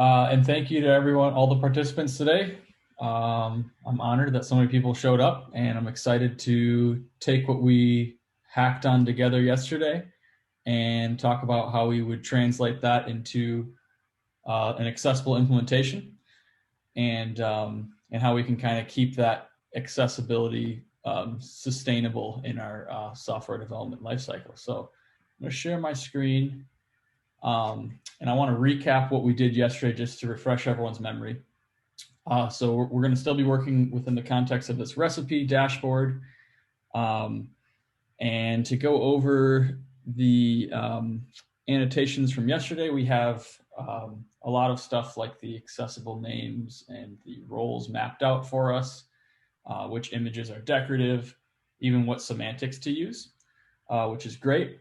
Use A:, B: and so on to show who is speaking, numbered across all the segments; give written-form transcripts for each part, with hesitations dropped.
A: And thank you to everyone, all the participants today. I'm honored that so many people showed up, and I'm excited to take what we hacked on together yesterday and talk about how we would translate that into an accessible implementation, and how we can kind of keep that accessibility sustainable in our software development lifecycle. So I'm going to share my screen. And I want to recap what we did yesterday just to refresh everyone's memory. So we're going to still be working within the context of this recipe dashboard. And to go over the annotations from yesterday, we have a lot of stuff like the accessible names and the roles mapped out for us, which images are decorative, even what semantics to use, which is great.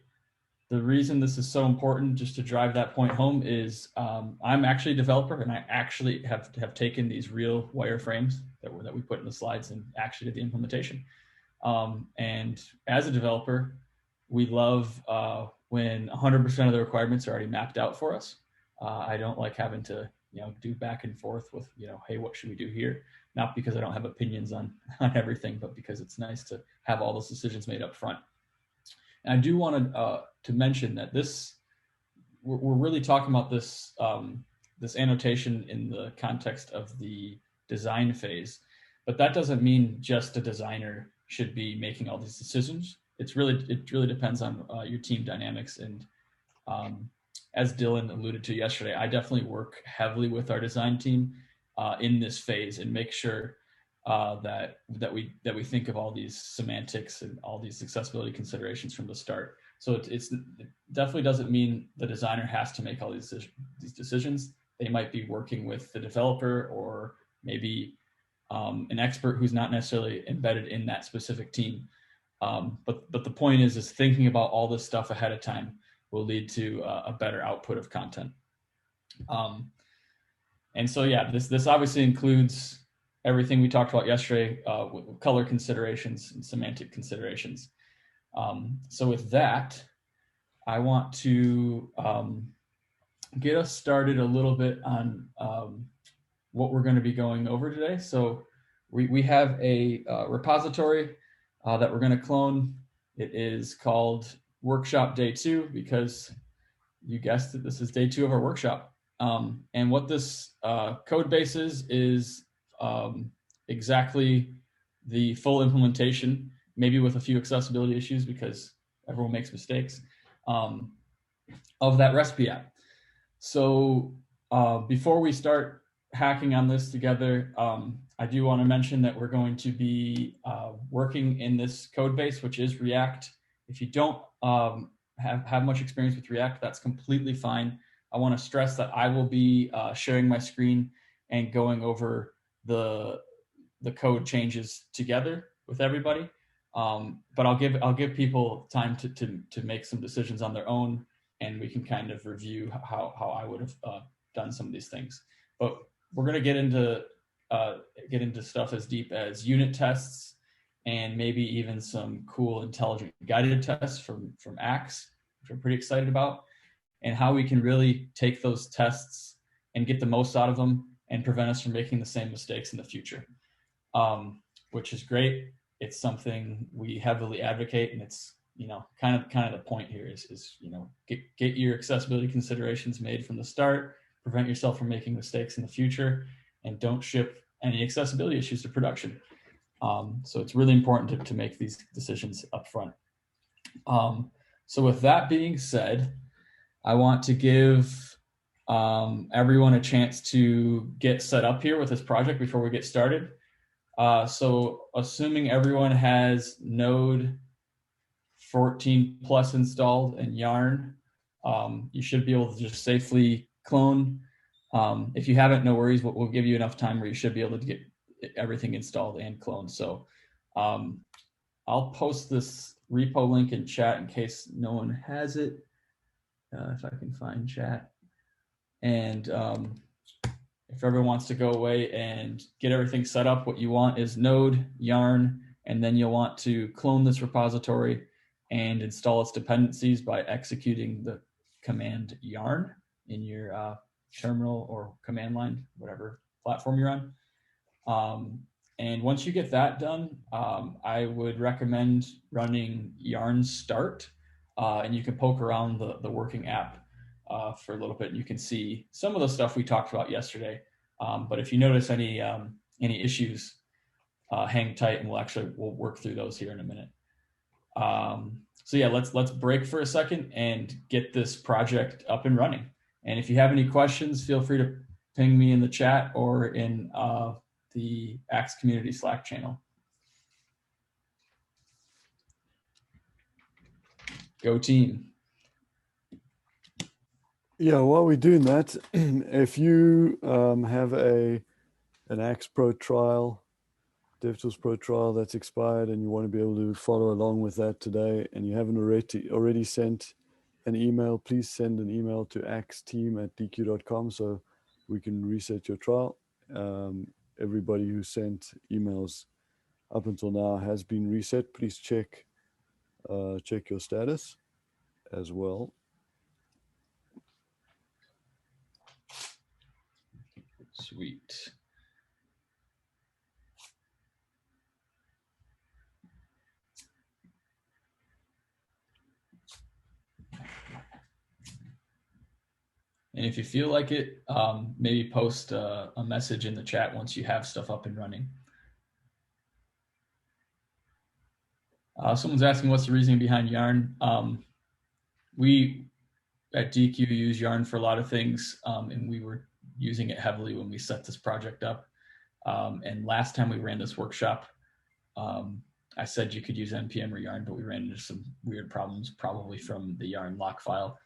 A: The reason this is so important, just to drive that point home, is I'm actually a developer, and I actually have taken these real wireframes that we put in the slides and actually did the implementation. And as a developer, we love when 100% of the requirements are already mapped out for us. I don't like having to do back and forth with hey, what should we do here? Not because I don't have opinions on everything, but because it's nice to have all those decisions made up front. And I do want to mention that we're really talking about this this annotation in the context of the design phase, but that doesn't mean just a designer should be making all these decisions. It really depends on your team dynamics. And as Dylan alluded to yesterday, I definitely work heavily with our design team in this phase and make sure that we think of all these semantics and all these accessibility considerations from the start. So it definitely doesn't mean the designer has to make all these decisions. They might be working with the developer or maybe an expert who's not necessarily embedded in that specific team. But the point is thinking about all this stuff ahead of time will lead to a better output of content. And so yeah, this obviously includes everything we talked about yesterday, with color considerations and semantic considerations. So with that, I want to get us started a little bit on what we're going to be going over today. So we have a repository that we're going to clone. It is called Workshop Day 2 because you guessed it, this is day 2 of our workshop. And what this code base is exactly the full implementation, maybe with a few accessibility issues because everyone makes mistakes, of that recipe app. So before we start hacking on this together, I do want to mention that we're going to be working in this code base, which is React. If you don't have much experience with React, that's completely fine. I want to stress that I will be sharing my screen and going over the code changes together with everybody. But I'll give people time to make some decisions on their own, and we can kind of review how I would have done some of these things. But we're going to get into stuff as deep as unit tests and maybe even some cool intelligent guided tests from Axe, which I'm pretty excited about, and how we can really take those tests and get the most out of them and prevent us from making the same mistakes in the future, which is great. It's something we heavily advocate, and it's kind of the point here is get your accessibility considerations made from the start, prevent yourself from making mistakes in the future, and don't ship any accessibility issues to production. So it's really important to make these decisions up front. So with that being said, I want to give everyone a chance to get set up here with this project before we get started. So assuming everyone has Node 14 plus installed and Yarn, you should be able to just safely clone. If you haven't, no worries, we'll give you enough time where you should be able to get everything installed and cloned. So I'll post this repo link in chat in case no one has it, if I can find chat. And if everyone wants to go away and get everything set up, what you want is Node, Yarn, and then you'll want to clone this repository and install its dependencies by executing the command yarn in your terminal or command line, whatever platform you're on. And once you get that done, I would recommend running yarn start, and you can poke around the working app for a little bit, and you can see some of the stuff we talked about yesterday. But if you notice any issues, hang tight, and we'll work through those here in a minute. So yeah, let's break for a second and get this project up and running. And if you have any questions, feel free to ping me in the chat or in the Axe community Slack channel. Go team.
B: Yeah, while we're doing that, if you have an Axe Pro trial, DevTools Pro trial that's expired, and you want to be able to follow along with that today, and you haven't already sent an email, please send an email to axteam@deque.com so we can reset your trial. Everybody who sent emails up until now has been reset. Please check your status as well.
A: Sweet. And if you feel like it, maybe post a message in the chat once you have stuff up and running. Someone's asking what's the reasoning behind Yarn. We at Deque use Yarn for a lot of things, and we were using it heavily when we set this project up. And last time we ran this workshop, I said you could use NPM or Yarn, but we ran into some weird problems, probably from the Yarn lock file.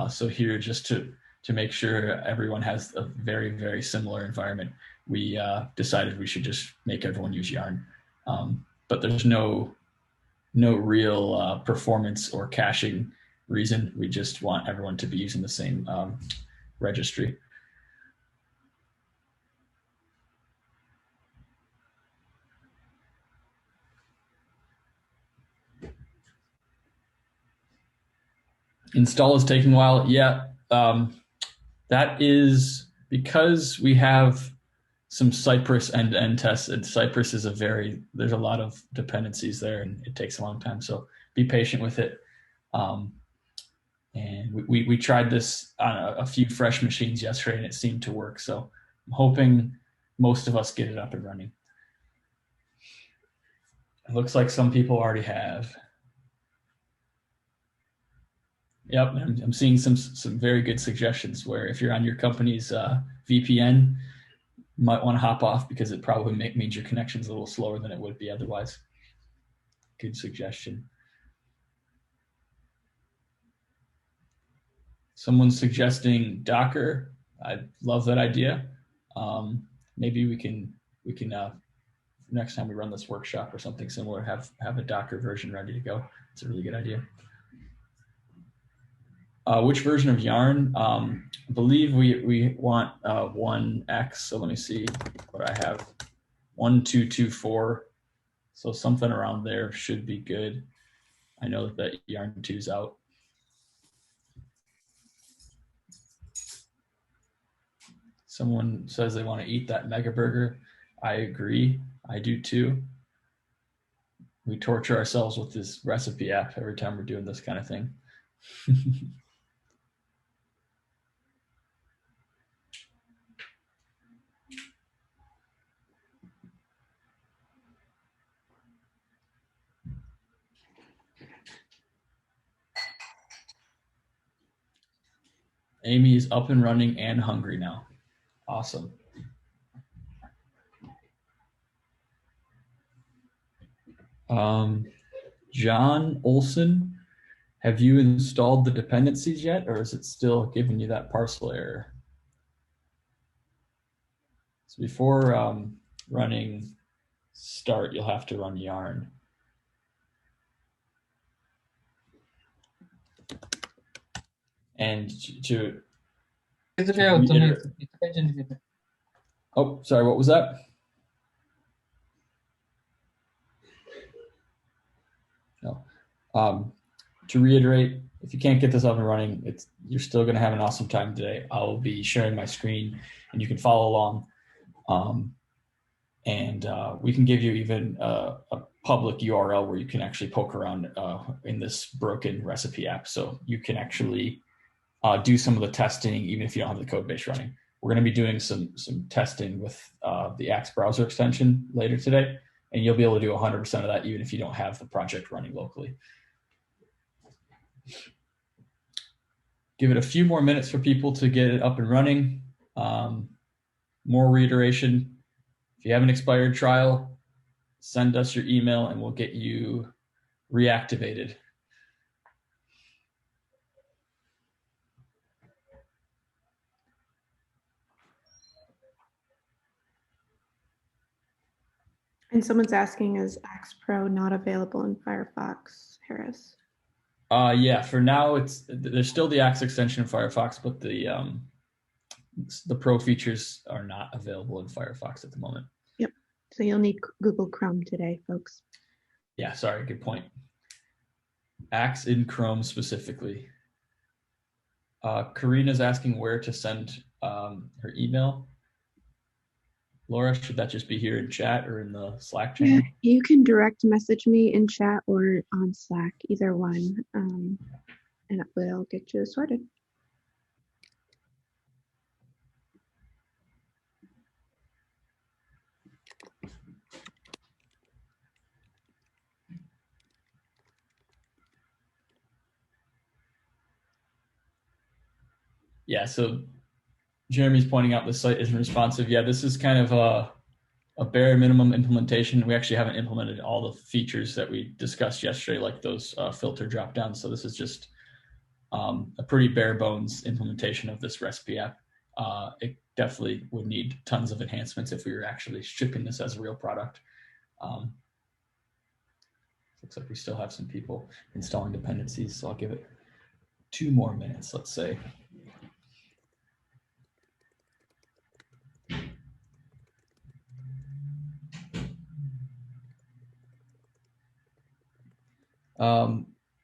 A: So here, just to make sure everyone has a very, very similar environment, we decided we should just make everyone use Yarn. But there's no real performance or caching reason. We just want everyone to be using the same registry. Install is taking a while. Yeah, that is because we have some Cypress end-to-end tests, and Cypress is there's a lot of dependencies there, and it takes a long time. So be patient with it. And we tried this on a few fresh machines yesterday, and it seemed to work. So I'm hoping most of us get it up and running. It looks like some people already have. Yep, I'm seeing some very good suggestions where if you're on your company's VPN, you might want to hop off because it probably means your connection's a little slower than it would be otherwise. Good suggestion. Someone's suggesting Docker. I love that idea. Maybe we can next time we run this workshop or something similar, have a Docker version ready to go. It's a really good idea. Which version of Yarn? I believe we want 1x. So let me see what I have. 1.2.2.4. So something around there should be good. I know that Yarn 2 is out. Someone says they want to eat that mega burger. I agree. I do too. We torture ourselves with this recipe app every time we're doing this kind of thing. Amy is up and running and hungry now. Awesome. John Olson, have you installed the dependencies yet, or is it still giving you that parcel error? So before running start, you'll have to run yarn. And to oh, sorry, what was that? No. To reiterate, if you can't get this up and running, you're still going to have an awesome time today. I'll be sharing my screen and you can follow along. We can give you even a public URL where you can actually poke around in this broken recipe app. So you can actually do some of the testing, even if you don't have the code base running. We're going to be doing some testing with the Axe browser extension later today, and you'll be able to do 100% of that even if you don't have the project running locally. Give it a few more minutes for people to get it up and running. More reiteration. If you have an expired trial, send us your email and we'll get you reactivated.
C: And someone's asking, is Axe Pro not available in Firefox, Harris?
A: Yeah, for now there's still the Axe extension in Firefox, but the Pro features are not available in Firefox at the moment.
C: Yep. So you'll need Google Chrome today, folks.
A: Yeah, sorry, good point. Axe in Chrome specifically. Karina's asking where to send her email. Laura, should that just be here in chat or in the Slack channel?
C: Yeah, you can direct message me in chat or on Slack, either one, and it will get you sorted.
A: Yeah, so Jeremy's pointing out the site isn't responsive. Yeah, this is kind of a bare minimum implementation. We actually haven't implemented all the features that we discussed yesterday, like those filter drop downs. So this is just a pretty bare bones implementation of this recipe app. It definitely would need tons of enhancements if we were actually shipping this as a real product. Looks like we still have some people installing dependencies, so I'll give it 2 more minutes, let's say.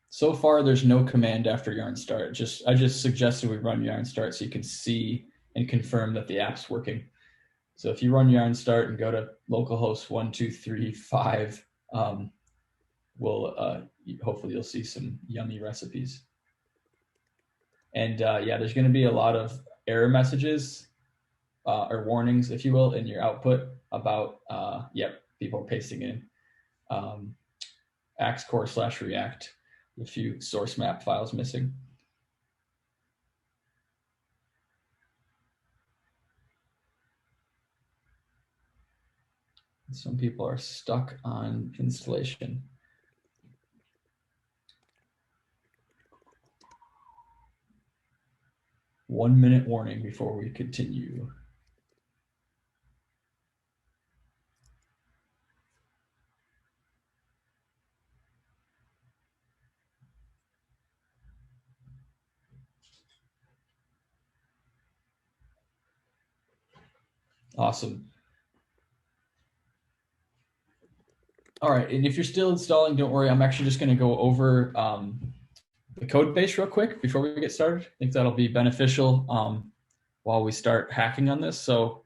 A: So far, there's no command after yarn start. I just suggested we run yarn start so you can see and confirm that the app's working. So if you run yarn start and go to localhost 1235, hopefully you'll see some yummy recipes. And yeah, there's going to be a lot of error messages or warnings, if you will, in your output about people pasting in Axe core/React, a few source map files missing. Some people are stuck on installation. One minute warning before we continue. Awesome. All right, and if you're still installing, don't worry. I'm actually just going to go over the code base real quick before we get started. I think that'll be beneficial while we start hacking on this. So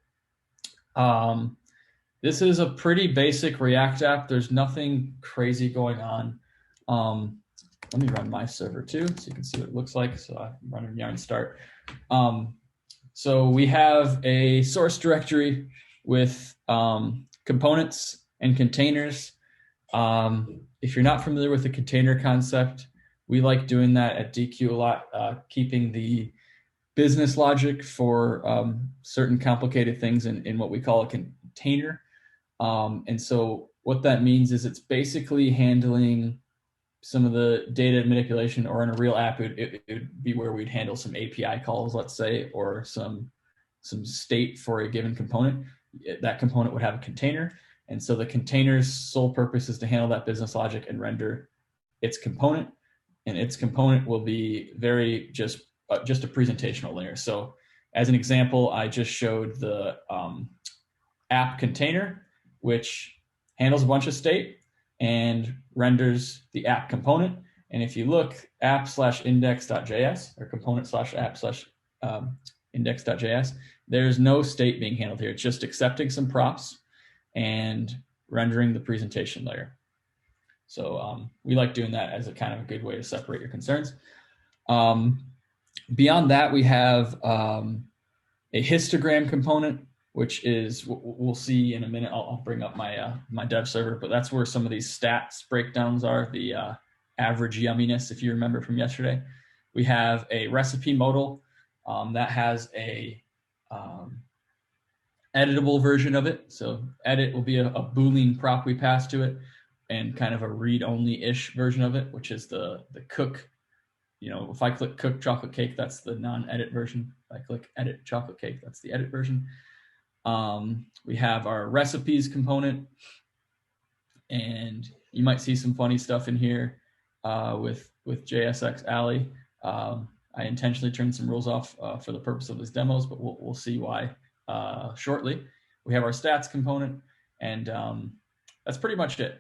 A: this is a pretty basic React app. There's nothing crazy going on. Let me run my server too, so you can see what it looks like. So I'm running yarn start. So we have a source directory with components and containers. If you're not familiar with the container concept, we like doing that at Deque a lot, keeping the business logic for certain complicated things in what we call a container. And so what that means is it's basically handling some of the data manipulation, or in a real app, it would be where we'd handle some API calls, let's say, or some state for a given component. That component would have a container. And so the container's sole purpose is to handle that business logic and render its component. And its component will be very just a presentational layer. So as an example, I just showed the app container, which handles a bunch of state and renders the app component. And if you look app/index.js or component/app/index.js, there's no state being handled here. It's just accepting some props and rendering the presentation layer. So we like doing that as a kind of a good way to separate your concerns. Beyond that, we have a histogram component, which is, we'll see in a minute. I'll bring up my my dev server, but that's where some of these stats breakdowns are, the average yumminess, if you remember from yesterday. We have a recipe modal that has a editable version of it. So edit will be a Boolean prop we pass to it, and kind of a read-only-ish version of it, which is the cook. You know, if I click cook chocolate cake, that's the non-edit version. If I click edit chocolate cake, that's the edit version. We have our recipes component, and you might see some funny stuff in here with JSX Alley. I intentionally turned some rules off for the purpose of these demos, but we'll see why shortly. We have our stats component, and that's pretty much it.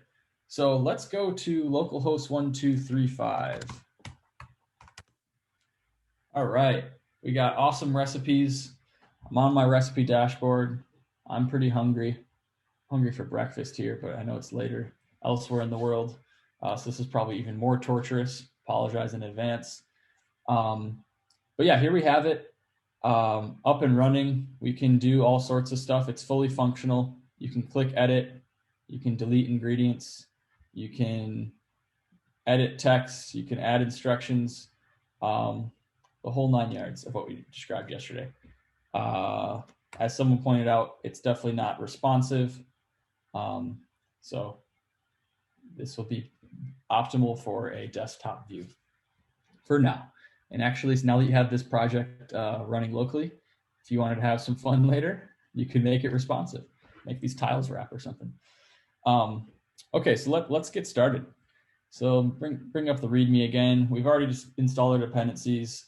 A: So let's go to localhost 1235. All right, we got awesome recipes. I'm on my recipe dashboard. I'm pretty hungry for breakfast here, but I know it's later elsewhere in the world. So this is probably even more torturous. Apologize in advance. But yeah, here we have it up and running. We can do all sorts of stuff. It's fully functional. You can click edit. You can delete ingredients. You can edit text. You can add instructions. The whole 9 yards of what we described yesterday. As someone pointed out, it's definitely not responsive. So this will be optimal for a desktop view for now. And actually, now that you have this project running locally, if you wanted to have some fun later, you can make it responsive. Make these tiles wrap or something. Okay, so let's get started. So bring up the README again. We've already just installed our dependencies.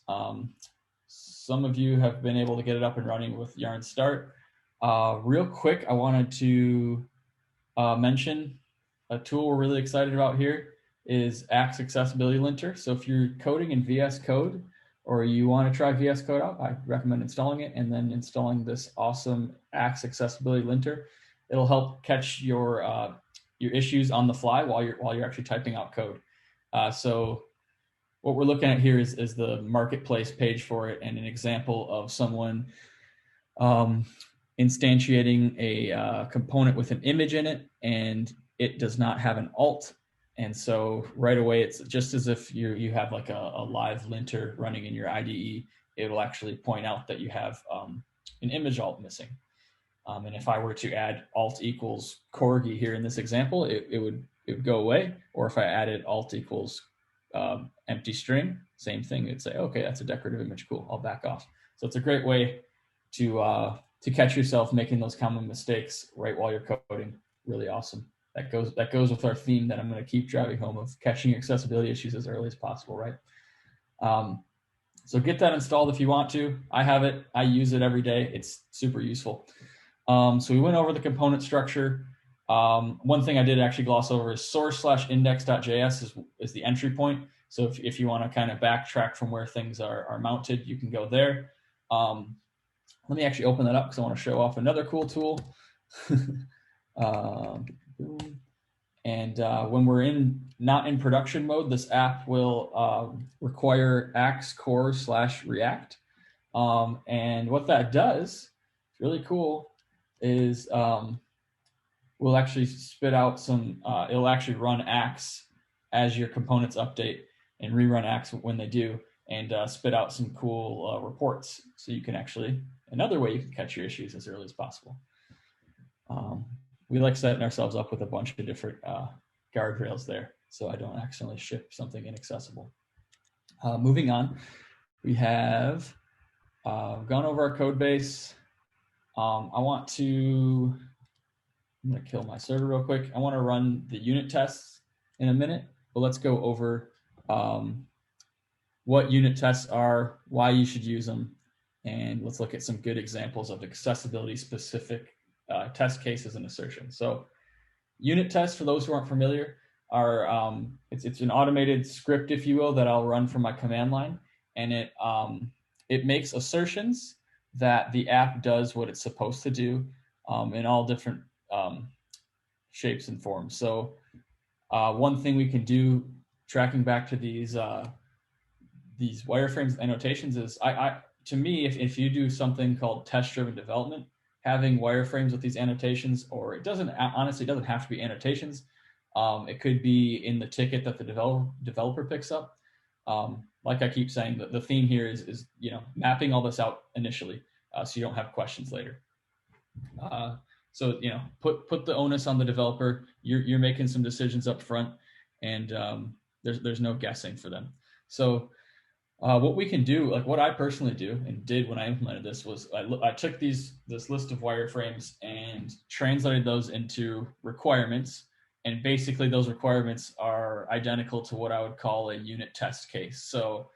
A: Some of you have been able to get it up and running with Yarn Start. Real quick, I wanted to mention a tool we're really excited about here is Axe Accessibility Linter. So if you're coding in VS Code, or you want to try VS Code out, I recommend installing it and then installing this awesome Axe Accessibility Linter. It'll help catch your issues on the fly while you're actually typing out code. So what we're looking at here is the marketplace page for it, and an example of someone instantiating a component with an image in it, and it does not have an alt. And so right away, it's just as if you have like a live linter running in your IDE. It will actually point out that you have an image alt missing. And if I were to add alt equals corgi here in this example, it would go away. Or if I added alt equals empty string, same thing. It'd say, okay, that's a decorative image. Cool, I'll back off. So it's a great way to catch yourself making those common mistakes right while you're coding. Really awesome. That goes with our theme that I'm going to keep driving home of catching accessibility issues as early as possible, right? So get that installed if you want to. I have it. I use it every day. It's super useful. So we went over the component structure. One thing I did actually gloss over is source/index.js is the entry point. So if you want to kind of backtrack from where things are mounted, you can go there. Let me actually open that up because I want to show off another cool tool. And when we're not in production mode, this app will require Axe core/React. And what that does, it's really cool, is we'll actually spit out some, it'll actually run Axe as your components update and rerun Axe when they do, and spit out some cool reports. So you can actually, another way you can catch your issues as early as possible. We like setting ourselves up with a bunch of different guardrails there, so I don't accidentally ship something inaccessible. Moving on, we have gone over our code base. I'm going to kill my server real quick. I want to run the unit tests in a minute, but let's go over what unit tests are, why you should use them, and let's look at some good examples of accessibility specific test cases and assertions. So unit tests, for those who aren't familiar, are it's an automated script, if you will, that I'll run from my command line, and it makes assertions that the app does what it's supposed to do in all different shapes and forms. So one thing we can do, tracking back to these wireframes annotations, is to me, if you do something called test-driven development, having wireframes with these annotations, or it doesn't have to be annotations. It could be in the ticket that the developer picks up. Like I keep saying, the theme here is mapping all this out initially, so you don't have questions later. So put the onus on the developer. You're making some decisions up front, and there's no guessing for them. So what we can do, like what I personally do and did when I implemented this, was I took this list of wireframes and translated those into requirements. And basically those requirements are identical to what I would call a unit test case. So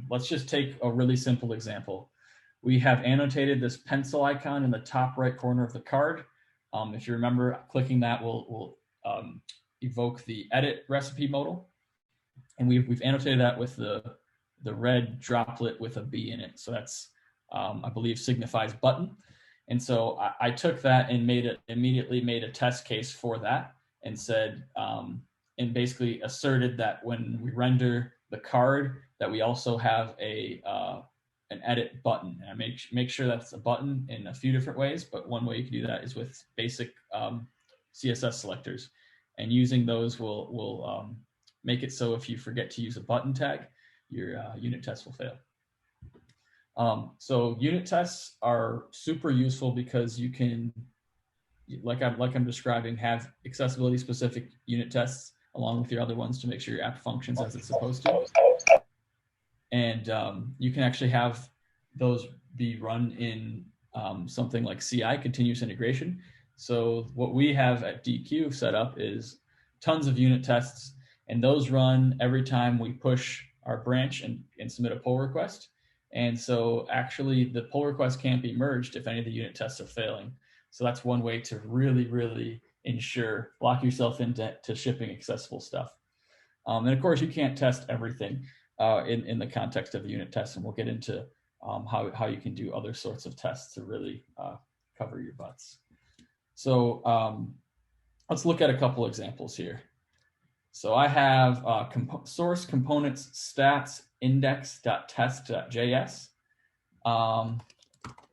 A: let's just take a really simple example. We have annotated this pencil icon in the top right corner of the card. If you remember, clicking that will evoke the edit recipe modal. And we've annotated that with the red droplet with a B in it. So that's, I believe, signifies button. And so I took that and immediately made a test case for that, and said, and basically asserted that when we render the card, that we also have an edit button. And I make sure that's a button in a few different ways, but one way you can do that is with basic CSS selectors. And using those will make it so if you forget to use a button tag, your unit test will fail. So unit tests are super useful because you can, like I'm describing, have accessibility specific unit tests along with your other ones to make sure your app functions as it's supposed to. And you can actually have those be run in something like CI, continuous integration. So what we have at Deque set up is tons of unit tests, and those run every time we push our branch and submit a pull request. And so actually the pull request can't be merged if any of the unit tests are failing. So that's one way to really, really lock yourself into shipping accessible stuff. And of course, you can't test everything in the context of the unit test, and we'll get into how you can do other sorts of tests to really cover your butts. So let's look at a couple examples here. So I have source components stats index.test.js.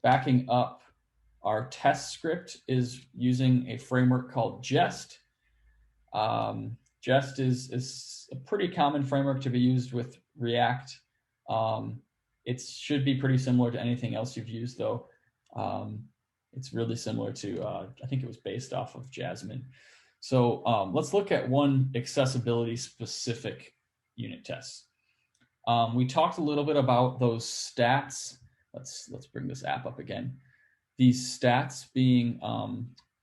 A: Backing up, our test script is using a framework called Jest. Jest is a pretty common framework to be used with React. It should be pretty similar to anything else you've used, though. It's really similar to, I think it was based off of Jasmine. So let's look at one accessibility specific unit test. We talked a little bit about those stats. Let's bring this app up again. These stats being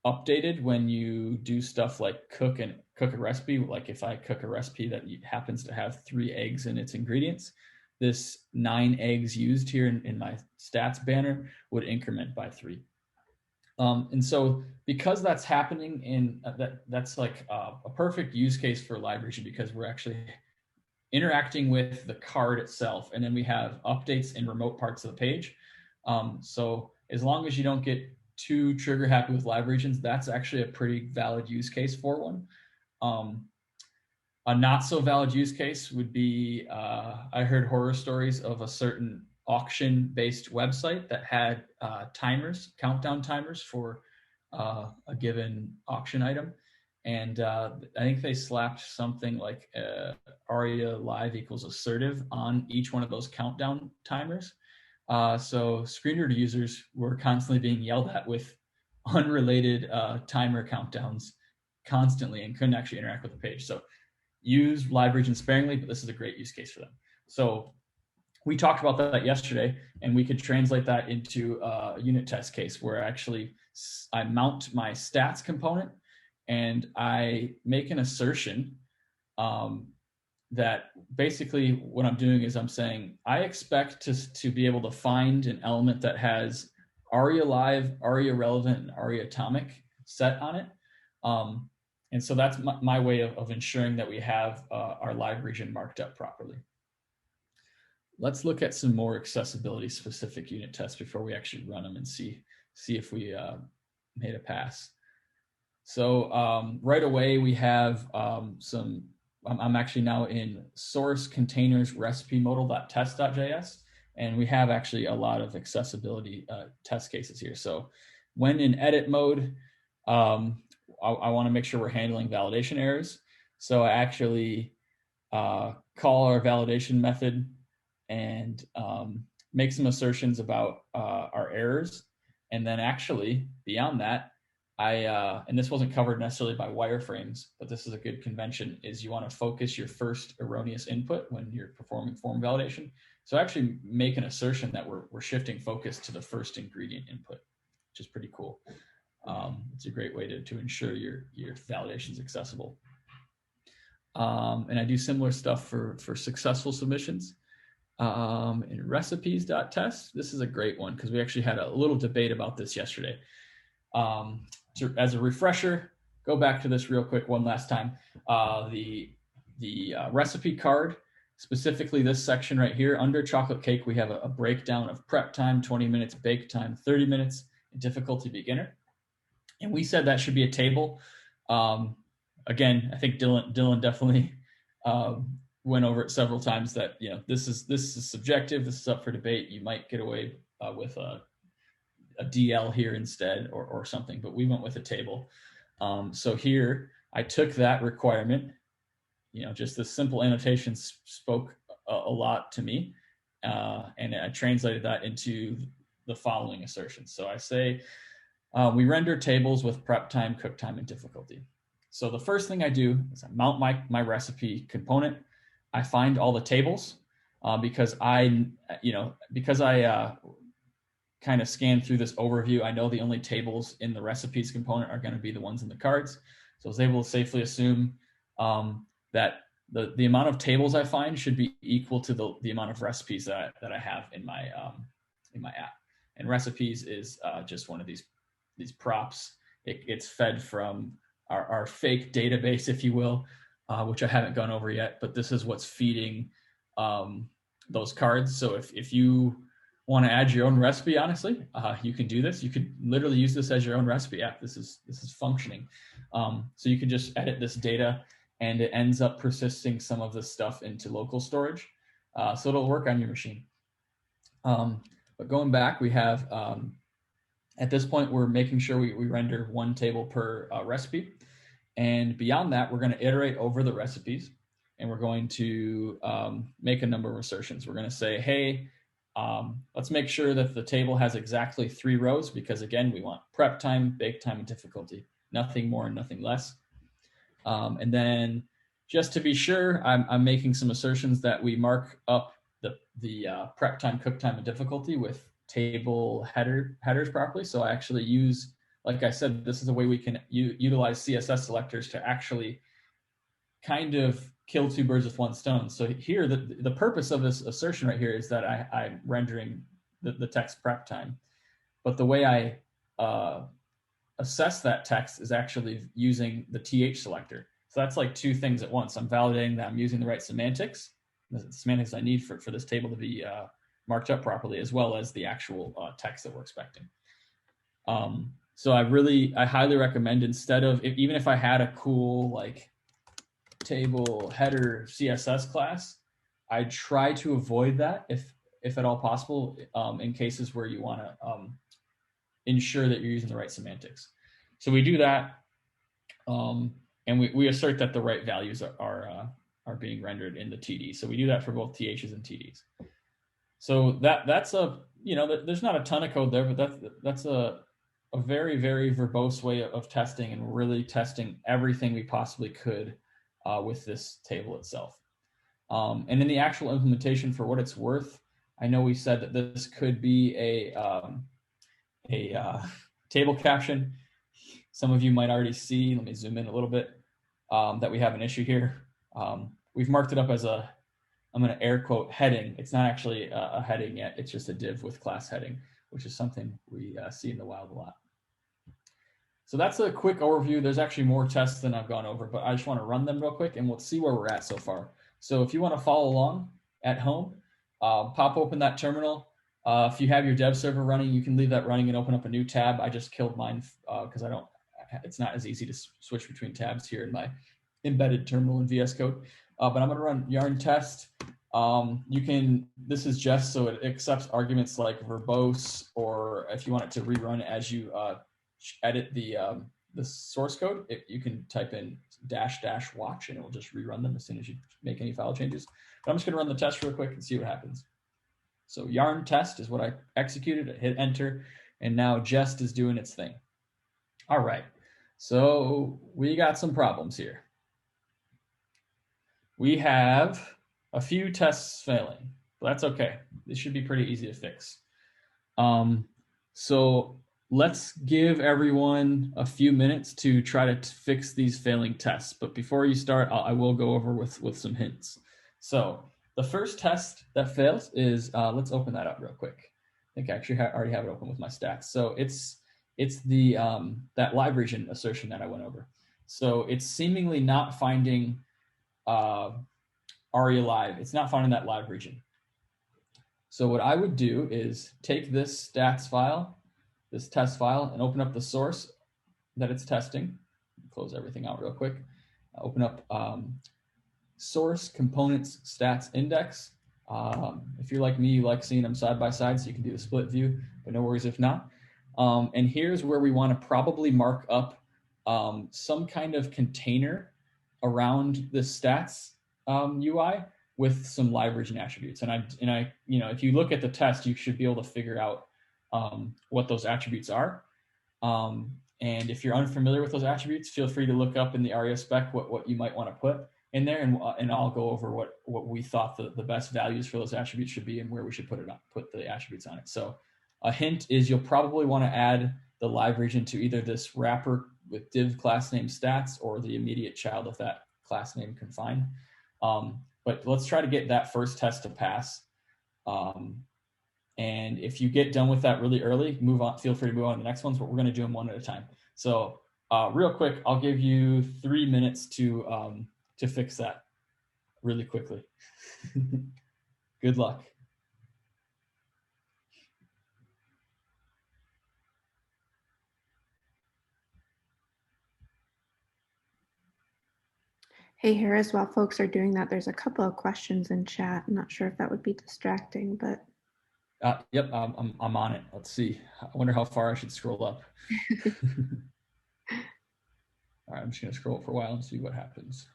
A: updated when you do stuff like cook a recipe. Like if I cook a recipe that happens to have 3 eggs in its ingredients, this 9 eggs used here in my stats banner would increment by 3. And so because that's happening that's like a perfect use case for live region, because we're actually interacting with the card itself, and then we have updates in remote parts of the page. So as long as you don't get too trigger happy with live regions, that's actually a pretty valid use case for one. A not so valid use case would be, I heard horror stories of a certain auction-based website that had countdown timers for a given auction item. And I think they slapped something like aria live equals assertive on each one of those countdown timers. So screen reader users were constantly being yelled at with unrelated timer countdowns constantly and couldn't actually interact with the page. So use live region sparingly, but this is a great use case for them. So we talked about that yesterday, and we could translate that into a unit test case where actually I mount my stats component and I make an assertion that basically what I'm doing is I'm saying I expect to be able to find an element that has aria live, aria relevant, and aria atomic set on it. And so that's my way of ensuring that we have our live region marked up properly. Let's look at some more accessibility specific unit tests before we actually run them and see if we made a pass. So right away we have some, I'm actually now in source containers recipe modal.test.js, and we have actually a lot of accessibility test cases here. So when in edit mode, I want to make sure we're handling validation errors. So I actually call our validation method and make some assertions about our errors. And then actually beyond that, and this wasn't covered necessarily by wireframes, but this is a good convention, is you want to focus your first erroneous input when you're performing form validation. So actually make an assertion that we're shifting focus to the first ingredient input, which is pretty cool. It's a great way to ensure your validation is accessible. And I do similar stuff for successful submissions. In recipes.test, this is a great one because we actually had a little debate about this yesterday. So as a refresher, go back to this real quick one last time. The recipe card, specifically this section right here, under chocolate cake, we have a breakdown of prep time, 20 minutes, bake time, 30 minutes, and difficulty beginner. And we said that should be a table. Again, I think Dylan definitely went over it several times that, you know, this is subjective. This is up for debate. You might get away with a DL here instead or something, but we went with a table. So here I took that requirement, you know, just this simple annotation spoke a lot to me, and I translated that into the following assertions. So I say, we render tables with prep time, cook time, and difficulty. So the first thing I do is I mount my recipe component. I find all the tables because I kind of scanned through this overview. I know the only tables in the recipes component are going to be the ones in the cards. So I was able to safely assume that the amount of tables I find should be equal to the amount of recipes that I have in my app. And recipes is just one of these props. It's fed from our fake database, if you will, which I haven't gone over yet, but this is what's feeding those cards. So if you want to add your own recipe, honestly, you can do this. You could literally use this as your own recipe app. This is functioning. So you can just edit this data and it ends up persisting some of this stuff into local storage. So it'll work on your machine. But going back, we have, at this point, we're making sure we render one table per recipe. And beyond that, we're going to iterate over the recipes and we're going to make a number of assertions. We're going to say, hey, let's make sure that the table has exactly 3 rows because, again, we want prep time, bake time, and difficulty. Nothing more and nothing less. And then just to be sure, I'm making some assertions that we mark up the prep time, cook time, and difficulty with table headers properly. So I actually use, like I said, this is a way we can utilize CSS selectors to actually kind of kill 2 birds with one stone. So here, the purpose of this assertion right here is that I'm rendering the text prep time. But the way I assess that text is actually using the TH selector. So that's like 2 things at once. I'm validating that I'm using the right semantics, the semantics I need for this table to be marked up properly, as well as the actual text that we're expecting. So I highly recommend, instead of, even if I had a cool like table header CSS class, I try to avoid that if at all possible, in cases where you want to ensure that you're using the right semantics. So we do that, and we assert that the right values are being rendered in the TD. So we do that for both THs and TDs. So that's there's not a ton of code there, but that's a very, very verbose way of testing and really testing everything we possibly could with this table itself. And in the actual implementation, for what it's worth, I know we said that this could be a table caption. Some of you might already see, let me zoom in a little bit, that we have an issue here. We've marked it up as I'm going to air quote heading. It's not actually a heading yet. It's just a div with class heading, which is something we see in the wild a lot. So that's a quick overview. There's actually more tests than I've gone over, but I just want to run them real quick and we'll see where we're at so far. So if you want to follow along at home, pop open that terminal. If you have your dev server running, you can leave that running and open up a new tab. I just killed mine because it's not as easy to switch between tabs here in my embedded terminal in VS Code. But I'm going to run yarn test. This is just so it accepts arguments like verbose, or if you want it to rerun as you edit the source code, you can type in -- watch and it will just rerun them as soon as you make any file changes. But I'm just going to run the test real quick and see what happens. So yarn test is what I executed. I hit enter, and now jest is doing its thing. All right, so we got some problems here. We have a few tests failing, but that's okay. This should be pretty easy to fix. So let's give everyone a few minutes to try to fix these failing tests. But before you start, I will go over with some hints. So the first test that fails is, let's open that up real quick. I think I actually already have it open with my stats. So it's the that live region assertion that I went over. So it's seemingly not finding ARIA live. It's not finding that live region. So what I would do is take this stats file, this test file, and open up the source that it's testing. Close everything out real quick. Open up source components stats index. If you're like me, you like seeing them side by side, so you can do the split view, but no worries if not. And here's where we want to probably mark up some kind of container around the stats UI with some live region attributes. And I, if you look at the test, you should be able to figure out what those attributes are. And if you're unfamiliar with those attributes, feel free to look up in the ARIA spec what you might want to put in there, and I'll go over what we thought the best values for those attributes should be and where we should put the attributes on it. So a hint is you'll probably want to add the live region to either this wrapper with div class name stats or the immediate child of that class name confined. But let's try to get that first test to pass. And if you get done with that really early, move on. Feel free to move on to the next ones, but we're going to do them one at a time. So real quick, I'll give you 3 minutes to fix that really quickly. Good luck.
C: Hey, Harris, while folks are doing that, there's a couple of questions in chat. I'm not sure if that would be distracting, but.
A: Yep, I'm on it. Let's see. I wonder how far I should scroll up. All right, I'm just going to scroll for a while and see what happens.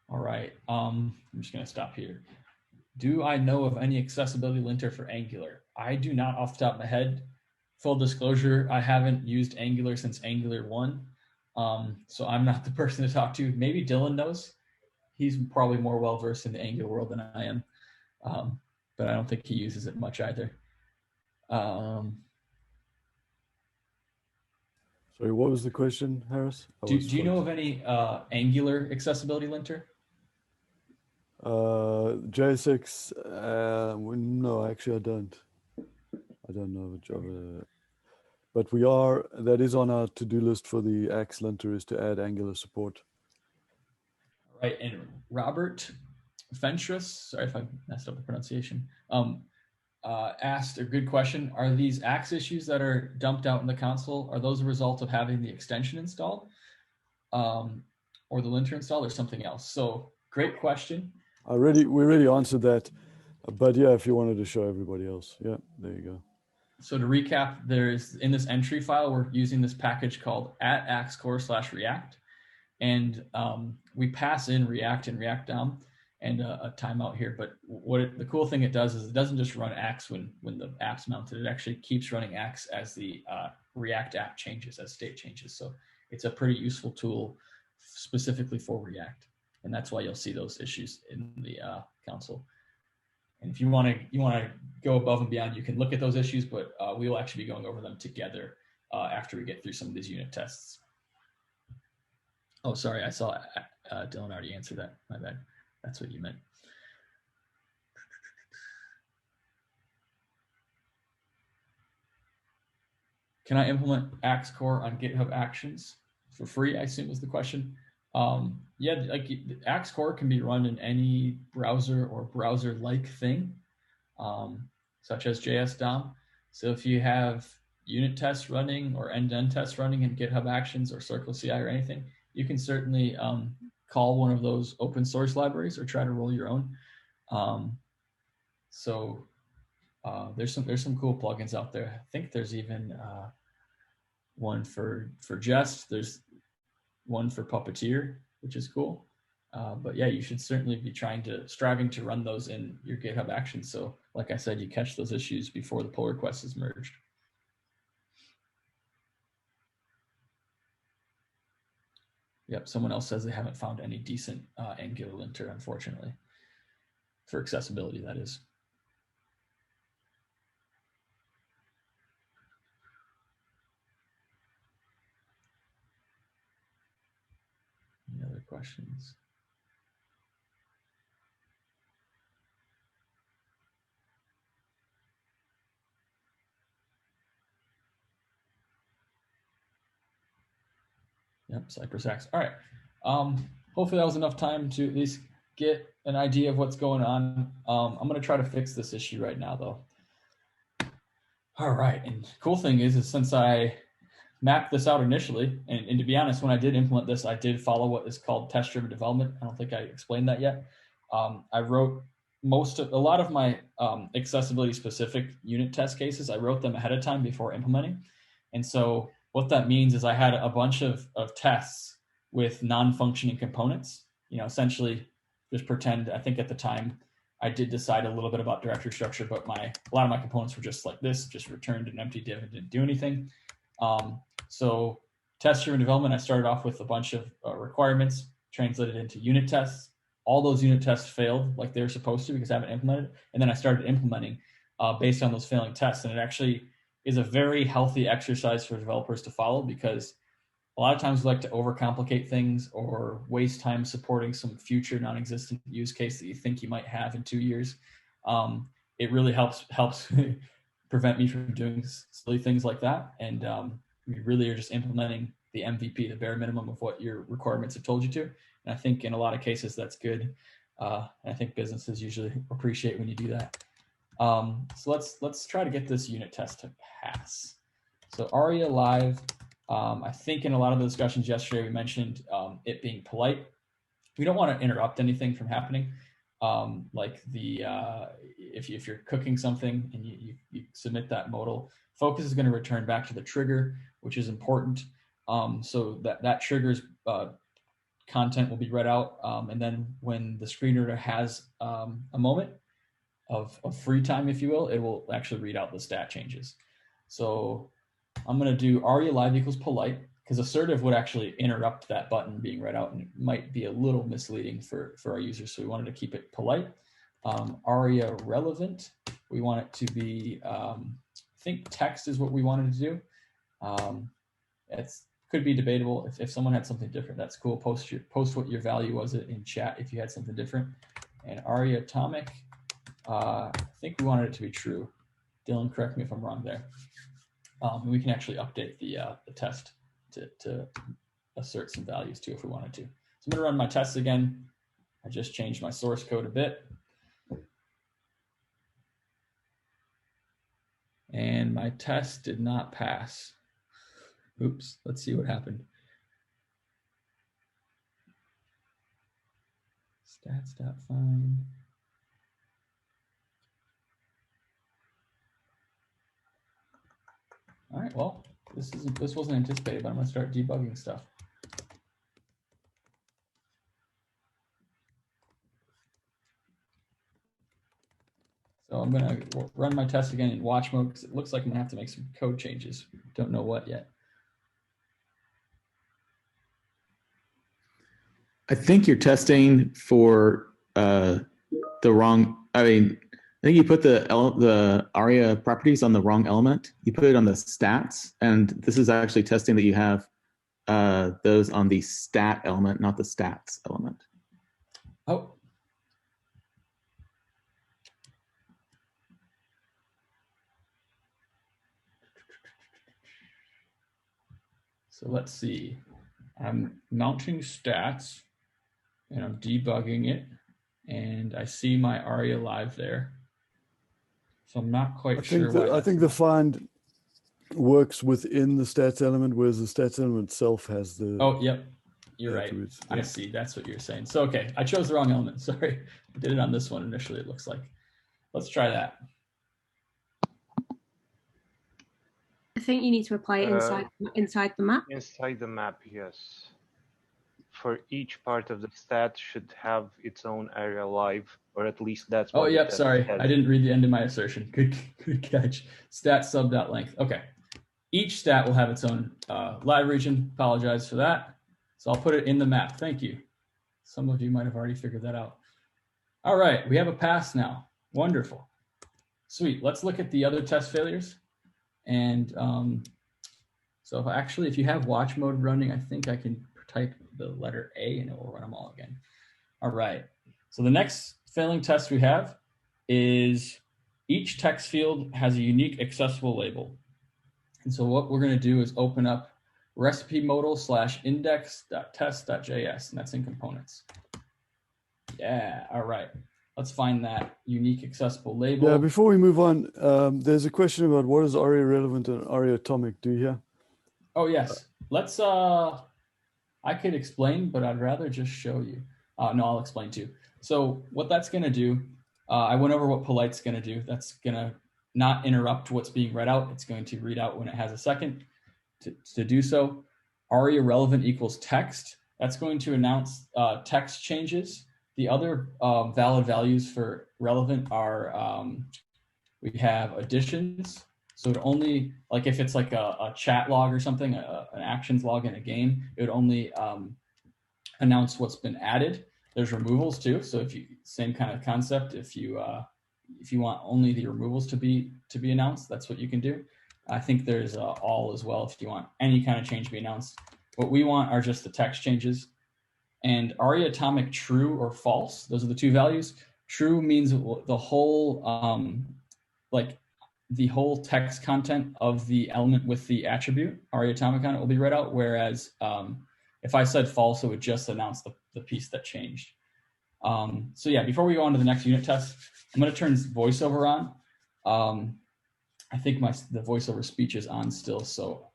A: All right, I'm just going to stop here. Do I know of any accessibility linter for Angular? I do not off the top of my head. Full disclosure, I haven't used Angular since Angular 1. So I'm not the person to talk to. Maybe Dylan knows. He's probably more well-versed in the Angular world than I am. But I don't think he uses it much either.
B: Sorry, what was the question, Harris?
A: Do you know of any Angular accessibility linter?
B: JSX, no, actually I don't. I don't know of Java. But that is on our to-do list for the Axe linter, is to add Angular support.
A: Right, and Robert Fentress, sorry if I messed up the pronunciation, asked a good question. Are these Axe issues that are dumped out in the console, are those a result of having the extension installed or the linter installed or something else? So great question.
B: We already answered that, but yeah, if you wanted to show everybody else, yeah, there you go.
A: So to recap, there's in this entry file, we're using this package called @axcore/react. And we pass in React and React DOM and a timeout here. But the cool thing it does is it doesn't just run Axe when the app's mounted. It actually keeps running Axe as the React app changes, as state changes. So it's a pretty useful tool specifically for React. And that's why you'll see those issues in the console. And if you want to go above and beyond, you can look at those issues, but we will actually be going over them together after we get through some of these unit tests. Oh, sorry, I saw Dylan already answered that. My bad. That's what you meant. can I implement Axe Core on GitHub Actions for free? I assume was the question. Yeah, like Axe Core can be run in any browser or browser-like thing, such as JS DOM. So if you have unit tests running or end-to-end tests running in GitHub Actions or Circle CI or anything, you can certainly call one of those open source libraries or try to roll your own. There's some cool plugins out there. I think there's even one for Jest. There's one for Puppeteer, which is cool. But yeah, you should certainly be striving to run those in your GitHub Actions. So like I said, you catch those issues before the pull request is merged. Yep, someone else says they haven't found any decent Angular linter, unfortunately, for accessibility, that is. Any other questions? Yep, Cypress Axe. All right. Hopefully that was enough time to at least get an idea of what's going on. I'm going to try to fix this issue right now, though. All right. And cool thing is since I mapped this out initially, and to be honest, when I did implement this, I did follow what is called test-driven development. I don't think I explained that yet. I wrote a lot of my accessibility-specific unit test cases. I wrote them ahead of time before implementing. And so what that means is I had a bunch of tests with non-functioning components. Essentially just pretend, I think at the time, I did decide a little bit about directory structure, but a lot of my components were just like this, just returned an empty div and didn't do anything. So test-driven development, I started off with a bunch of requirements, translated into unit tests. All those unit tests failed like they were supposed to because I haven't implemented. And then I started implementing based on those failing tests. And it actually is a very healthy exercise for developers to follow, because a lot of times we like to overcomplicate things or waste time supporting some future non-existent use case that you think you might have in 2 years. It really helps prevent me from doing silly things like that. And we really are just implementing the MVP, the bare minimum of what your requirements have told you to. And I think in a lot of cases that's good. And I think businesses usually appreciate when you do that. So let's try to get this unit test to pass. So ARIA live. I think in a lot of the discussions yesterday, we mentioned it being polite. We don't want to interrupt anything from happening. Like if you're cooking something and you submit that modal, focus is going to return back to the trigger, which is important. So that trigger's content will be read out. And then when the screen reader has a moment of free time, if you will, it will actually read out the stat changes. So I'm going to do ARIA live equals polite, because assertive would actually interrupt that button being read out, and it might be a little misleading for our users. So we wanted to keep it polite. ARIA relevant, we want it to be, I think text is what we wanted to do. It could be debatable. If someone had something different, that's cool. Post what your value was in chat if you had something different. And ARIA atomic, I think we wanted it to be true. Dylan, correct me if I'm wrong there. We can actually update the test to assert some values too if we wanted to. So I'm going to run my tests again. I just changed my source code a bit. And my test did not pass. Oops, let's see what happened. Stats.find. All right, well, this wasn't anticipated, but I'm going to start debugging stuff. So I'm going to run my test again in watch mode, because it looks like I'm going to have to make some code changes. Don't know what yet.
D: I think you're testing for the wrong, I think you put the ARIA properties on the wrong element. You put it on the stats, and this is actually testing that you have those on the stat element, not the stats element.
A: Oh. So let's see. I'm mounting stats and I'm debugging it, and I see my ARIA live there. So I'm not quite sure why.
B: I think the find works within the stats element, whereas the stats element itself has the.
A: Oh, yep. You're right.
B: attributes.
A: I see. That's what you're saying. So, okay. I chose the wrong element. Sorry. I did it on this one initially, it looks like. Let's try that.
E: I think you need to apply it inside the map.
F: Inside the map, yes. For each part of the stat should have its own area live, or at least that's what.
A: Oh, yep. Sorry. I didn't read the end of my assertion. Good catch. Stat sub.length. Okay. Each stat will have its own live region. Apologize for that. So I'll put it in the map. Thank you. Some of you might have already figured that out. All right. We have a pass now. Wonderful. Sweet. Let's look at the other test failures. And so if you have watch mode running, I think I can type the letter A and it will run them all again. All right. So the next failing test we have is each text field has a unique accessible label. And so what we're going to do is open up recipe modal /index.test.js, and that's in components. Yeah. All right. Let's find that unique accessible label.
B: Yeah, before we move on, there's a question about what is ARIA relevant and ARIA atomic. Do you hear?
A: Oh, yes. Let's, I could explain, but I'd rather just show you. No, I'll explain too. So what that's going to do, I went over what polite's going to do. That's going to not interrupt what's being read out. It's going to read out when it has a second to do so. ARIA relevant equals text. That's going to announce text changes. The other valid values for relevant are, we have additions. So it only, like if it's like a chat log or something, an actions log in a game, it would only announce what's been added. There's removals too. So if you, same kind of concept, if you want only the removals to be announced, that's what you can do. I think there's all as well if you want any kind of change to be announced. What we want are just the text changes. And ARIA atomic true or false, those are the two values. True means the whole, the whole text content of the element with the attribute, ARIA atomic on it, will be read out. Whereas if I said false, it would just announce the piece that changed. So yeah, before we go on to the next unit test, I'm going to turn voiceover on. I think the voiceover speech is on still. So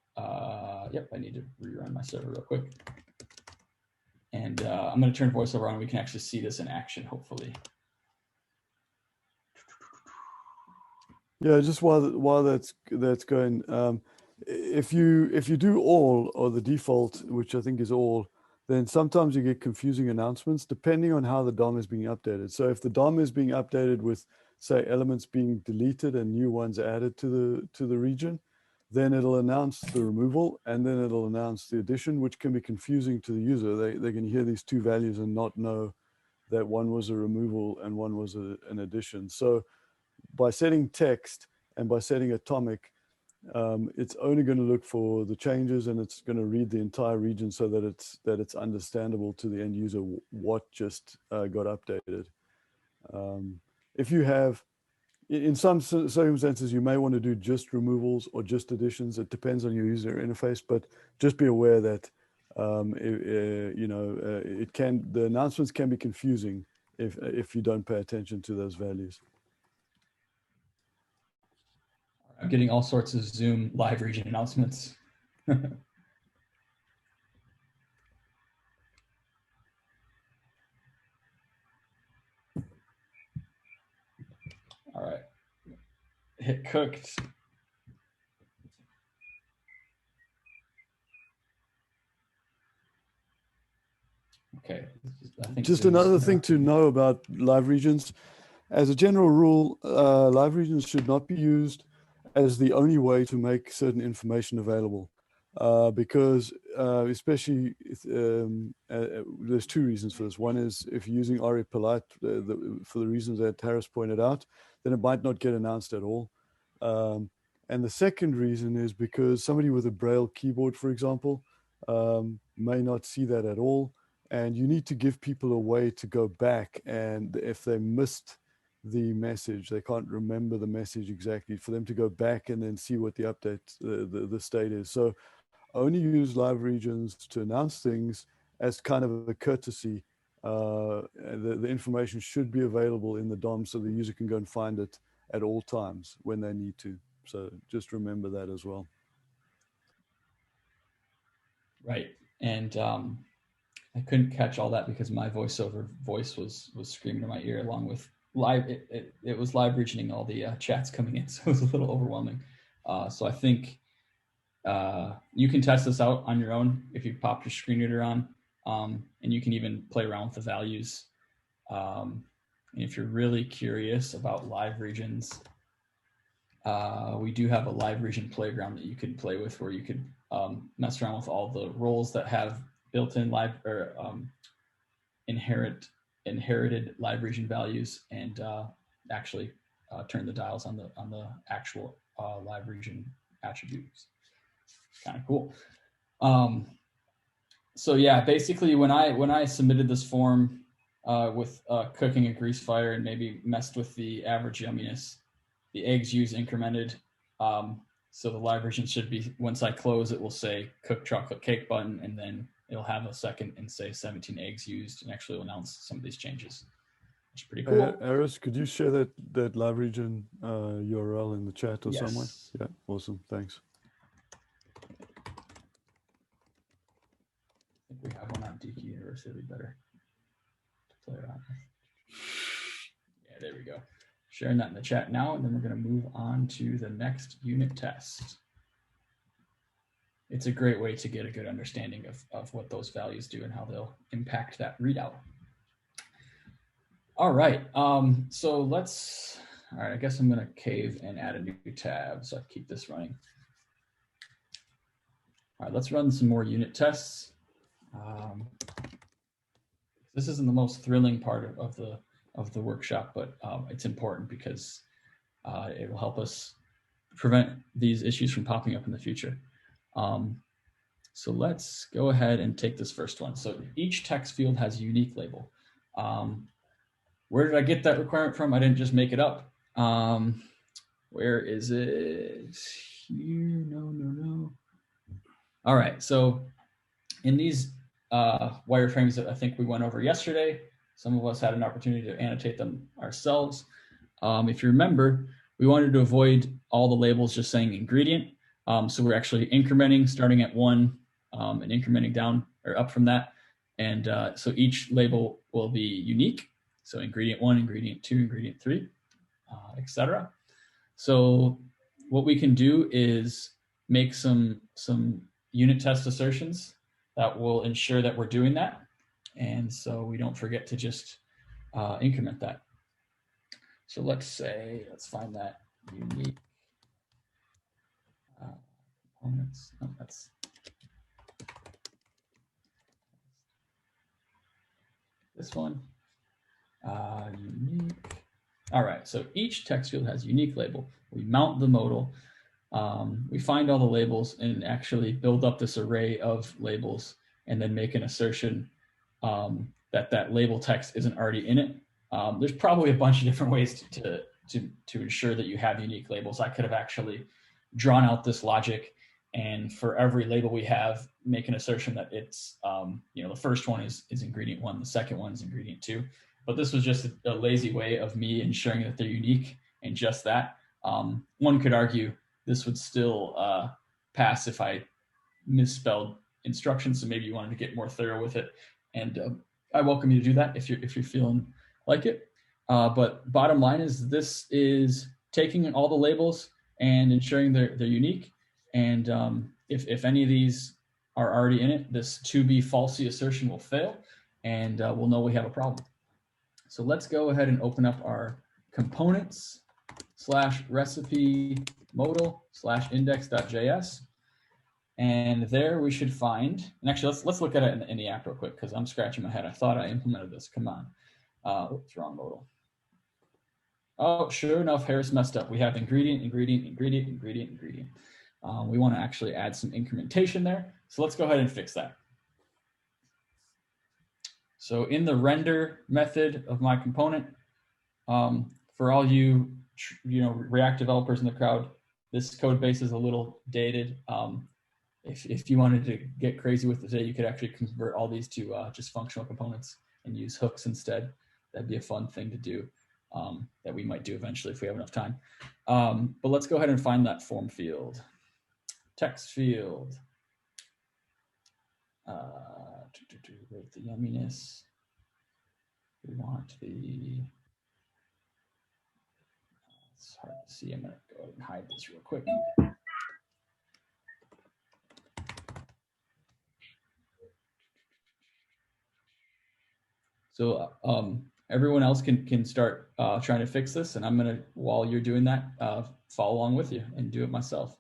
A: yep, I need to rerun my server real quick. And I'm going to turn voiceover on. We can actually see this in action, hopefully.
B: Yeah, just while that's going, if you do all or the default, which I think is all, then sometimes you get confusing announcements depending on how the DOM is being updated. So if the DOM is being updated with, say, elements being deleted and new ones added to the region, then it'll announce the removal and then it'll announce the addition, which can be confusing to the user. They can hear these two values and not know that one was a removal and one was an addition. So by setting text and by setting atomic, it's only going to look for the changes and it's going to read the entire region so that it's understandable to the end user what just got updated. If you have, in some circumstances, you may want to do just removals or just additions. It depends on your user interface, but just be aware that the announcements can be confusing if you don't pay attention to those values.
A: I'm getting all sorts of Zoom live region announcements. All right, hit cooked. Okay.
B: Just another thing to know about live regions. As a general rule, live regions should not be used as the only way to make certain information available. Because especially, there's two reasons for this. One is if you're using ARIA polite for the reasons that Harris pointed out, then it might not get announced at all. And the second reason is because somebody with a Braille keyboard, for example, may not see that at all. And you need to give people a way to go back, and if they missed the message, they can't remember the message exactly, for them to go back and then see what the update, the state is. So only use live regions to announce things as kind of a courtesy. The information should be available in the DOM so the user can go and find it at all times when they need to. So just remember that as well.
A: Right. And I couldn't catch all that because my voiceover voice was screaming in my ear along with live. It was live regioning all the chats coming in, so it was a little overwhelming. So I think you can test this out on your own if you pop your screen reader on, and you can even play around with the values. And if you're really curious about live regions, we do have a live region playground that you can play with, where you could mess around with all the roles that have built-in live or inherited live region values, and actually turn the dials on the actual live region attributes. Kind of cool. So yeah, basically when I submitted this form with cooking a grease fire and maybe messed with the average yumminess, the eggs used incremented. So the live region should be, once I close, it will say cook chocolate cake button, and then it'll have a second and say 17 eggs used, and actually will announce some of these changes. Which is pretty cool.
B: Aris, could you share that live region URL in the chat or somewhere? Yeah, awesome, thanks.
A: I think we have one on Deque University. It'd be better to play around with. Yeah, there we go. Sharing that in the chat now, and then we're going to move on to the next unit test. It's a great way to get a good understanding of what those values do and how they'll impact that readout. All right, so let's, all right, I guess I'm going to cave and add a new tab so I keep this running. All right, let's run some more unit tests. This isn't the most thrilling part of the workshop, but it's important because it will help us prevent these issues from popping up in the future. So let's go ahead and take this first one. So each text field has a unique label. Where did I get that requirement from? I didn't just make it up. Where is it? Here, no. All right, so in these wireframes that I think we went over yesterday, some of us had an opportunity to annotate them ourselves. If you remember, we wanted to avoid all the labels just saying ingredient. So we're actually incrementing, starting at 1 and incrementing down or up from that. And so each label will be unique. So ingredient 1, ingredient 2, ingredient 3, etc. So what we can do is make some unit test assertions that will ensure that we're doing that. And so we don't forget to just increment that. So let's find that unique components. No, that's this one. Unique. All right, so each text field has a unique label. We mount the modal. We find all the labels and actually build up this array of labels, and then make an assertion that label text isn't already in it. There's probably a bunch of different ways to ensure that you have unique labels. I could have actually drawn out this logic, and for every label we have, make an assertion that it's, the first one is ingredient 1, the second one is ingredient 2. But this was just a lazy way of me ensuring that they're unique, and just that. One could argue this would still pass if I misspelled instructions, so maybe you wanted to get more thorough with it. And I welcome you to do that if you're feeling like it. But bottom line is, this is taking all the labels and ensuring they're unique. And if any of these are already in it, this to be falsy assertion will fail, and we'll know we have a problem. So let's go ahead and open up our components /recipe modal /index.js. And there we should find, and actually let's look at it in the app real quick, because I'm scratching my head. I thought I implemented this. Come on. Oops, wrong modal. Oh, sure enough, Harris messed up. We have ingredient. We want to actually add some incrementation there. So let's go ahead and fix that. So in the render method of my component, for all you React developers in the crowd, this code base is a little dated. if you wanted to get crazy with it today, you could actually convert all these to just functional components and use hooks instead. That'd be a fun thing to do that we might do eventually if we have enough time. But let's go ahead and find that form field. Text field. Rate the yumminess. We want the, it's hard to see. I'm going to go ahead and hide this real quick. So everyone else can start trying to fix this, and I'm going to, while you're doing that, follow along with you and do it myself.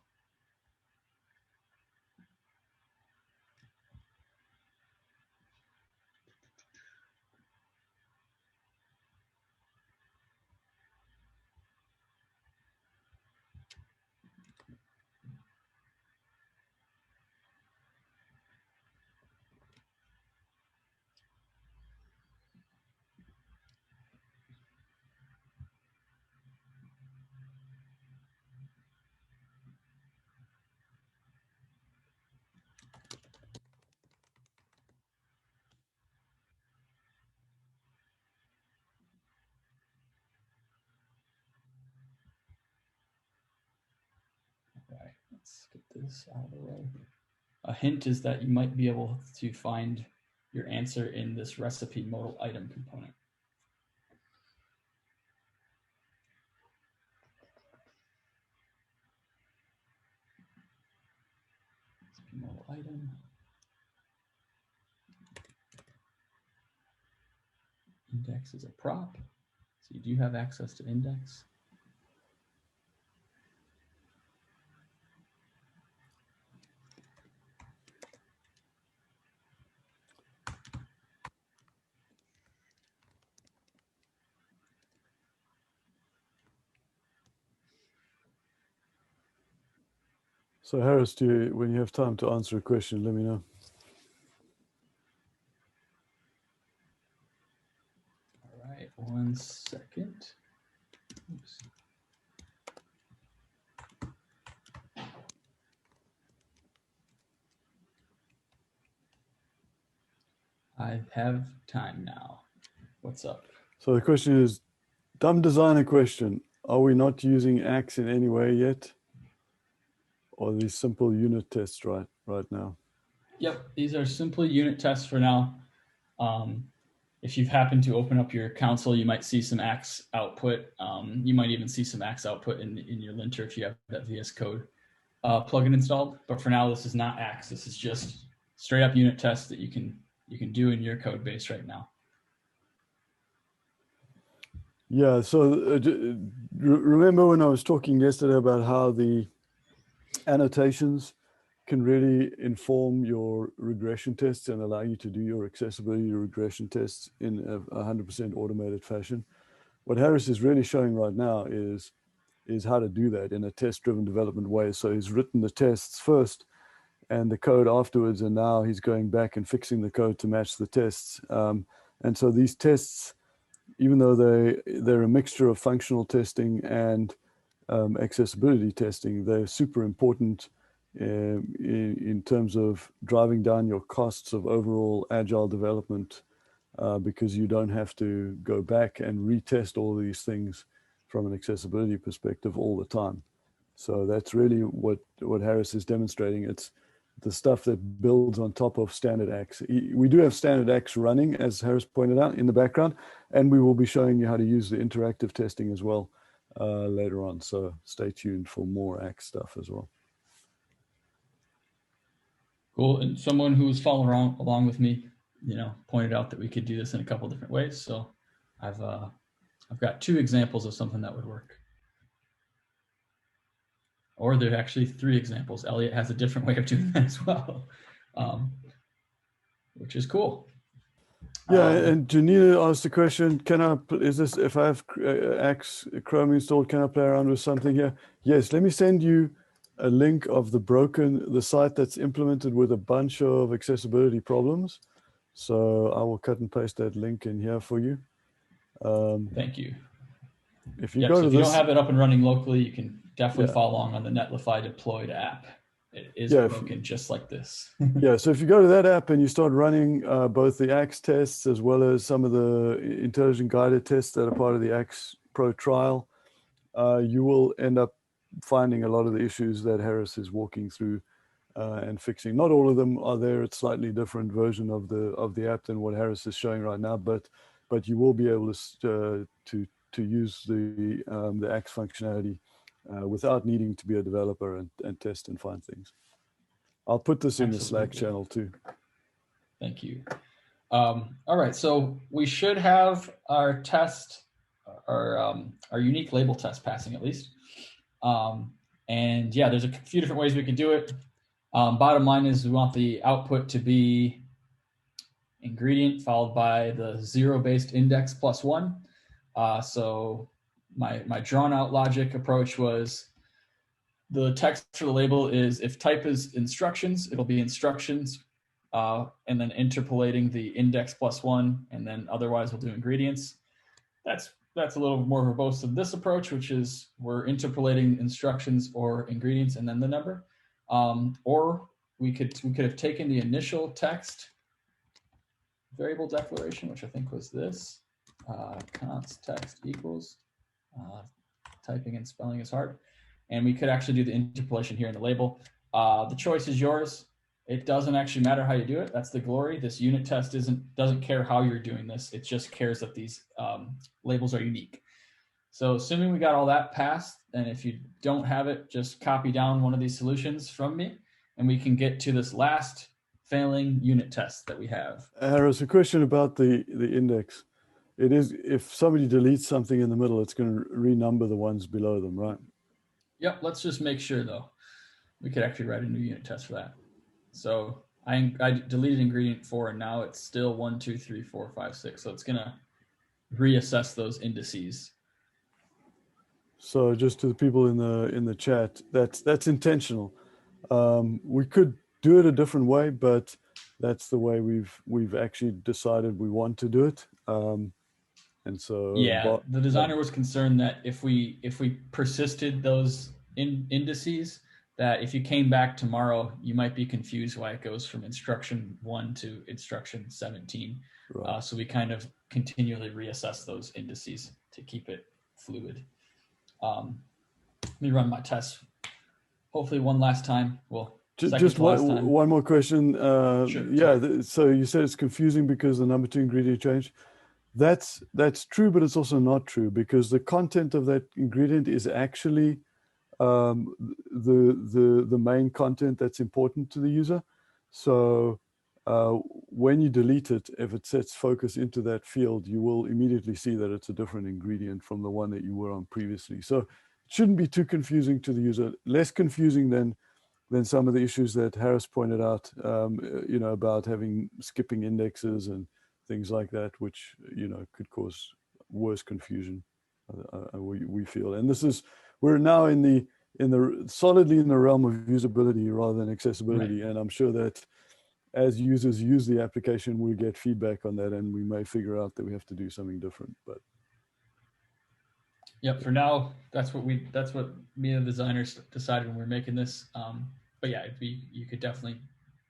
A: Right, let's get this out of the way. A hint is that you might be able to find your answer in this recipe modal item component. Recipe modal item. Index is a prop, so you do have access to index.
B: So Harris, when you have time to answer a question, let me know.
A: All right, 1 second. Oops. I have time now. What's up?
B: So the question is, dumb designer question. Are we not using Axe in any way yet? Or these simple unit tests right now?
A: Yep, these are simply unit tests for now. If you've happened to open up your console, you might see some Axe output. You might even see some Axe output in your linter if you have that VS Code plugin installed. But for now, this is not Axe. This is just straight up unit tests that you can do in your code base right now.
B: Yeah, so remember when I was talking yesterday about how the annotations can really inform your regression tests and allow you to do your accessibility regression tests in a 100% automated fashion. What Harris is really showing right now is how to do that in a test-driven development way. So he's written the tests first and the code afterwards, and now he's going back and fixing the code to match the tests. And so these tests, even though they're a mixture of functional testing and accessibility testing, they're super important in terms of driving down your costs of overall agile development, because you don't have to go back and retest all these things from an accessibility perspective all the time. So that's really what Harris is demonstrating. It's the stuff that builds on top of standard Axe. We do have standard Axe running, as Harris pointed out, in the background, and we will be showing you how to use the interactive testing as well later on. So stay tuned for more Axe stuff as well.
A: Cool. And someone who was following along with me, pointed out that we could do this in a couple different ways. So I've got 2 examples of something that would work. Or there are actually 3 examples. Elliot has a different way of doing that as well, which is cool.
B: Yeah, and Janina asked the question, if I have Axe Chrome installed, can I play around with something here? Yes, let me send you a link of the site that's implemented with a bunch of accessibility problems. So I will cut and paste that link in here for you.
A: Thank you.
B: If you go to
A: if
B: this,
A: you don't have it up and running locally, you can definitely follow along on the Netlify deployed app. It is
B: Yeah,
A: broken just like this.
B: Yeah, so if you go to that app and you start running both the Axe tests as well as some of the intelligent guided tests that are part of the Axe Pro trial, you will end up finding a lot of the issues that Harris is walking through and fixing. Not all of them are there. It's slightly different version of the app than what Harris is showing right now, but you will be able to use the Axe functionality without needing to be a developer and test and find things. I'll put this in the Slack
A: Absolutely.
B: channel too.
A: Thank you. All right, so we should have our test, our unique label test passing at least. And yeah, there's a few different ways we can do it. Bottom line is we want the output to be ingredient followed by the zero-based index plus 1. So my drawn out logic approach was the text for the label is if type is instructions, it'll be instructions, and then interpolating the index plus 1, and then otherwise we'll do ingredients. That's a little more verbose than this approach, which is we're interpolating instructions or ingredients and then the number. Or we could have taken the initial text variable declaration, which I think was this, const text equals, typing and spelling is hard. And we could actually do the interpolation here in the label. The choice is yours. It doesn't actually matter how you do it. That's the glory. This unit test doesn't care how you're doing this. It just cares that these labels are unique. So assuming we got all that passed, and if you don't have it, just copy down one of these solutions from me, and we can get to this last failing unit test that we have.
B: Harris, a question about the index. It is, if somebody deletes something in the middle, it's going to renumber the ones below them, right?
A: Yep, let's just make sure though. We could actually write a new unit test for that. So I deleted ingredient 4 and now it's still 1, 2, 3, 4, 5, 6. So it's gonna reassess those indices.
B: So just to the people in the chat, that's intentional. We could do it a different way, but that's the way we've actually decided we want to do it. And so
A: yeah, the designer was concerned that if we persisted those indices, that if you came back tomorrow, you might be confused why it goes from instruction 1 to instruction 17. Right. So we kind of continually reassess those indices to keep it fluid. Let me run my test. Hopefully one last time. Well,
B: just one more question.
A: Sure.
B: Yeah, so you said it's confusing because the number 2 ingredient changed. That's true, but it's also not true because the content of that ingredient is actually the main content that's important to the user. So when you delete it, if it sets focus into that field, you will immediately see that it's a different ingredient from the one that you were on previously. So it shouldn't be too confusing to the user. Less confusing than some of the issues that Harris pointed out, about skipping indexes and things like that, which could cause worse confusion. We feel, and we're now solidly in the realm of usability rather than accessibility. Right. And I'm sure that as users use the application, we get feedback on that, and we may figure out that we have to do something different. But
A: yep, for now, that's what me and the designers decided when we were making this. But yeah, you could definitely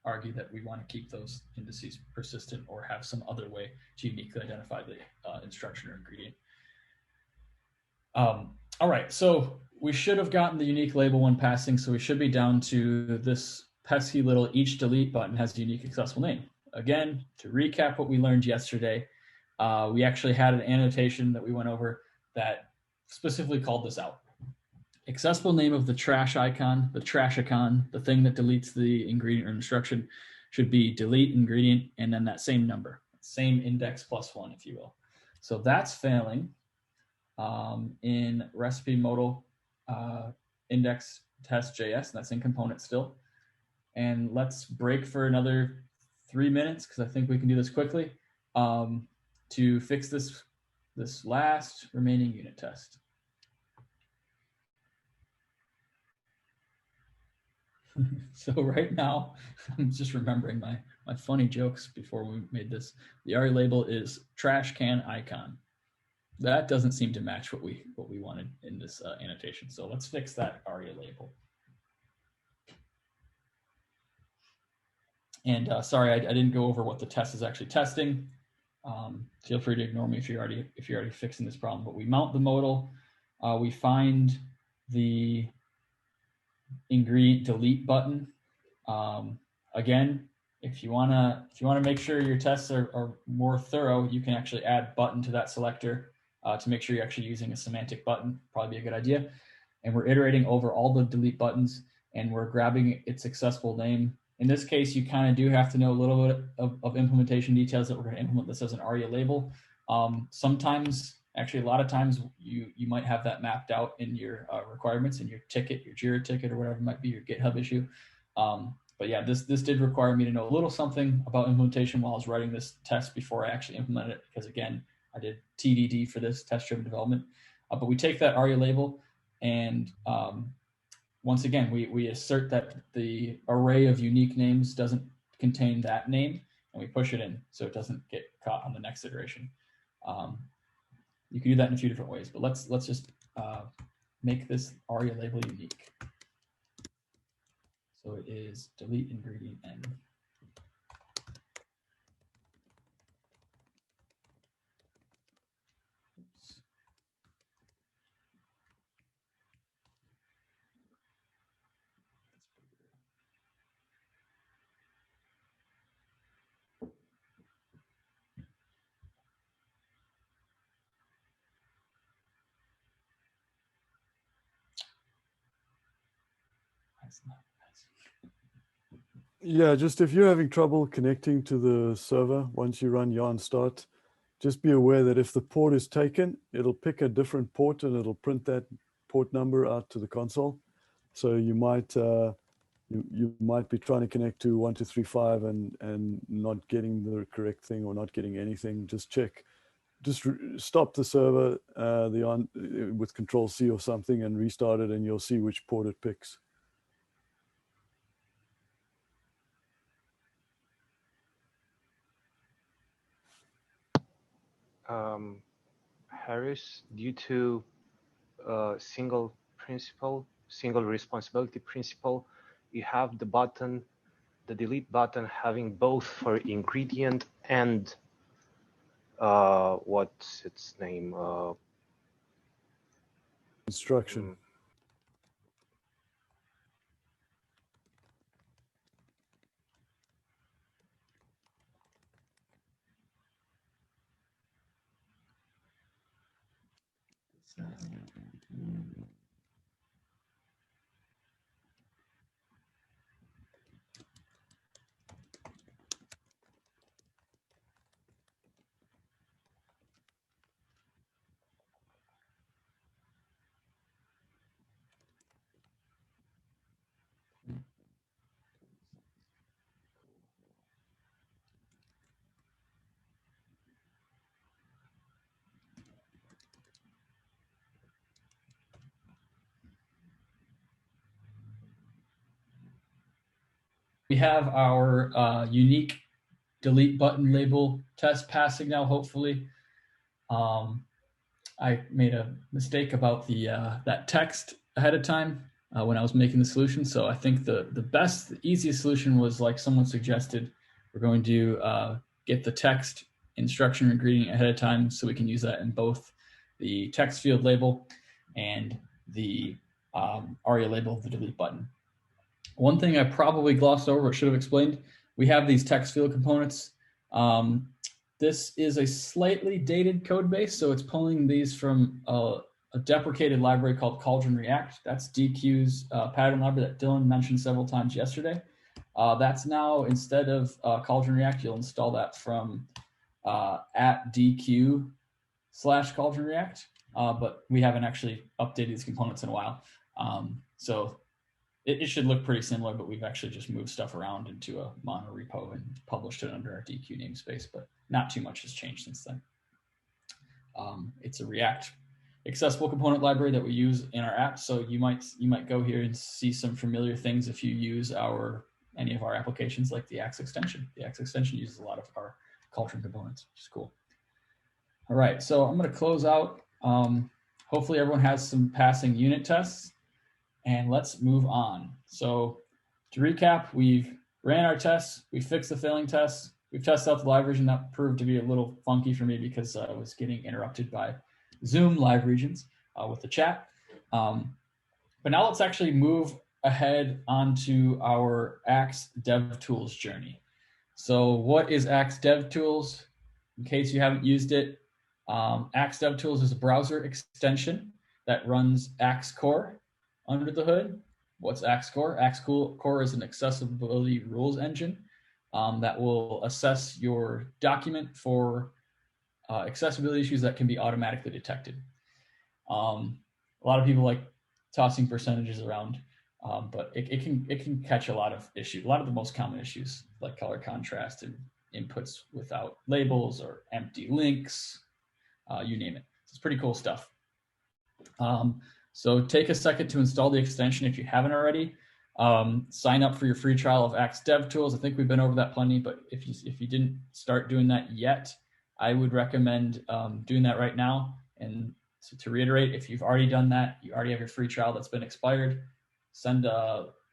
A: argue that we want to keep those indices persistent or have some other way to uniquely identify the instruction or ingredient. All right, so we should have gotten the unique label when passing, so we should be down to this pesky little each delete button has a unique accessible name. Again, to recap what we learned yesterday, we actually had an annotation that we went over that specifically called this out. Accessible name of the trash icon, the trash icon, the thing that deletes the ingredient or instruction, should be delete ingredient and then that same number, same index plus 1, if you will. So that's failing in recipe modal index test.js, and that's in component still. And let's break for another 3 minutes because I think we can do this quickly to fix this last remaining unit test. So right now, I'm just remembering my funny jokes before we made this. The ARIA label is trash can icon. That doesn't seem to match what we wanted in this annotation. So let's fix that ARIA label. And sorry, I didn't go over what the test is actually testing. Feel free to ignore me if you're already fixing this problem. But we mount the modal, we find the ingredient delete button. Again, if you wanna make sure your tests are more thorough, you can actually add button to that selector to make sure you're actually using a semantic button. Probably be a good idea. And we're iterating over all the delete buttons, and we're grabbing its accessible name. In this case, you kind of do have to know a little bit of implementation details that we're going to implement this as an ARIA label. Sometimes, actually a lot of times, you might have that mapped out in your requirements in your ticket, your Jira ticket, or whatever it might be, your GitHub issue. But yeah, this did require me to know a little something about implementation while I was writing this test before I actually implemented it, because again, I did TDD for this, test-driven development. But we take that ARIA label, and once again, we assert that the array of unique names doesn't contain that name, and we push it in so it doesn't get caught on the next iteration. You can do that in a few different ways, but let's just make this ARIA label unique. So it is delete ingredient N.
B: Yeah, just if you're having trouble connecting to the server once you run yarn start, just be aware that if the port is taken, it'll pick a different port and it'll print that port number out to the console. So you might you might be trying to connect to 1235 and not getting the correct thing or not getting anything. Just check. Just stop the server with Control-C or something and restart it, and you'll see which port it picks.
F: Harris, due to single responsibility principle, you have the button, the delete button, having both for ingredient and what's its name?
B: Instruction.
A: We have our unique delete button label test passing now, hopefully. I made a mistake about the that text ahead of time when I was making the solution. So I think the easiest solution was like someone suggested. We're going to get the text instruction ingredient ahead of time so we can use that in both the text field label and the ARIA label of the delete button. One thing I probably glossed over or should have explained, we have these text field components. This is a slightly dated code base, so it's pulling these from a deprecated library called Cauldron React. That's Deque's pattern library that Dylan mentioned several times yesterday. That's now, instead of Cauldron React, you'll install that from at Deque/Cauldron React, but we haven't actually updated these components in a while. So it should look pretty similar, but we've actually just moved stuff around into a mono repo and published it under our Deque namespace, but not too much has changed since then. It's a React accessible component library that we use in our apps. So you might go here and see some familiar things if you use any of our applications, like the Axe extension. The Axe extension uses a lot of our Cauldron components, which is cool. All right, so I'm going to close out. Hopefully everyone has some passing unit tests. And let's move on. So to recap, we've ran our tests. We fixed the failing tests. We've tested out the live region. That proved to be a little funky for me because I was getting interrupted by Zoom live regions with the chat. But now let's actually move ahead onto our Axe DevTools journey. So what is Axe DevTools? In case you haven't used it, Axe DevTools is a browser extension that runs Axe Core under the hood. What's Axe Core? Axe Core is an accessibility rules engine that will assess your document for accessibility issues that can be automatically detected. A lot of people like tossing percentages around, but it can catch a lot of issues. A lot of the most common issues like color contrast and inputs without labels or empty links, you name it. It's pretty cool stuff. So take a second to install the extension if you haven't already. Sign up for your free trial of Axe DevTools. I think we've been over that plenty, but if you didn't start doing that yet, I would recommend doing that right now. And so to reiterate, if you've already done that, you already have your free trial that's been expired, send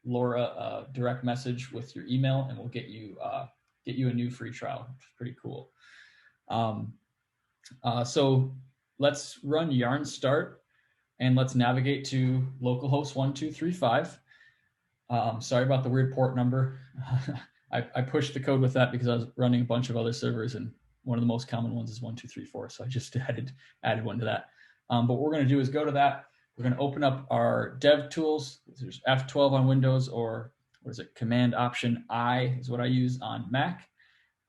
A: Laura a direct message with your email and we'll get you a new free trial, which is pretty cool. So let's run yarn start and let's navigate to localhost 1235. Sorry about the weird port number. I pushed the code with that because I was running a bunch of other servers and one of the most common ones is 1234. So I just added one to that. But what we're going to do is go to that. We're going to open up our DevTools. There's F12 on Windows, or what is it? Command Option I is what I use on Mac.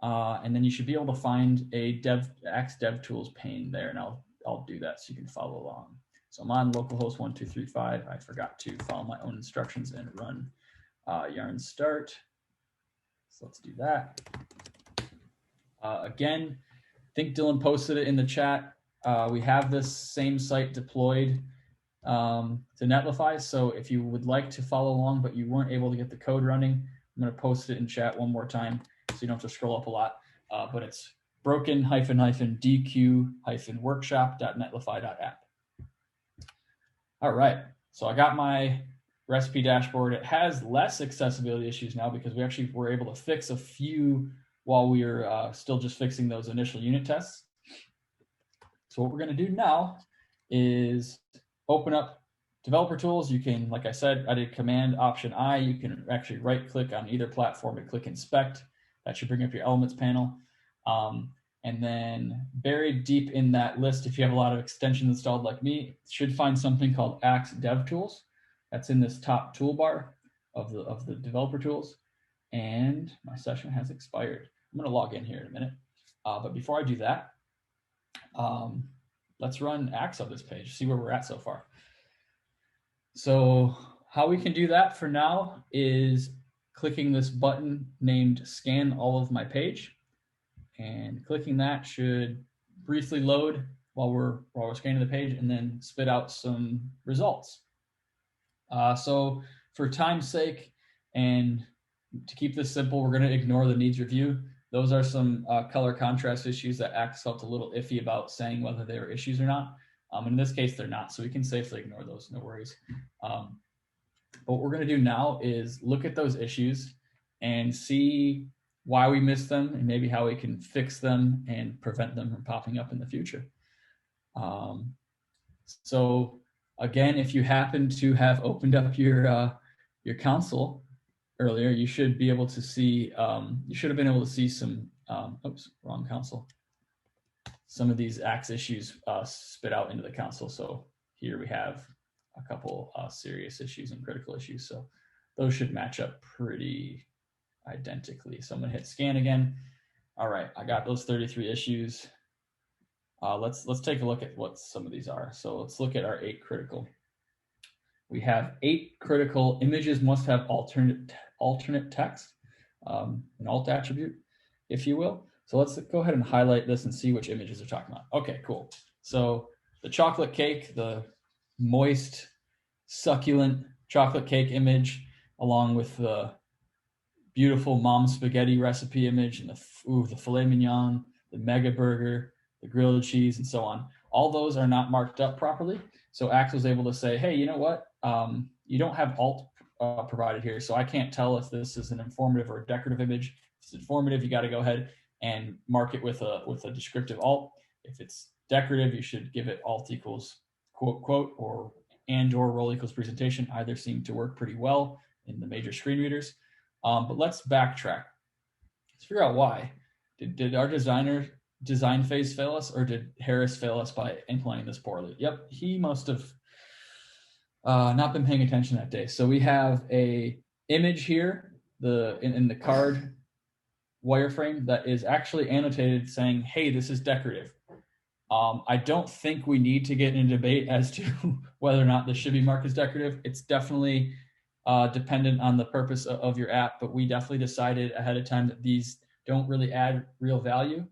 A: And then you should be able to find a Axe DevTools pane there, and I'll do that so you can follow along. So I'm on localhost 1235. I forgot to follow my own instructions and run yarn start. So let's do that. Again, I think Dylan posted it in the chat. We have this same site deployed to Netlify. So if you would like to follow along, but you weren't able to get the code running, I'm going to post it in chat one more time so you don't have to scroll up a lot. But it's broken-deque-workshop.netlify.app. All right, so I got my recipe dashboard. It has less accessibility issues now because we actually were able to fix a few while we were still just fixing those initial unit tests. So what we're going to do now is open up developer tools. You can, like I said, I did Command Option I. You can actually right click on either platform and click inspect. That should bring up your elements panel. And then buried deep in that list, if you have a lot of extensions installed like me, you should find something called Axe DevTools. That's in this top toolbar of the developer tools. And my session has expired. I'm going to log in here in a minute. But before I do that, let's run Axe on this page, see where we're at so far. So how we can do that for now is clicking this button named Scan All of My Page. And clicking that should briefly load while we're scanning the page and then spit out some results. So for time's sake and to keep this simple, we're going to ignore the needs review. Those are some color contrast issues that Axe felt a little iffy about saying whether they were issues or not. In this case, they're not, so we can safely ignore those, no worries. But what we're going to do now is look at those issues and see why we missed them and maybe how we can fix them and prevent them from popping up in the future. So again, if you happen to have opened up your console earlier, you should be able to see, you should have been able to see some, oops, wrong console. Some of these Axe issues spit out into the console. So here we have a couple serious issues and critical issues. So those should match up pretty identically. So I'm going to hit scan again. All right, I got those 33 issues. Let's take a look at what some of these are. So let's look at our 8 critical. We have 8 critical images must have alternate text, an alt attribute, if you will. So let's go ahead and highlight this and see which images they're talking about. Okay, cool. So the chocolate cake, the moist, succulent chocolate cake image, along with the beautiful mom spaghetti recipe image and the filet mignon, the mega burger, the grilled cheese, and so on. All those are not marked up properly. So Axe was able to say, hey, you know what? You don't have alt provided here. So I can't tell if this is an informative or a decorative image. If it's informative, you got to go ahead and mark it with a descriptive alt. If it's decorative, you should give it alt equals quote, quote, or role equals presentation. Either seem to work pretty well in the major screen readers. But let's backtrack. Let's figure out why. Did our design phase fail us, or did Harris fail us by implementing this poorly? Yep, he must have not been paying attention that day. So we have a image here, in the card wireframe, that is actually annotated saying, hey, this is decorative. I don't think we need to get in a debate as to whether or not this should be marked as decorative. It's definitely dependent on the purpose of your app, but we definitely decided ahead of time that these don't really add real value.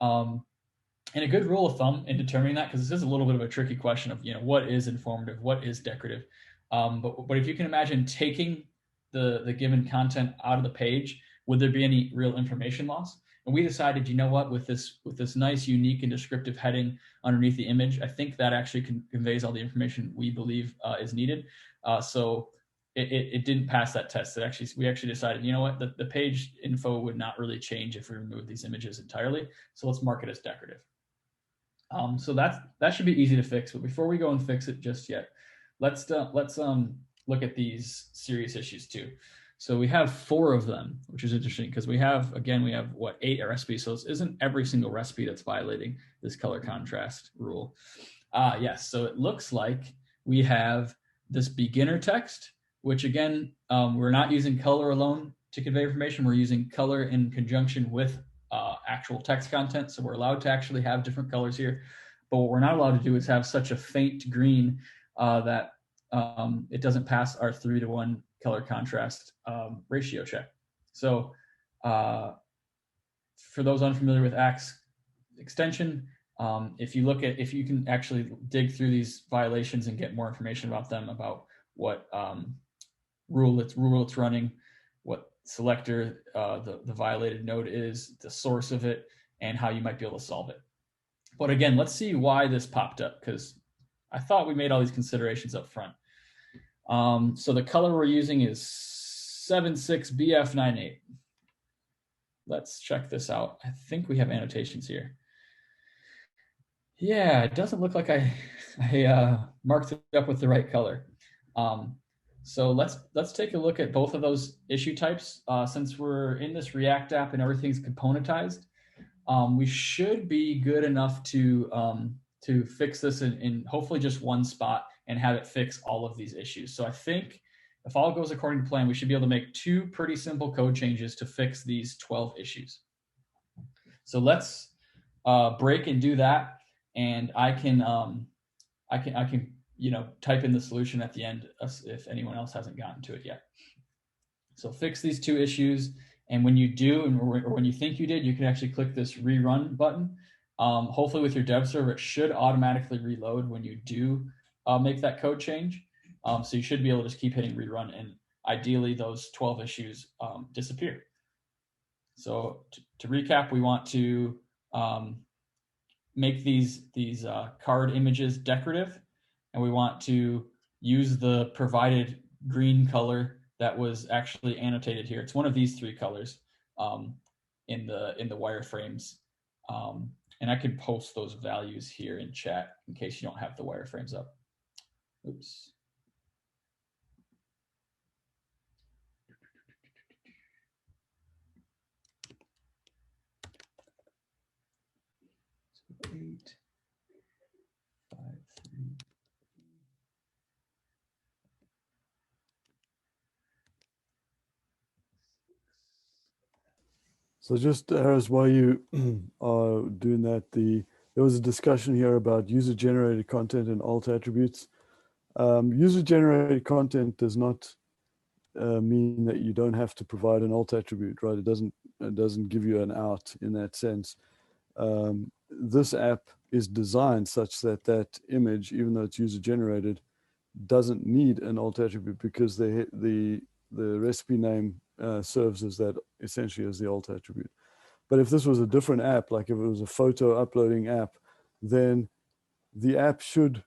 A: And a good rule of thumb in determining that, because this is a little bit of a tricky question of, what is informative, what is decorative. But if you can imagine taking the given content out of the page, would there be any real information loss? And we decided, with this nice, unique, and descriptive heading underneath the image, I think that actually conveys all the information we believe is needed. So it didn't pass that test. We actually decided, the page info would not really change if we remove these images entirely. So let's mark it as decorative. So that should be easy to fix. But before we go and fix it just yet, let's look at these serious issues too. So we have 4 of them, which is interesting because we have 8 recipes. So this isn't every single recipe that's violating this color contrast rule. Yes. So it looks like we have this beginner text, which again, we're not using color alone to convey information. We're using color in conjunction with actual text content. So we're allowed to actually have different colors here. But what we're not allowed to do is have such a faint green that it doesn't pass our 3:1 color contrast ratio check. So for those unfamiliar with Axe extension, if you can actually dig through these violations and get more information about them, about what rule it's running, what selector the violated node is, the source of it, and how you might be able to solve it. But again, let's see why this popped up, because I thought we made all these considerations up front. So the color we're using is 76BF98. Let's check this out. I think we have annotations here. Yeah, it doesn't look like I marked it up with the right color. So let's take a look at both of those issue types. Since we're in this React app and everything's componentized, we should be good enough to fix this in hopefully just one spot and have it fix all of these issues. So I think if all goes according to plan, we should be able to make 2 pretty simple code changes to fix these 12 issues. So let's break and do that, and I can type in the solution at the end if anyone else hasn't gotten to it yet. So fix these 2 issues, and when you do, or when you think you did, you can actually click this rerun button. Hopefully with your dev server, it should automatically reload when you do make that code change. So you should be able to just keep hitting rerun, and ideally those 12 issues disappear. So to recap, we want to make these card images decorative, and we want to use the provided green color that was actually annotated here. It's one of these 3 colors in the wireframes. And I can post those values here in chat in case you don't have the wireframes up. Oops. So 8, 5, 3.
B: So just as while you are doing that, there was a discussion here about user-generated content and alt attributes. User-generated content does not mean that you don't have to provide an alt attribute, right? It doesn't give you an out in that sense. This app is designed such that that image, even though it's user-generated, doesn't need an alt attribute because the recipe name serves as that, essentially as the alt attribute. But if this was a different app, like if it was a photo uploading app, then the app should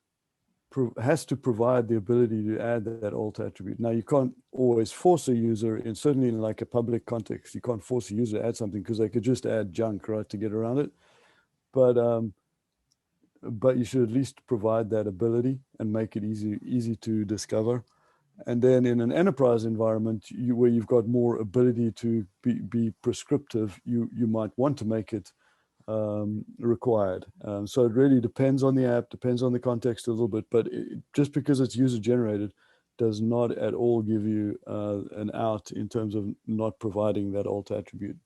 B: has to provide the ability to add that alt attribute. Now, you can't always force a user, and certainly in like a public context, you can't force a user to add something because they could just add junk, right, to get around it. But you should at least provide that ability and make it easy to discover. And then in an enterprise environment, where you've got more ability to be prescriptive, you might want to make it required. So it really depends on the app, depends on the context a little bit, but just because it's user generated does not at all give you an out in terms of not providing that alt attribute.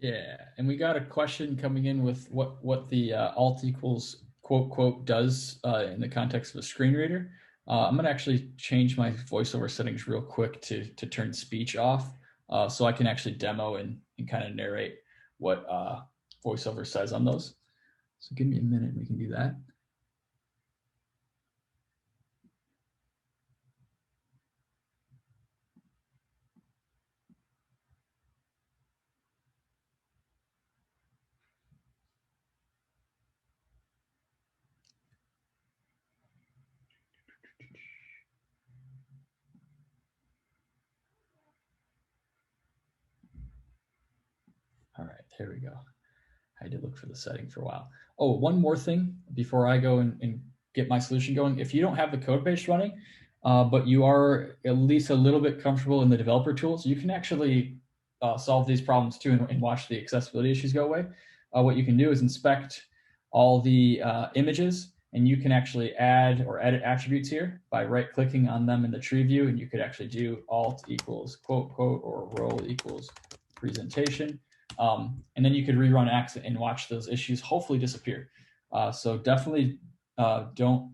A: Yeah, and we got a question coming in with what the alt equals quote quote does in the context of a screen reader. I'm gonna actually change my voiceover settings real quick to turn speech off, so I can actually demo and kind of narrate what voiceover says on those. So give me a minute, we can do that. All right, there we go. I had to look for the setting for a while. Oh, one more thing before I go and get my solution going. If you don't have the code base running, but you are at least a little bit comfortable in the developer tools, you can actually solve these problems too and watch the accessibility issues go away. What you can do is inspect all the images, and you can actually add or edit attributes here by right-clicking on them in the tree view, and you could actually do alt equals quote quote or role equals presentation. And then you could rerun X and watch those issues hopefully disappear. So definitely don't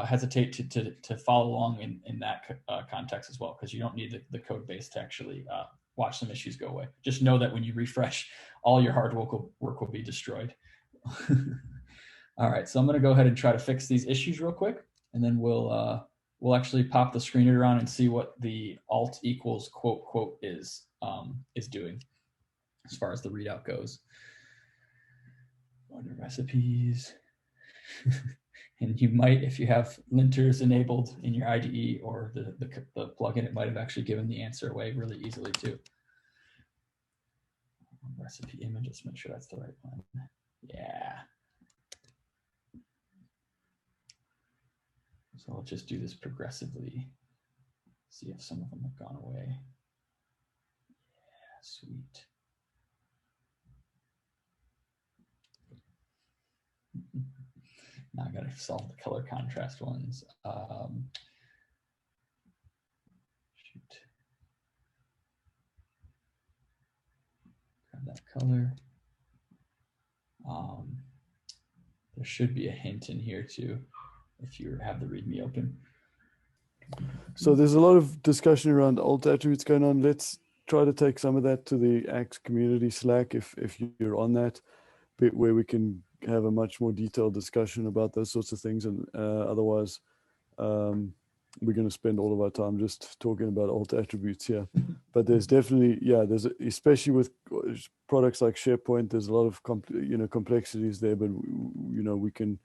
A: hesitate to follow along in that context as well, because you don't need the code base to actually watch some issues go away. Just know that when you refresh, all your hard work will be destroyed. All right, so I'm gonna go ahead and try to fix these issues real quick, and then we'll actually pop the screen reader on and see what the alt equals quote quote is doing as far as the readout goes. Under recipes. And you might, if you have linters enabled in your IDE or the plugin, it might have actually given the answer away really easily too. Recipe image, let's make sure that's the right one. Yeah. So I'll just do this progressively. See if some of them have gone away. Yeah, sweet. Now I gotta solve the color contrast ones. Shoot. Grab that color. There should be a hint in here too, if you have the README open.
B: So there's a lot of discussion around alt attributes going on. Let's try to take some of that to the Axe community Slack if you're on that bit, where we can have a much more detailed discussion about those sorts of things. And otherwise, we're going to spend all of our time just talking about alt attributes here. But there's definitely, yeah, there's especially with products like SharePoint, there's a lot of complexities there. But we can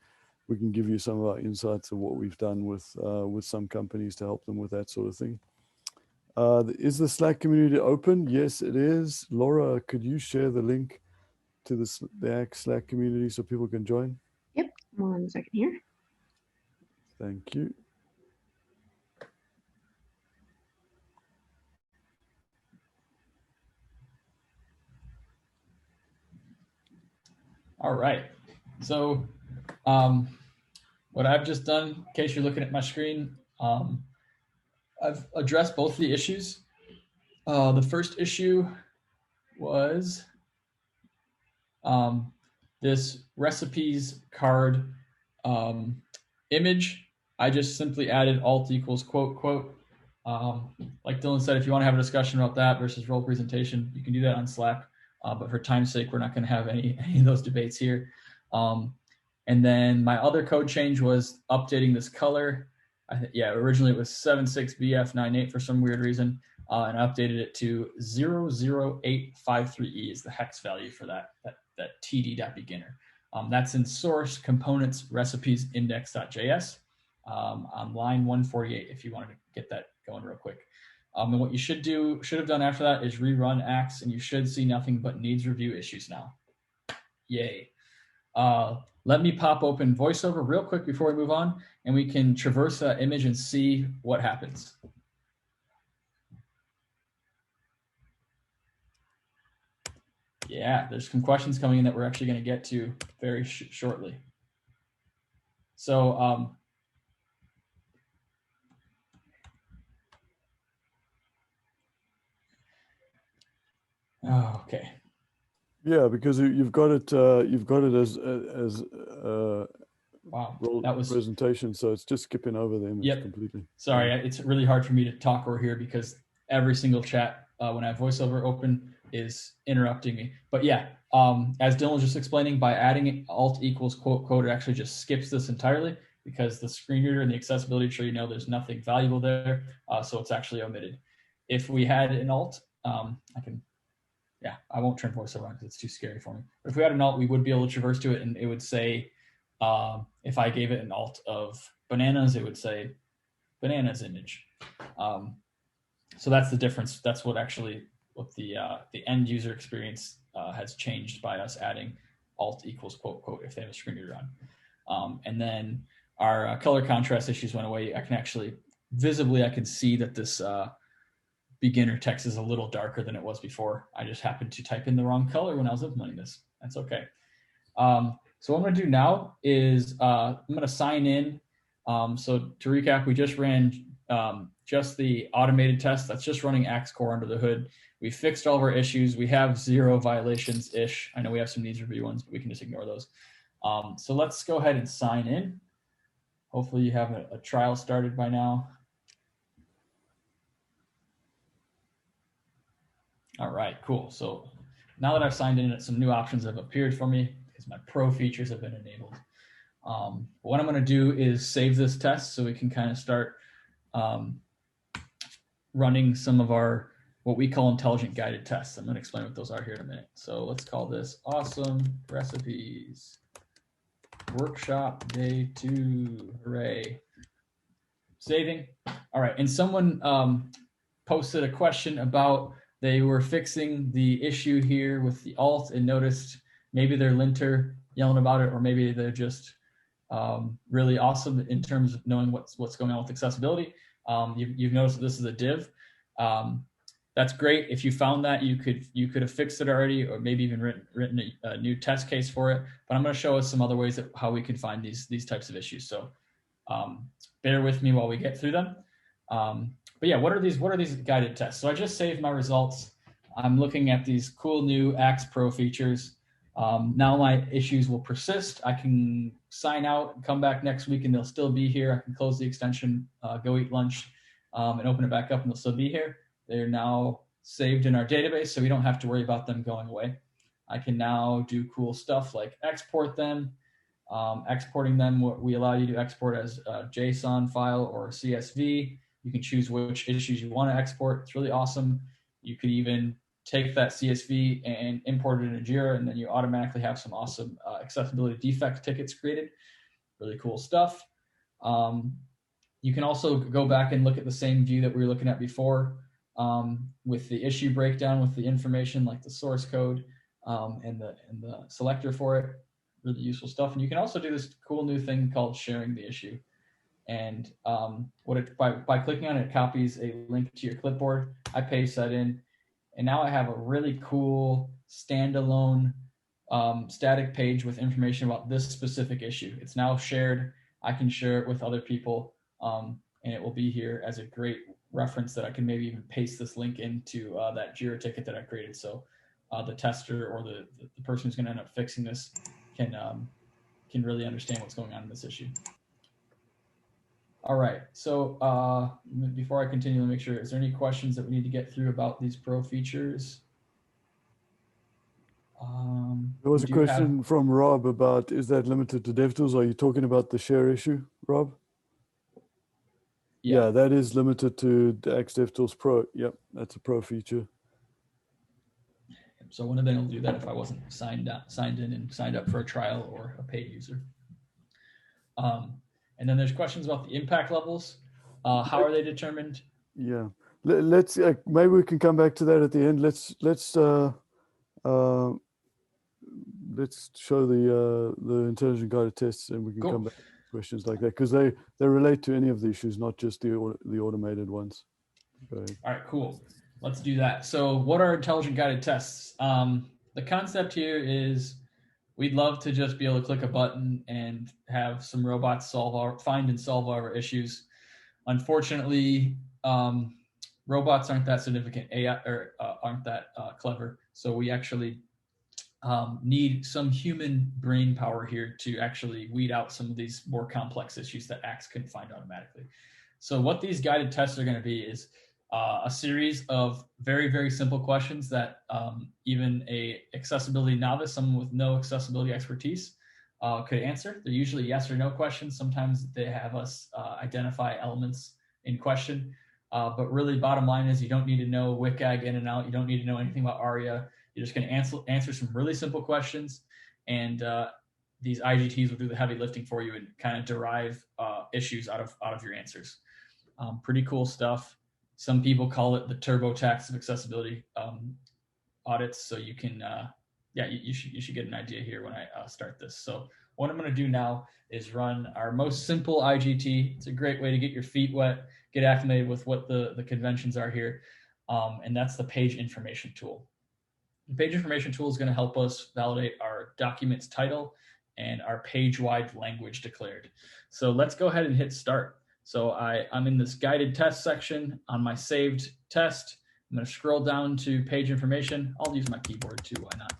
B: give you some of our insights of what we've done with some companies to help them with that sort of thing. Is the Slack community open? Yes, it is. Laura, could you share the link to the Axe Slack community so people can join?
C: Yep, 1 second here.
B: Thank you.
A: All right. So what I've just done, in case you're looking at my screen, I've addressed both the issues. The first issue was this recipes card image. I just simply added alt equals quote quote. Like Dylan said, if you want to have a discussion about that versus role presentation, you can do that on Slack. But for time's sake, we're not going to have any of those debates here. And then my other code change was updating this color. Originally it was 76BF98 for some weird reason, and I updated it to 00853E is the hex value for that TD.beginner. That's in source components recipes index.js on line 148 if you wanted to get that going real quick. And what you should have done after that is rerun Axe, and you should see nothing but needs review issues now. Yay. Let me pop open VoiceOver real quick before we move on, and we can traverse that image and see what happens. Yeah, there's some questions coming in that we're actually going to get to very shortly. So, okay.
B: Yeah, because you've got it as
A: wow, that was
B: presentation, so it's just skipping over the image completely.
A: Sorry, it's really hard for me to talk over here because every single chat when I have VoiceOver open is interrupting me. But yeah, as Dylan was just explaining, by adding alt equals quote code, it actually just skips this entirely because the screen reader and the accessibility tree, there's nothing valuable there, so it's actually omitted. If we had an alt, I won't turn VoiceOver on because it's too scary for me. But if we had an alt, we would be able to traverse to it, and it would say, if I gave it an alt of bananas, it would say bananas image. So that's the difference. That's what the end user experience has changed by us adding alt equals quote quote if they have a screen reader on. And then our color contrast issues went away. I can actually visibly, I can see that this beginner text is a little darker than it was before. I just happened to type in the wrong color when I was implementing this. That's okay. So what I'm going to do now is I'm going to sign in. So to recap, we just ran just the automated test. That's just running Axe core under the hood. We fixed all of our issues. We have 0 violations-ish. I know we have some needs review ones, but we can just ignore those. So let's go ahead and sign in. Hopefully you have a trial started by now. All right, cool. So now that I've signed in, some new options have appeared for me because my pro features have been enabled. What I'm going to do is save this test so we can kind of start running some of our, what we call intelligent guided tests. I'm going to explain what those are here in a minute. So let's call this awesome recipes workshop day 2. Hooray. Saving. All right. And someone posted a question about they were fixing the issue here with the alt and noticed maybe they're linter yelling about it, or maybe they're just really awesome in terms of knowing what's going on with accessibility. You've noticed that this is a div. That's great. If you found that, you could have fixed it already, or maybe even written a new test case for it. But I'm going to show us some other ways that how we can find these types of issues. So bear with me while we get through them. But yeah, what are these guided tests? So I just saved my results. I'm looking at these cool new Axe Pro features. Now my issues will persist. I can sign out, come back next week, and they'll still be here. I can close the extension, go eat lunch, and open it back up, and they'll still be here. They're now saved in our database, so we don't have to worry about them going away. I can now do cool stuff like export them. Exporting them, we allow you to export as a JSON file or a CSV. You can choose which issues you want to export. It's really awesome. You could even take that CSV and import it in Jira, and then you automatically have some awesome accessibility defect tickets created. Really cool stuff. You can also go back and look at the same view that we were looking at before with the issue breakdown with the information like the source code and the selector for it. Really useful stuff. And you can also do this cool new thing called sharing the issue. And by clicking on it, it copies a link to your clipboard. I paste that in, and now I have a really cool standalone static page with information about this specific issue. It's now shared. I can share it with other people, and it will be here as a great reference that I can maybe even paste this link into that Jira ticket that I created. So the tester or the person who's going to end up fixing this can really understand what's going on in this issue. All right, so before I continue, let me make sure, is there any questions that we need to get through about these pro features?
B: There was a question from Rob about, is that limited to DevTools? Are you talking about the share issue, Rob? Yeah, that is limited to the Axe DevTools Pro. Yep, that's a pro feature.
A: So I wouldn't have been able to do that if I wasn't signed in and signed up for a trial or a paid user. And then there's questions about the impact levels. How are they determined?
B: Yeah, let's maybe we can come back to that at the end. Let's show the intelligent guided tests, and we can
A: Cool.
B: come back to questions like that, because they relate to any of the issues, not just the automated ones. Go ahead.
A: All right, cool. Let's do that. So what are intelligent guided tests? The concept here is we'd love to just be able to click a button and have some robots find and solve our issues. Unfortunately, robots aren't that significant, AI aren't that clever. So we actually need some human brain power here to actually weed out some of these more complex issues that Axe couldn't find automatically. So what these guided tests are going to be is a series of very, very simple questions that even a accessibility novice, someone with no accessibility expertise, could answer. They're usually yes or no questions. Sometimes they have us identify elements in question. But really, bottom line is you don't need to know WCAG in and out. You don't need to know anything about ARIA. You're just going to answer some really simple questions, and these IGTs will do the heavy lifting for you and kind of derive issues out of your answers. Pretty cool stuff. Some people call it the TurboTax of accessibility audits. So you can, you should get an idea here when I start this. So what I'm going to do now is run our most simple IGT. It's a great way to get your feet wet, get acclimated with what the conventions are here. And that's the page information tool. The page information tool is going to help us validate our document's title and our page-wide language declared. So let's go ahead and hit start. So I'm in this guided test section on my saved test. I'm going to scroll down to page information. I'll use my keyboard too, why not?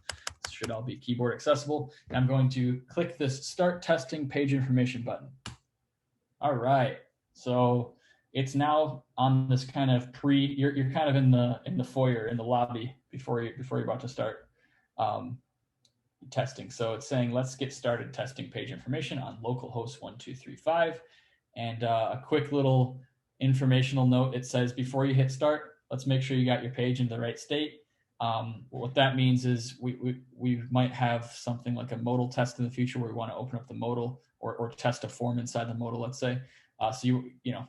A: This should all be keyboard accessible. And I'm going to click this start testing page information button. All right, so it's now on this kind of you're kind of in the foyer, in the lobby before you're about to start testing. So it's saying, let's get started testing page information on localhost 1235. And a quick little informational note, it says before you hit start, let's make sure you got your page in the right state. What that means is we might have something like a modal test in the future where we want to open up the modal or test a form inside the modal, let's say. So you know,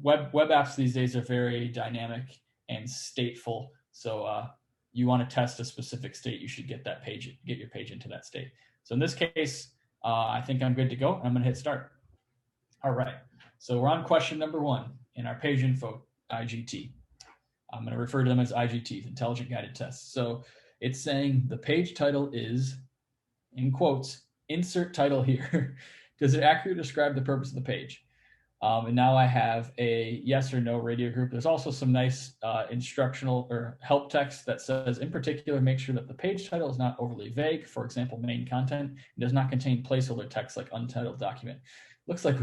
A: web apps these days are very dynamic and stateful. So you want to test a specific state, you should get your page into that state. So in this case, I think I'm good to go. I'm going to hit start. All right, so we're on question number 1 in our page info IGT. I'm going to refer to them as IGTs, intelligent guided tests. So it's saying the page title is, in quotes, insert title here. Does it accurately describe the purpose of the page? And now I have a yes or no radio group. There's also some nice instructional or help text that says, in particular, make sure that the page title is not overly vague. For example, main content, and does not contain placeholder text like untitled document. Looks like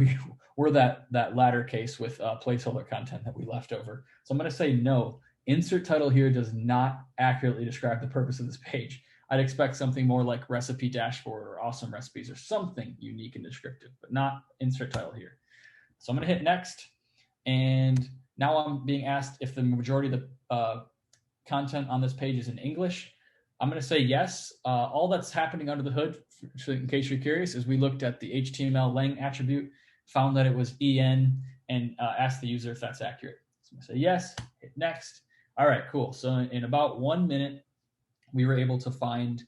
A: we're that latter case with placeholder content that we left over. So I'm going to say no. Insert title here does not accurately describe the purpose of this page. I'd expect something more like recipe dashboard or awesome recipes or something unique and descriptive, but not insert title here. So I'm going to hit next. And now I'm being asked if the majority of the content on this page is in English. I'm going to say yes. All that's happening under the hood, in case you're curious, is we looked at the HTML lang attribute, found that it was EN, and asked the user if that's accurate. So I'm going to say yes, hit next. All right, cool. So in about 1 minute, we were able to find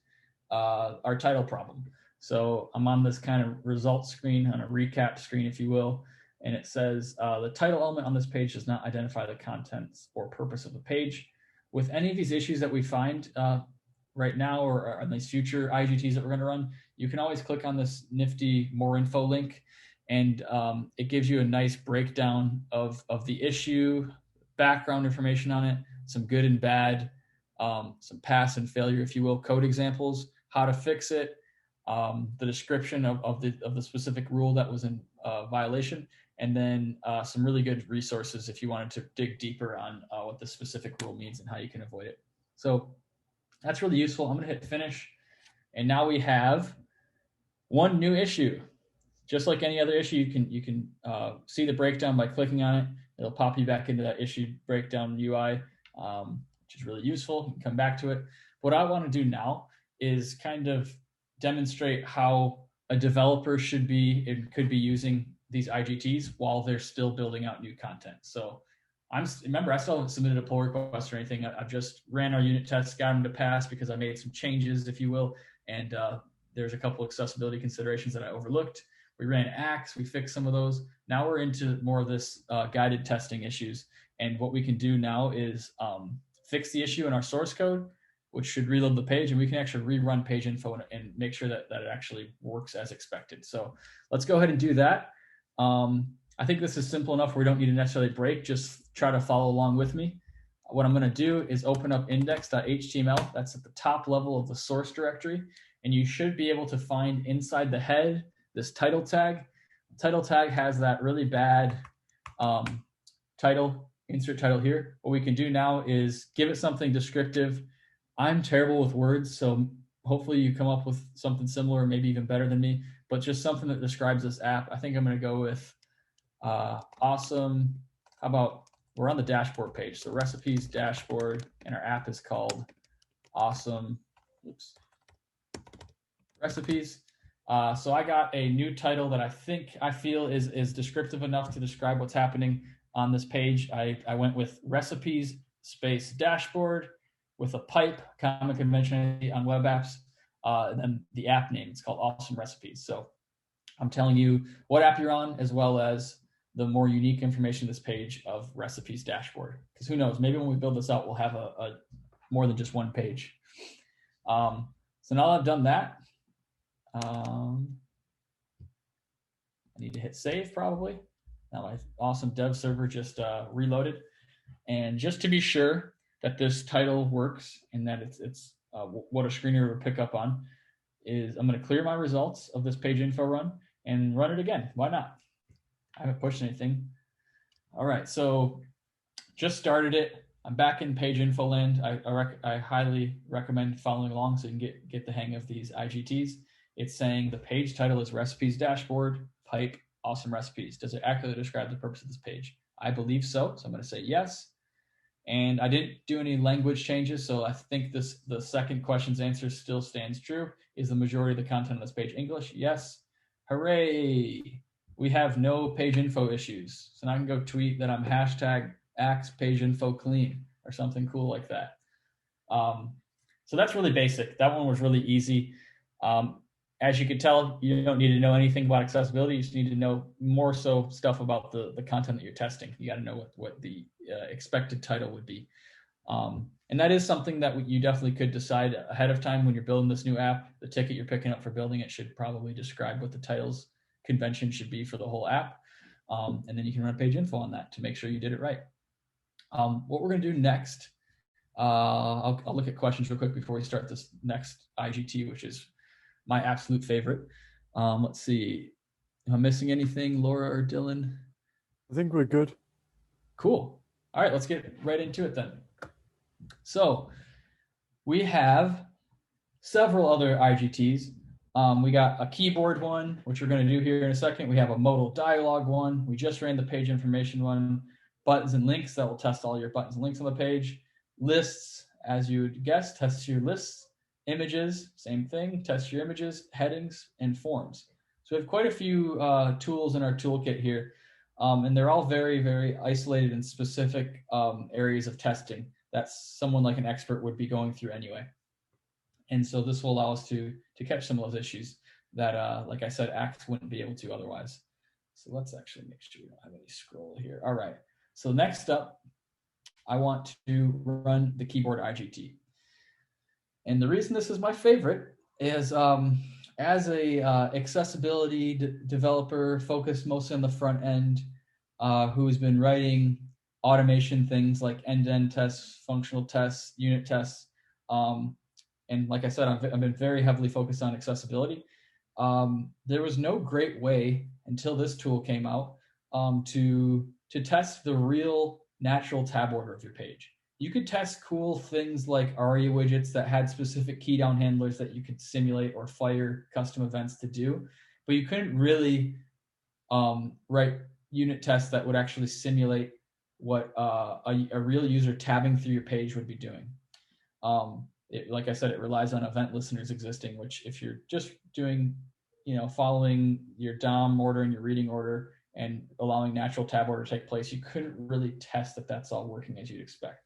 A: our title problem. So I'm on this kind of results screen, on a recap screen, if you will, and it says the title element on this page does not identify the contents or purpose of the page. With any of these issues that we find right now or on these future IGTs that we're going to run, you can always click on this nifty more info link, and it gives you a nice breakdown of the issue, background information on it, some good and bad, some pass and failure, if you will, code examples, how to fix it, the description of the specific rule that was in violation, and then some really good resources if you wanted to dig deeper on what the specific rule means and how you can avoid it. So that's really useful. I'm going to hit finish. And now we have one new issue. Just like any other issue, you can see the breakdown by clicking on it. It'll pop you back into that issue breakdown UI, which is really useful. You can come back to it. what I want to do now is kind of demonstrate how a developer should be and could be using these IGTs while they're still building out new content. So remember, I still haven't submitted a pull request or anything. I've just ran our unit tests, got them to pass because I made some changes, if you will. And there's a couple accessibility considerations that I overlooked. We ran Axe, we fixed some of those. Now we're into more of this guided testing issues. And what we can do now is fix the issue in our source code, which should reload the page, and we can actually rerun page info and make sure that it actually works as expected. So let's go ahead and do that. I think this is simple enough where we don't need to necessarily break, just try to follow along with me. What I'm gonna do is open up index.html. That's at the top level of the source directory. And you should be able to find inside the head, this title tag. Title tag has that really bad title, insert title here. What we can do now is give it something descriptive. I'm terrible with words, so hopefully you come up with something similar, maybe even better than me, but just something that describes this app. I think I'm gonna go with awesome. How about, we're on the dashboard page. So recipes dashboard, and our app is called awesome. Oops. Recipes. So I got a new title that I feel is descriptive enough to describe what's happening on this page. I went with recipes space dashboard with a pipe, common convention on web apps, and then the app name. It's called Awesome Recipes. So I'm telling you what app you're on, as well as the more unique information in this page of recipes dashboard. Because who knows, maybe when we build this out, we'll have a more than just one page. So now that I've done that, I need to hit save probably. Now my awesome dev server just reloaded. And just to be sure that this title works and that it's what a screener would pick up on, is I'm going to clear my results of this page info run and run it again. Why not? I haven't pushed anything. All right, so just started it. I'm back in page info land. I highly recommend following along so you can get the hang of these IGTs. It's saying the page title is recipes dashboard, pipe, awesome recipes. Does it accurately describe the purpose of this page? I believe so. So I'm going to say yes. And I didn't do any language changes. So I think the second question's answer still stands true. Is the majority of the content on this page English? Yes. Hooray. We have no page info issues. So now I can go tweet that I'm hashtag Axe page info clean or something cool like that. So that's really basic. That one was really easy. As you can tell, you don't need to know anything about accessibility. You just need to know more so stuff about the content that you're testing. You got to know what the expected title would be. And that is something that you definitely could decide ahead of time when you're building this new app. The ticket you're picking up for building it should probably describe what the title's convention should be for the whole app. And then you can run page info on that to make sure you did it right. What we're going to do next, I'll look at questions real quick before we start this next IGT, which is my absolute favorite. Let's see. Am I missing anything, Laura or Dylan?
B: I think we're good.
A: Cool. All right, let's get right into it then. So we have several other IGTs. We got a keyboard one, which we're going to do here in a second. We have a modal dialog one. We just ran the page information one. Buttons and links, that will test all your buttons and links on the page. Lists, as you would guess, tests your lists. Images, same thing, test your images. Headings, and forms. So we have quite a few tools in our toolkit here. And they're all very, very isolated and specific areas of testing that someone like an expert would be going through anyway. And so this will allow us to catch some of those issues that, like I said, Axe wouldn't be able to otherwise. So let's actually make sure we don't have any scroll here. All right. So next up, I want to run the keyboard IGT. And the reason this is my favorite is as a accessibility developer focused mostly on the front end, who's been writing automation things like end-to-end tests, functional tests, unit tests, and like I said, I've been very heavily focused on accessibility. There was no great way until this tool came out to test the real natural tab order of your page. You could test cool things like ARIA widgets that had specific key down handlers that you could simulate or fire custom events to do, but you couldn't really write unit tests that would actually simulate what a real user tabbing through your page would be doing. like I said, it relies on event listeners existing, which if you're just doing, following your DOM order and your reading order and allowing natural tab order to take place, you couldn't really test that that's all working as you'd expect.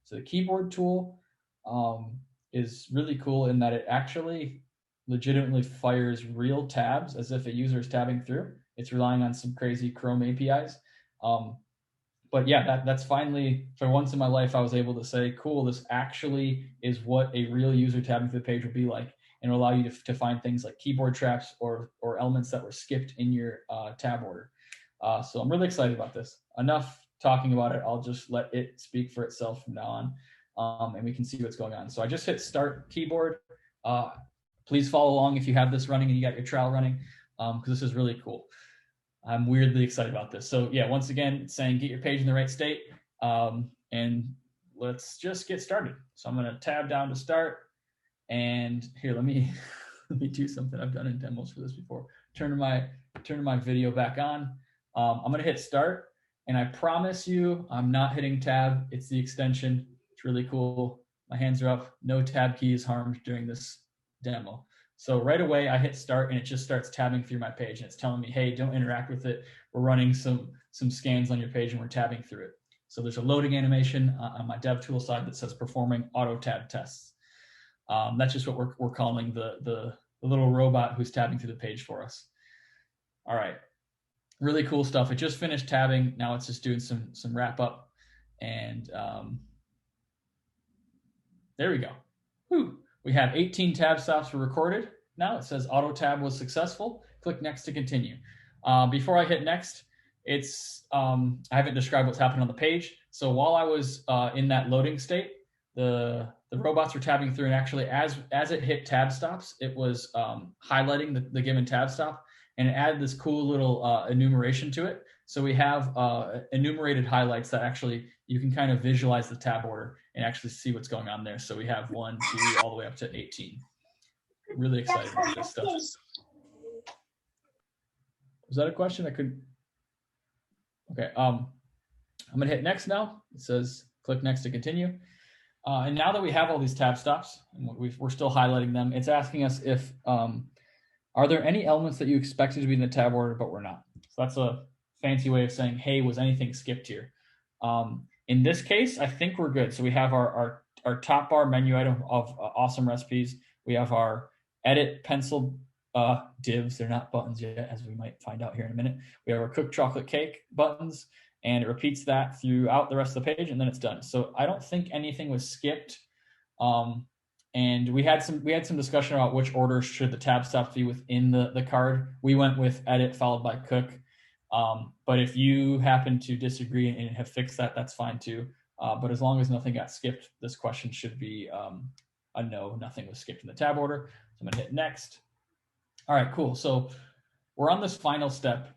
A: So the keyboard tool is really cool in that it actually legitimately fires real tabs as if a user is tabbing through. It's relying on some crazy Chrome APIs. But yeah, that's finally, for once in my life, I was able to say, cool, this actually is what a real user tabbing through the page will be like, and will allow you to find things like keyboard traps or elements that were skipped in your tab order. So I'm really excited about this. Enough talking about it. I'll just let it speak for itself from now on, and we can see what's going on. So I just hit start keyboard. Please follow along if you have this running and you got your trial running, because this is really cool. I'm weirdly excited about this. So yeah, once again, it's saying get your page in the right state, and let's just get started. So I'm going to tab down to start, and here, let me do something I've done in demos for this before. Turn my video back on. I'm going to hit start, and I promise you, I'm not hitting tab. It's the extension. It's really cool. My hands are up. No tab key is harmed during this demo. So right away I hit start and it just starts tabbing through my page, and it's telling me, hey, don't interact with it. We're running some scans on your page and we're tabbing through it. So there's a loading animation on my DevTools side that says performing auto tab tests. That's just what we're calling the little robot who's tabbing through the page for us. All right, really cool stuff. It just finished tabbing. Now it's just doing some wrap up, and there we go. Whew. We have 18 tab stops were recorded. Now it says auto tab was successful. Click next to continue. Before I hit next, I haven't described what's happening on the page. So while I was in that loading state, the robots were tabbing through, and actually as it hit tab stops, it was highlighting the given tab stop, and it added this cool little enumeration to it. So we have enumerated highlights that actually you can kind of visualize the tab order and actually see what's going on there. So we have 1, 2, all the way up to 18. Really excited about this stuff. Was that a question? I couldn't. Okay. I'm gonna hit next now. It says click next to continue. And now that we have all these tab stops, and we're still highlighting them, it's asking us if are there any elements that you expected to be in the tab order but were not. So that's a fancy way of saying, hey, was anything skipped here? In this case, I think we're good. So we have our top bar menu item of awesome recipes. We have our edit pencil divs. They're not buttons yet, as we might find out here in a minute. We have our cooked chocolate cake buttons, and it repeats that throughout the rest of the page, and then it's done. So I don't think anything was skipped. And we had some discussion about which order should the tab stops be within the card. We went with edit followed by cook. But if you happen to disagree and have fixed that, that's fine too. But as long as nothing got skipped, this question should be a no, nothing was skipped in the tab order. So I'm gonna hit next. All right, cool. So we're on this final step,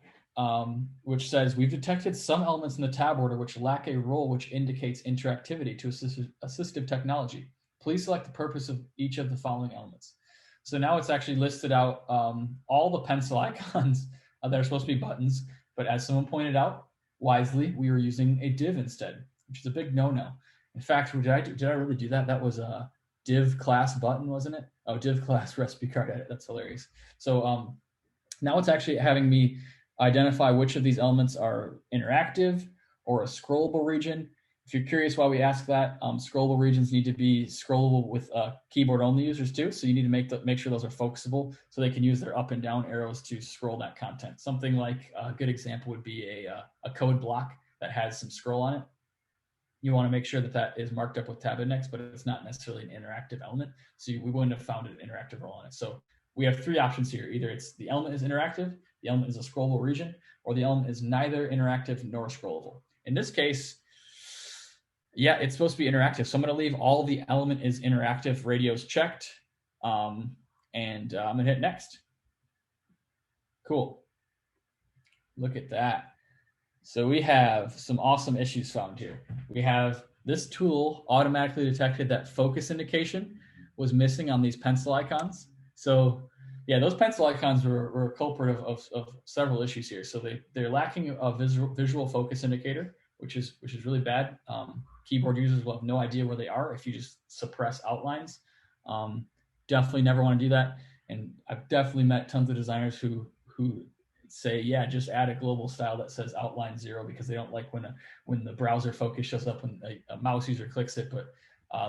A: which says we've detected some elements in the tab order which lack a role which indicates interactivity to assistive technology. Please select the purpose of each of the following elements. So now it's actually listed out all the pencil icons that are supposed to be buttons. But as someone pointed out wisely, we were using a div instead, which is a big no-no. In fact, did I really do that? That was a div class button, wasn't it? Oh, div class recipe card edit. That's hilarious. So now it's actually having me identify which of these elements are interactive or a scrollable region. If you're curious why we ask that, scrollable regions need to be scrollable with keyboard-only users too. So you need to make sure those are focusable so they can use their up and down arrows to scroll that content. Something like a good example would be a code block that has some scroll on it. You want to make sure that is marked up with tab index, but it's not necessarily an interactive element. So we wouldn't have found an interactive role on it. So we have 3 options here. Either it's the element is interactive, the element is a scrollable region, or the element is neither interactive nor scrollable. In this case, yeah, it's supposed to be interactive. So I'm going to leave all the element is interactive radios checked. And I'm going to hit next. Cool. Look at that. So we have some awesome issues found here. We have this tool automatically detected that focus indication was missing on these pencil icons. So yeah, those pencil icons were a culprit of several issues here. So they're lacking a visual focus indicator, which is really bad. Keyboard users will have no idea where they are if you just suppress outlines. Definitely never want to do that. And I've definitely met tons of designers who say, yeah, just add a global style that says outline 0 because they don't like when the browser focus shows up when a mouse user clicks it. But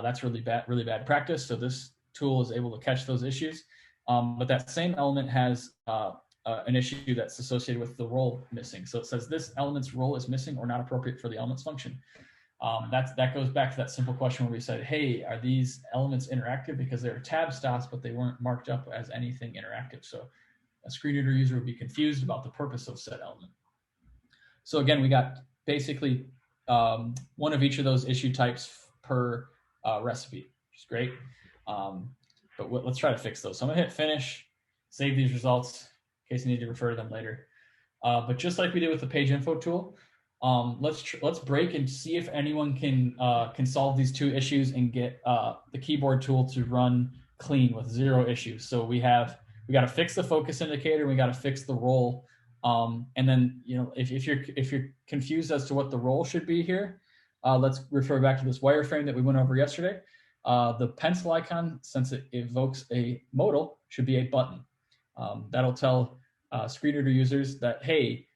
A: that's really bad practice. So this tool is able to catch those issues. But that same element has an issue that's associated with the role missing. So it says this element's role is missing or not appropriate for the element's function. That goes back to that simple question where we said, hey, are these elements interactive? Because they're tab stops, but they weren't marked up as anything interactive. So a screen reader user would be confused about the purpose of said element. So again, we got basically one of each of those issue types per recipe, which is great. But let's try to fix those. So I'm gonna hit finish, save these results in case you need to refer to them later. But just like we did with the page info tool, let's break and see if anyone can solve these two issues and get the keyboard tool to run clean with 0 issues. So we got to fix the focus indicator. We got to fix the role. And then, if you're confused as to what the role should be here, let's refer back to this wireframe that we went over yesterday. The pencil icon, since it evokes a modal, should be a button. That'll tell screen reader users that, hey,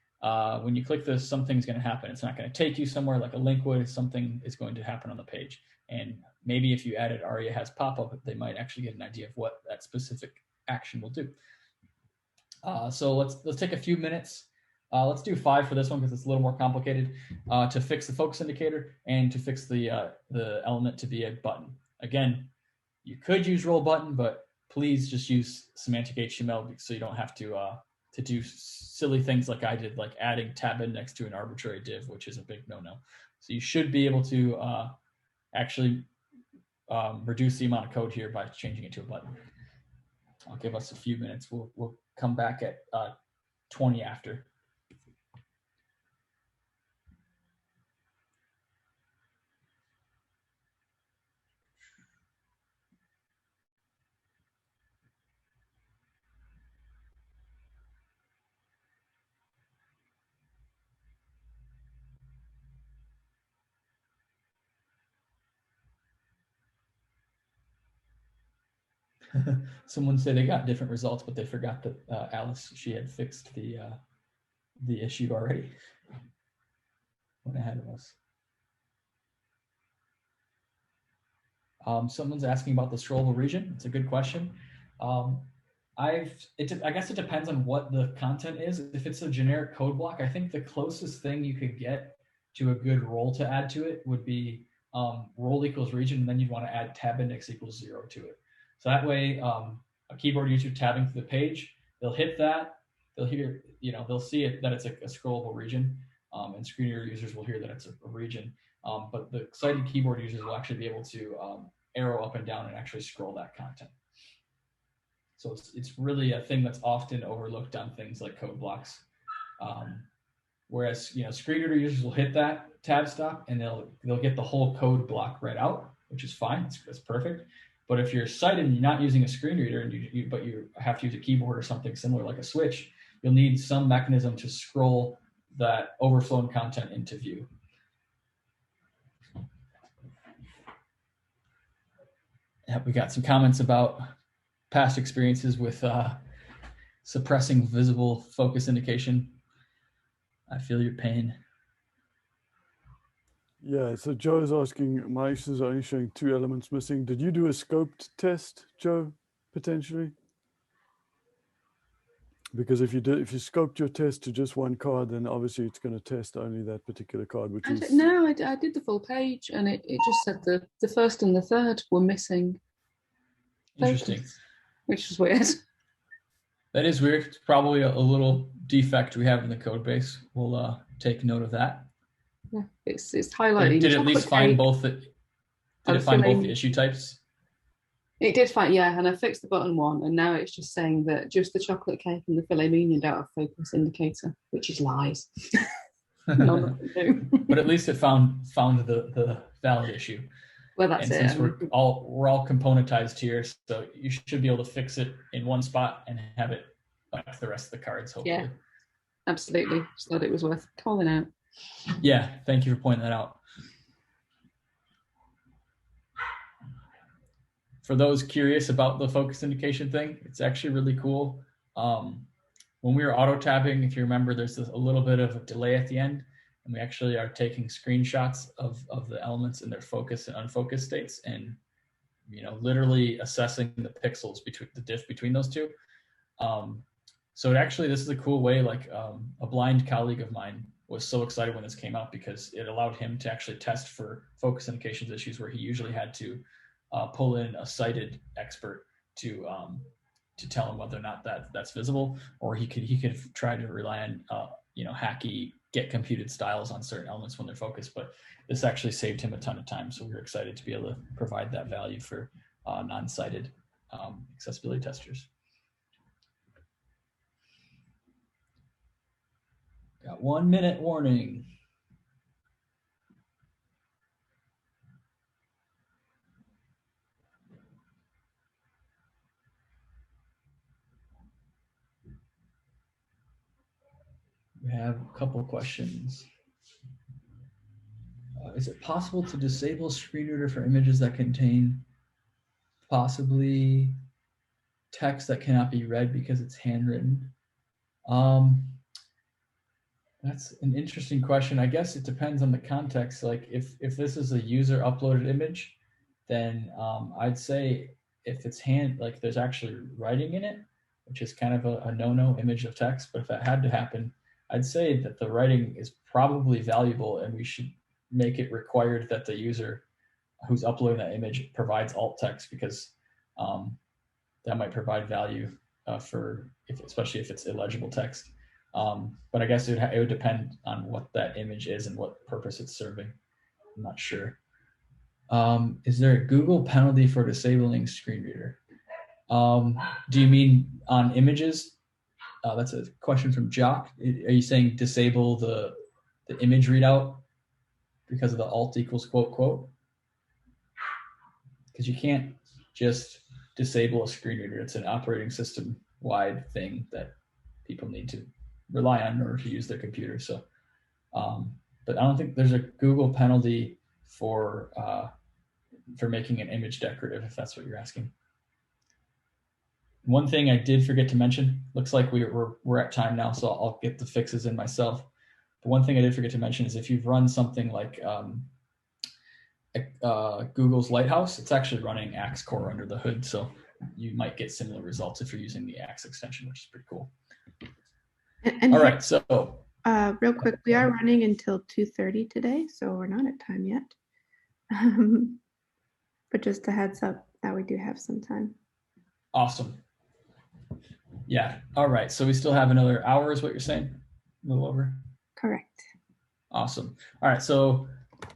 A: when you click this, something's going to happen. It's not going to take you somewhere like a link would. Something is going to happen on the page. And maybe if you added ARIA has pop-up, they might actually get an idea of what that specific action will do. So let's take a few minutes. Let's do 5 for this one because it's a little more complicated to fix the focus indicator and to fix the element to be a button. Again, you could use role button, but please just use semantic HTML so you don't have to do silly things like I did, like adding tab index to an arbitrary div, which is a big no-no. So you should be able to actually reduce the amount of code here by changing it to a button. I'll give us a few minutes. We'll come back at 20 after. Someone said they got different results, but they forgot that Alice, she had fixed the issue already. Went ahead of us. Someone's asking about the scrollable region. It's a good question. I guess it depends on what the content is. If it's a generic code block, I think the closest thing you could get to a good role to add to it would be role equals region, and then you'd want to add tab index equals 0 to it. So that way, a keyboard user tabbing through the page, they'll hit that, they'll hear, they'll see it that it's a scrollable region, and screen reader users will hear that it's a region. But the sighted keyboard users will actually be able to arrow up and down and actually scroll that content. So it's really a thing that's often overlooked on things like code blocks. Whereas screen reader users will hit that tab stop and they'll get the whole code block read out, which is fine. It's perfect. But if you're sighted and you're not using a screen reader but you have to use a keyboard or something similar like a switch, you'll need some mechanism to scroll that overflown content into view. Yeah, we got some comments about past experiences with suppressing visible focus indication. I feel your pain.
B: Yeah, so Joe is asking, my issues are only showing 2 elements missing. Did you do a scoped test, Joe, potentially? Because if you scoped your test to just one card, then obviously it's going to test only that particular card, which is...
G: No, I did the full page, and it just said the first and the third were missing.
A: Interesting.
G: Focus, which is weird.
A: That is weird. It's probably a little defect we have in the code base. We'll take note of that.
G: Yeah, it's highlighting.
A: Did it at least find both the issue types?
G: It did find, yeah, and I fixed the button one, and now it's just saying that just the chocolate cake and the filet mignon out of focus indicator, which is lies.
A: But at least it found the valid issue.
G: Well, that's
A: and
G: it.
A: Since we're all componentized here, so you should be able to fix it in one spot and have it like the rest of the cards, hopefully.
G: Yeah, absolutely. Just thought it was worth calling out.
A: Yeah, thank you for pointing that out. for those curious about the focus indication thing, it's actually really cool. When we were auto tabbing, if you remember, there's a little bit of a delay at the end, and we actually are taking screenshots of the elements in their focus and unfocused states, and literally assessing the pixels between the diff between those two. So this is a cool way. Like a blind colleague of mine was so excited when this came out because it allowed him to actually test for focus indications issues where he usually had to pull in a sighted expert to tell him whether or not that's visible, or he could try to rely on hacky get computed styles on certain elements when they're focused. But this actually saved him a ton of time, so we were excited to be able to provide that value for non-sighted accessibility testers. Got 1 minute warning. We have a couple questions. Is it possible to disable screen reader for images that contain possibly text that cannot be read because it's handwritten? That's an interesting question. I guess it depends on the context. Like if this is a user uploaded image, then I'd say if it's like there's actually writing in it, which is kind of a no-no image of text, but if that had to happen, I'd say that the writing is probably valuable, and we should make it required that the user who's uploading that image provides alt text, because that might provide value especially if it's illegible text. But I guess it would depend on what that image is and what purpose it's serving. I'm not sure. Is there a Google penalty for disabling screen reader? Do you mean on images? That's a question from Jock. Are you saying disable the image readout because of the alt equals quote quote? Because you can't just disable a screen reader. It's an operating system wide thing that people need to rely on in order to use their computer. So, but I don't think there's a Google penalty for making an image decorative, if that's what you're asking. One thing I did forget to mention, looks like we're at time now, so I'll get the fixes in myself. But one thing I did forget to mention is if you've run something like Google's Lighthouse, it's actually running Axe Core under the hood, so you might get similar results if you're using the Axe extension, which is pretty cool.
C: And
A: all right, so
C: real quick, we are running until 2:30 today, so we're not at time yet. But just a heads up that we do have some time.
A: Awesome. Yeah. All right. So we still have another hour, is what you're saying? A little over.
C: Correct.
A: Awesome. All right. So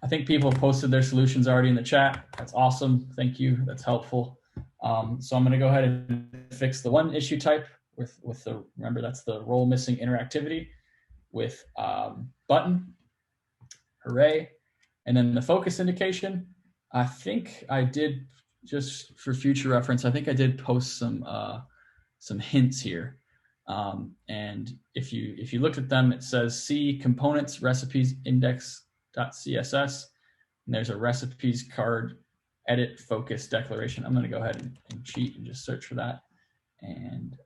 A: I think people posted their solutions already in the chat. That's awesome. Thank you. That's helpful. So I'm going to go ahead and fix the one issue type with the, remember that's the role missing interactivity with button. Hooray. And then the focus indication, I think I did, just for future reference, I think I did post some hints here. And if you looked at them, it says C components recipes index.css, and there's a recipes card edit focus declaration. I'm going to go ahead and cheat and just search for that and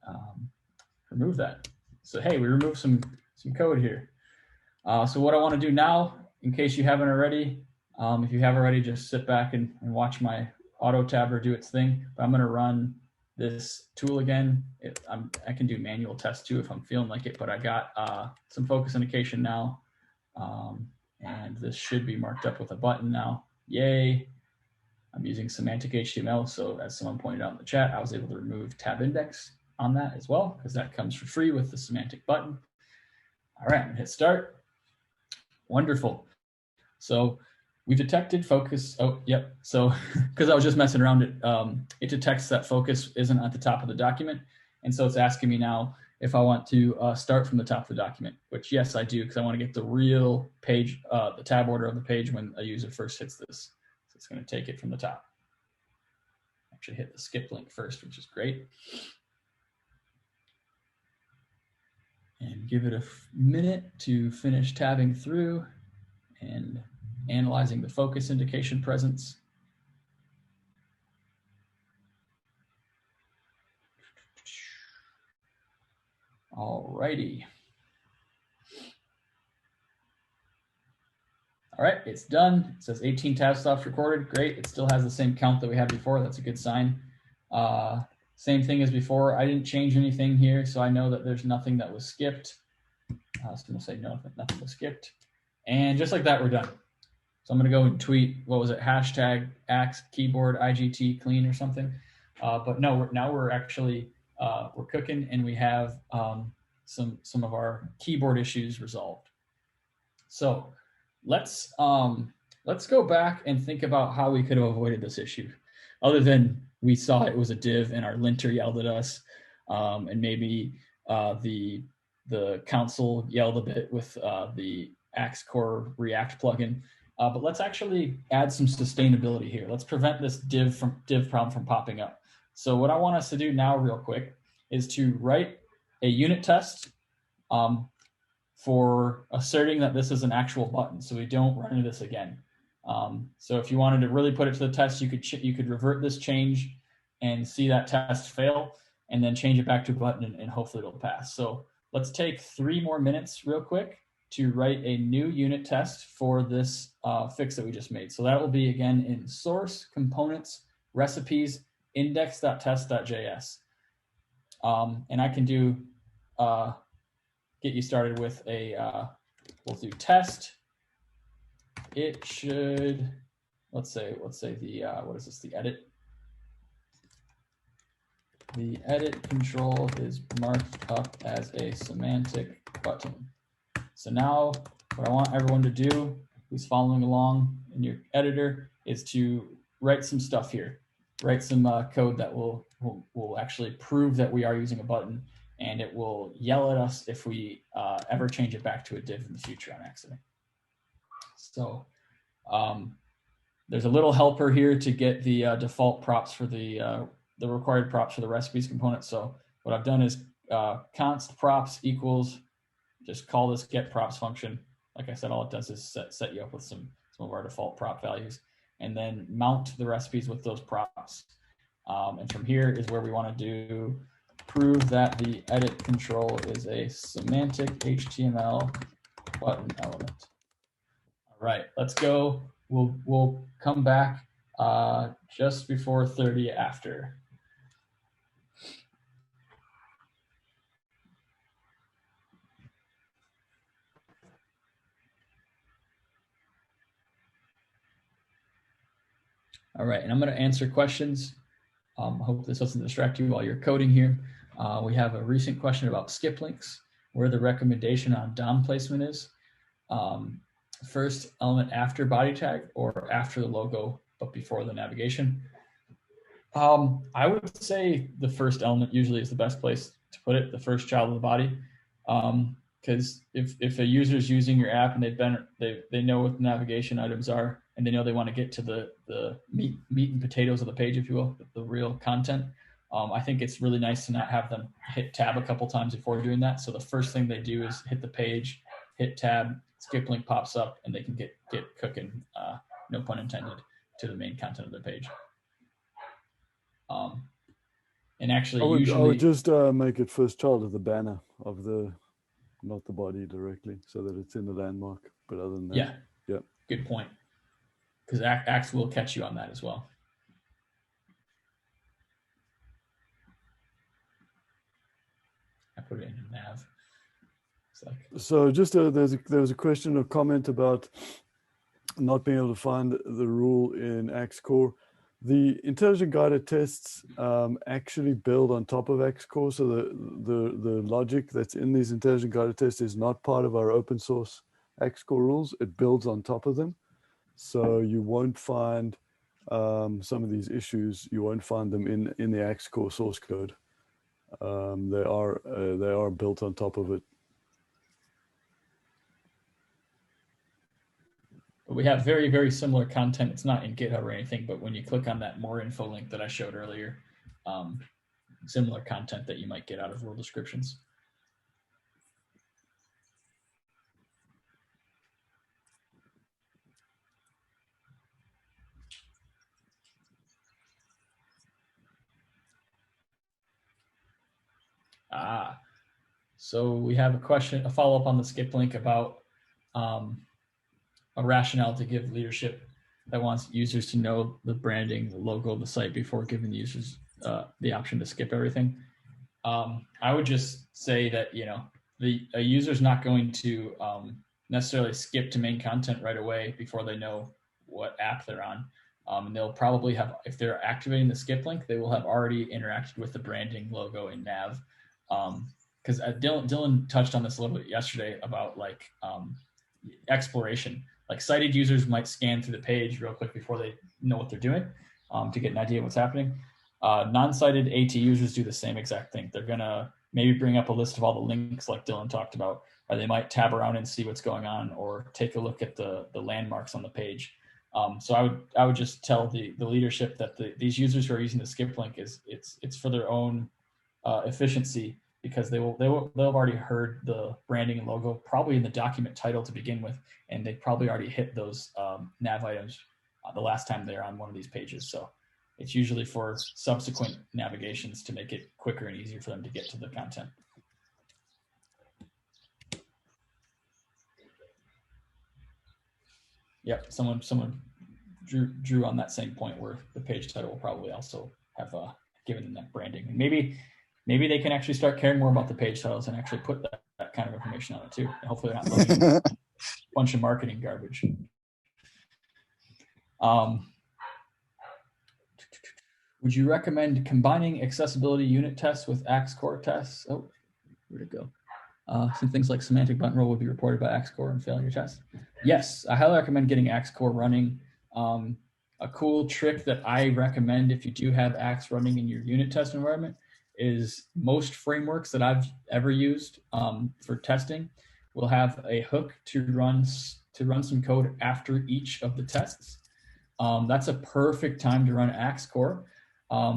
A: remove that. So hey, we removed some code here. So what I want to do now, in case you haven't already, if you have already, just sit back and watch my auto tabber do its thing. But I'm going to run this tool again. I can do manual test too if I'm feeling like it, but I got some focus indication now. And this should be marked up with a button now. Yay. I'm using semantic HTML. So as someone pointed out in the chat, I was able to remove tab index on that as well, because that comes for free with the semantic button. All right, I'm gonna hit start. Wonderful. So we detected focus. Oh, yep. So because I was just messing around, it detects that focus isn't at the top of the document. And so it's asking me now if I want to start from the top of the document, which yes, I do, because I want to get the real page, the tab order of the page when a user first hits this. So it's going to take it from the top. Actually hit the skip link first, which is great. And give it a minute to finish tabbing through and analyzing the focus indication presence. Alrighty. All right, it's done. It says 18 tab stops recorded. Great. It still has the same count that we had before. That's a good sign. Same thing as before. I didn't change anything here, so I know that there's nothing that was skipped. I was going to say no, nothing was skipped. And just like that, we're done. So I'm going to go and tweet, what was it, hashtag axe keyboard IGT clean or something. But no, now we're actually, we're cooking, and we have some of our keyboard issues resolved. So let's go back and think about how we could have avoided this issue, other than we saw it was a div and our linter yelled at us, and maybe the council yelled a bit with the Axe Core React plugin. But let's actually add some sustainability here. Let's prevent this div problem from popping up. So what I want us to do now real quick is to write a unit test for asserting that this is an actual button, so we don't run into this again. So if you wanted to really put it to the test, you could revert this change and see that test fail, and then change it back to a button, and hopefully it'll pass. So let's take 3 more minutes real quick to write a new unit test for this fix that we just made. So that will be, again, in source, components, recipes, index.test.js. And I can do, get you started with a, we'll do test. It should, let's say the, what is this, the edit? The edit control is marked up as a semantic button. So now what I want everyone to do who's following along in your editor is to write some stuff here. Write some code that will actually prove that we are using a button, and it will yell at us if we ever change it back to a div in the future on accident. So there's a little helper here to get the default props for the required props for the recipes component. So what I've done is const props equals, just call this get props function. Like I said, all it does is set you up with some of our default prop values, and then mount the recipes with those props. And from here is where we want to do prove that the edit control is a semantic HTML button element. All right, let's go. We'll come back just before 30 after. All right, and I'm going to answer questions. I hope this doesn't distract you while you're coding here. We have a recent question about skip links, where the recommendation on DOM placement is. First element after body tag or after the logo, but before the navigation. I would say the first element usually is the best place to put it, the first child of the body. Because if a user is using your app and they know what the navigation items are, and they know they want to get to the meat and potatoes of the page, if you will, the real content, I think it's really nice to not have them hit tab a couple times before doing that. So the first thing they do is hit the page, hit tab, skip link pops up, and they can get cooking, no pun intended, to the main content of the page. And actually,
B: I would just make it first child of the banner of the, not the body directly, so that it's in the landmark. But other than that, yeah,
A: good point. Because Axe will catch you on that as well. I put it in nav. It's like,
B: so just there was a question or comment about not being able to find the rule in Axe Core. The intelligent guided tests actually build on top of Axe Core, so the logic that's in these intelligent guided tests is not part of our open source Axe Core rules. It builds on top of them, so you won't find some of these issues. You won't find them in the Axe Core source code. They are built on top of it.
A: but we have very, very similar content. It's not in GitHub or anything, but when you click on that more info link that I showed earlier, similar content that you might get out of rule descriptions. So we have a question, a follow-up on the skip link about a rationale to give leadership that wants users to know the branding, the logo of the site before giving the users the option to skip everything. I would just say that, you know, a user's not going to necessarily skip to main content right away before they know what app they're on. And they'll probably have, if they're activating the skip link, they will have already interacted with the branding, logo, and nav. Because Dylan touched on this a little bit yesterday about like exploration. Like sighted users might scan through the page real quick before they know what they're doing to get an idea of what's happening. Non-sighted AT users do the same exact thing. They're gonna maybe bring up a list of all the links like Dylan talked about, or they might tab around and see what's going on, or take a look at the landmarks on the page. So I would just tell the leadership that these users who are using the skip link it's for their own efficiency, because they'll have already heard the branding and logo probably in the document title to begin with, and they probably already hit those nav items the last time they're on one of these pages. So it's usually for subsequent navigations to make it quicker and easier for them to get to the content. Yep, someone drew on that same point where the page title will probably also have given them that branding. And maybe they can actually start caring more about the page titles and actually put that kind of information on it too. And hopefully they're not loading a bunch of marketing garbage. Would you recommend combining accessibility unit tests with Axe Core tests? Oh, where'd it go? Some things like semantic button roll would be reported by Axe Core and failure test. Yes, I highly recommend getting Axe Core running. A cool trick that I recommend if you do have Axe running in your unit test environment is most frameworks that I've ever used for testing will have a hook to run some code after each of the tests. That's a perfect time to run Axe Core.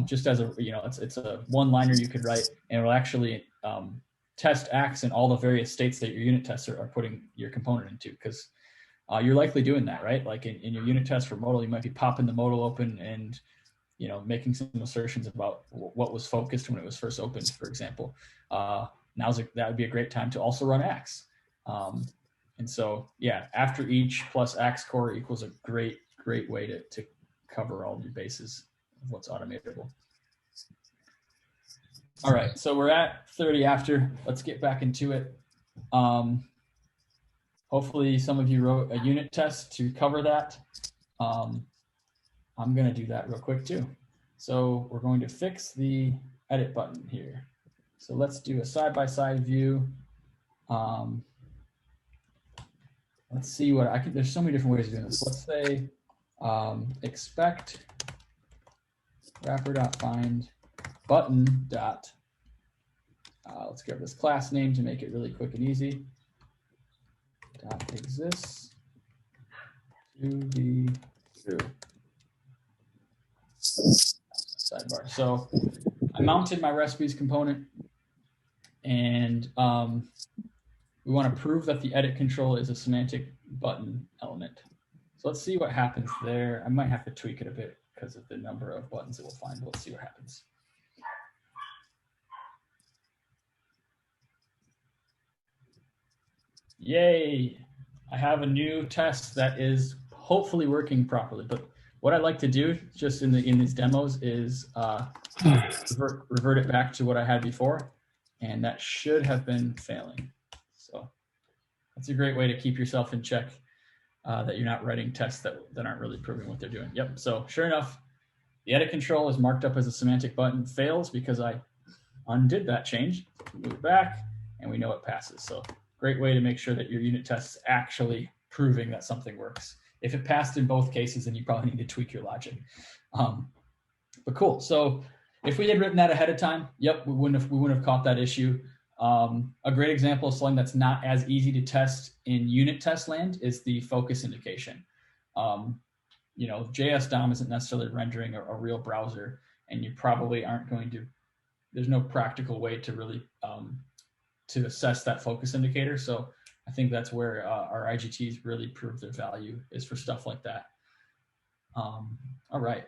A: Just as a, you know, it's a one-liner you could write, and it'll actually test Axe in all the various states that your unit tests are putting your component into, because you're likely doing that, right? Like in your unit test for modal, you might be popping the modal open and, you know, making some assertions about what was focused when it was first opened, for example. That would be a great time to also run Axe. And so, yeah, after each plus Axe Core equals a great way to cover all your bases of what's automatable. All right, so we're at 30 after. Let's get back into it. Hopefully some of you wrote a unit test to cover that. I'm gonna do that real quick too. So we're going to fix the edit button here. So let's do a side-by-side view. Let's see what I can, there's so many different ways of doing this. Let's say expect wrapper.find button dot, let's give this class name to make it really quick and easy. Dot exists to be true. Sidebar. So I mounted my recipes component, and we want to prove that the edit control is a semantic button element. So let's see what happens there. I might have to tweak it a bit because of the number of buttons it will find. Let's see what happens. Yay, I have a new test that is hopefully working properly. But what I like to do just in these demos is revert it back to what I had before, and that should have been failing. So that's a great way to keep yourself in check, that you're not writing tests that aren't really proving what they're doing. Yep, so sure enough, the edit control is marked up as a semantic button, fails because I undid that change, move it back, and we know it passes. So great way to make sure that your unit test is actually proving that something works. If it passed in both cases, then you probably need to tweak your logic. But cool. So if we had written that ahead of time, yep, we wouldn't have caught that issue. A great example of something that's not as easy to test in unit test land is the focus indication. You know, JS DOM isn't necessarily rendering a real browser, and you probably aren't going to, there's no practical way to really to assess that focus indicator. So I think that's where our IGTs really prove their value, is for stuff like that. All right.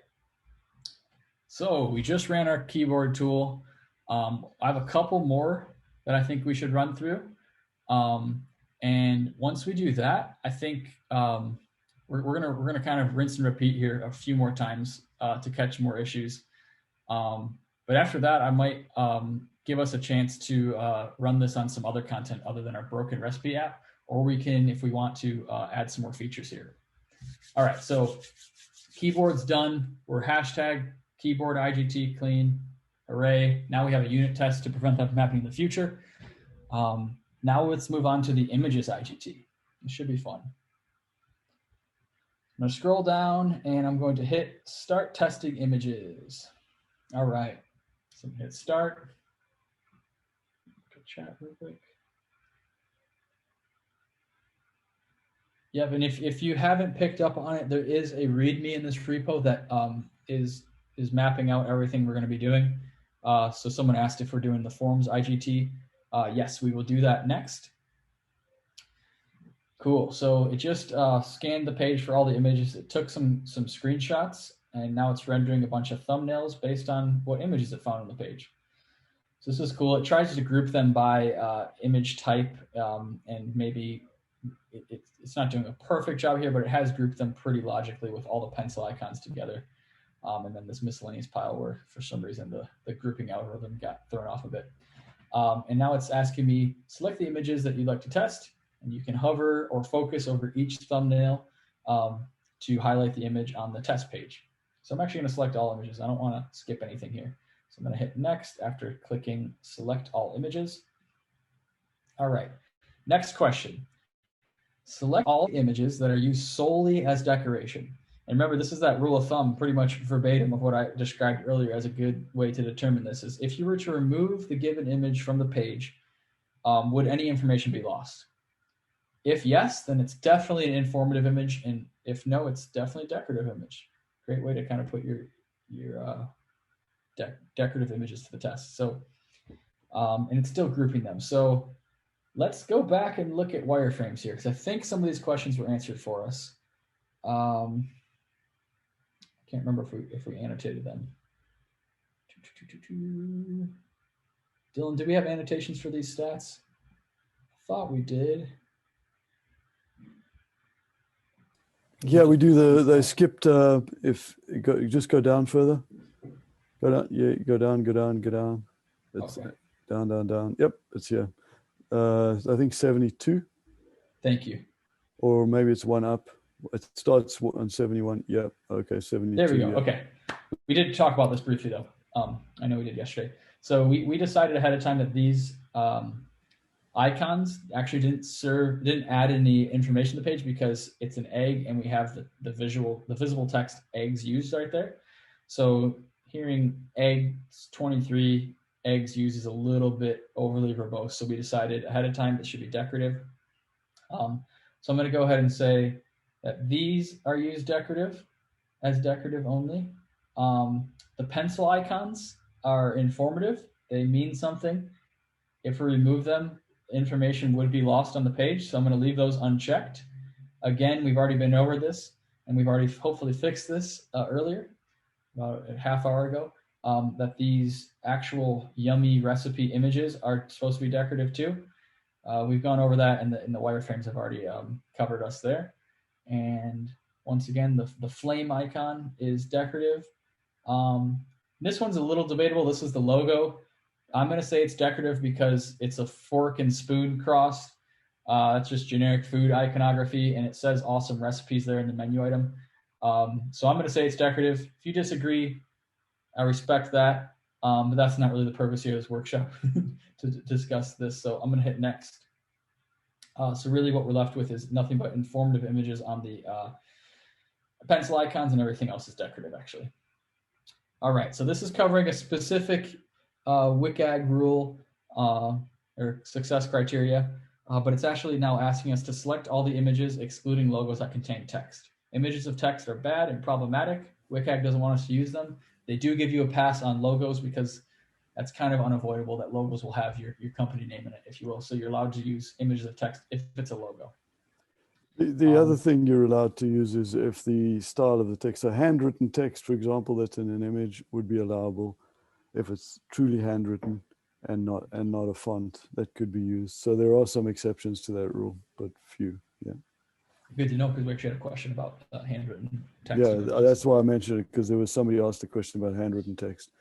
A: So we just ran our keyboard tool. I have a couple more that I think we should run through. And once we do that, I think we're gonna kind of rinse and repeat here a few more times to catch more issues. But after that, I might give us a chance to run this on some other content other than our broken recipe app, or we can, if we want to, add some more features here. All right, so keyboard's done. We're hashtag keyboard IGT clean. Hooray. Now we have a unit test to prevent that from happening in the future. Now let's move on to the images IGT. It should be fun. I'm going to scroll down and I'm going to hit start testing images. All right, so hit start. Chat real quick. Yep, and if you haven't picked up on it, there is a README in this repo that is mapping out everything we're going to be doing. So someone asked if we're doing the forms IGT. Yes, we will do that next. Cool. So it just scanned the page for all the images. It took some screenshots, and now it's rendering a bunch of thumbnails based on what images it found on the page. So this is cool. It tries to group them by image type, and maybe it's not doing a perfect job here, but it has grouped them pretty logically with all the pencil icons together. And then this miscellaneous pile where for some reason the grouping algorithm got thrown off a bit. And now it's asking me, select the images that you'd like to test, and you can hover or focus over each thumbnail to highlight the image on the test page. So I'm actually going to select all images. I don't want to skip anything here. So I'm going to hit next after clicking select all images. All right, next question. Select all images that are used solely as decoration. And remember, this is that rule of thumb, pretty much verbatim of what I described earlier as a good way to determine this is if you were to remove the given image from the page, would any information be lost? If yes, then it's definitely an informative image. And if no, it's definitely a decorative image. Great way to kind of put your decorative images to the test. So, and it's still grouping them. So let's go back and look at wireframes here, because I think some of these questions were answered for us. I can't remember if we annotated them. Dylan, do we have annotations for these stats? I thought we did.
B: Yeah, we do they skipped, if you just go down further. Go down, yeah, go down. It's
A: Okay.
B: down. Yep, it's here. I think 72.
A: Thank you.
B: Or maybe it's one up. It starts on 71. Yep, okay, 72.
A: There we go,
B: yeah.
A: okay. We did talk about this briefly though. I know we did yesterday. So we decided ahead of time that these icons actually didn't add any information to the page because it's an egg and we have the visible text eggs used right there. So hearing eggs 23 eggs used is a little bit overly verbose. So we decided ahead of time that should be decorative. So I'm going to go ahead and say that these are used as decorative only. The pencil icons are informative. They mean something. If we remove them, information would be lost on the page. So I'm going to leave those unchecked. Again, we've already been over this and we've already hopefully fixed this earlier, about a half hour ago, that these actual yummy recipe images are supposed to be decorative too. We've gone over that and the wireframes have already covered us there. And once again, the flame icon is decorative. This one's a little debatable. This is the logo. I'm going to say it's decorative because it's a fork and spoon cross. It's just generic food iconography, and it says awesome recipes there in the menu item. So I'm going to say it's decorative. If you disagree, I respect that, but that's not really the purpose here of this workshop to discuss this. So I'm going to hit next. So really what we're left with is nothing but informative images on the pencil icons, and everything else is decorative actually. All right, so this is covering a specific WCAG rule or success criteria, but it's actually now asking us to select all the images excluding logos that contain text. Images of text are bad and problematic. WCAG doesn't want us to use them. They do give you a pass on logos because that's kind of unavoidable that logos will have your company name in it, if you will. So you're allowed to use images of text if it's a logo.
B: The other thing you're allowed to use is if the style of the text, so handwritten text, for example, that's in an image would be allowable if it's truly handwritten. and not a font that could be used. So there are some exceptions to that rule, but few. Yeah.
A: Good to know, because we actually had a question about handwritten text.
B: Yeah, that's why I mentioned it, because there was somebody asked a question about handwritten text.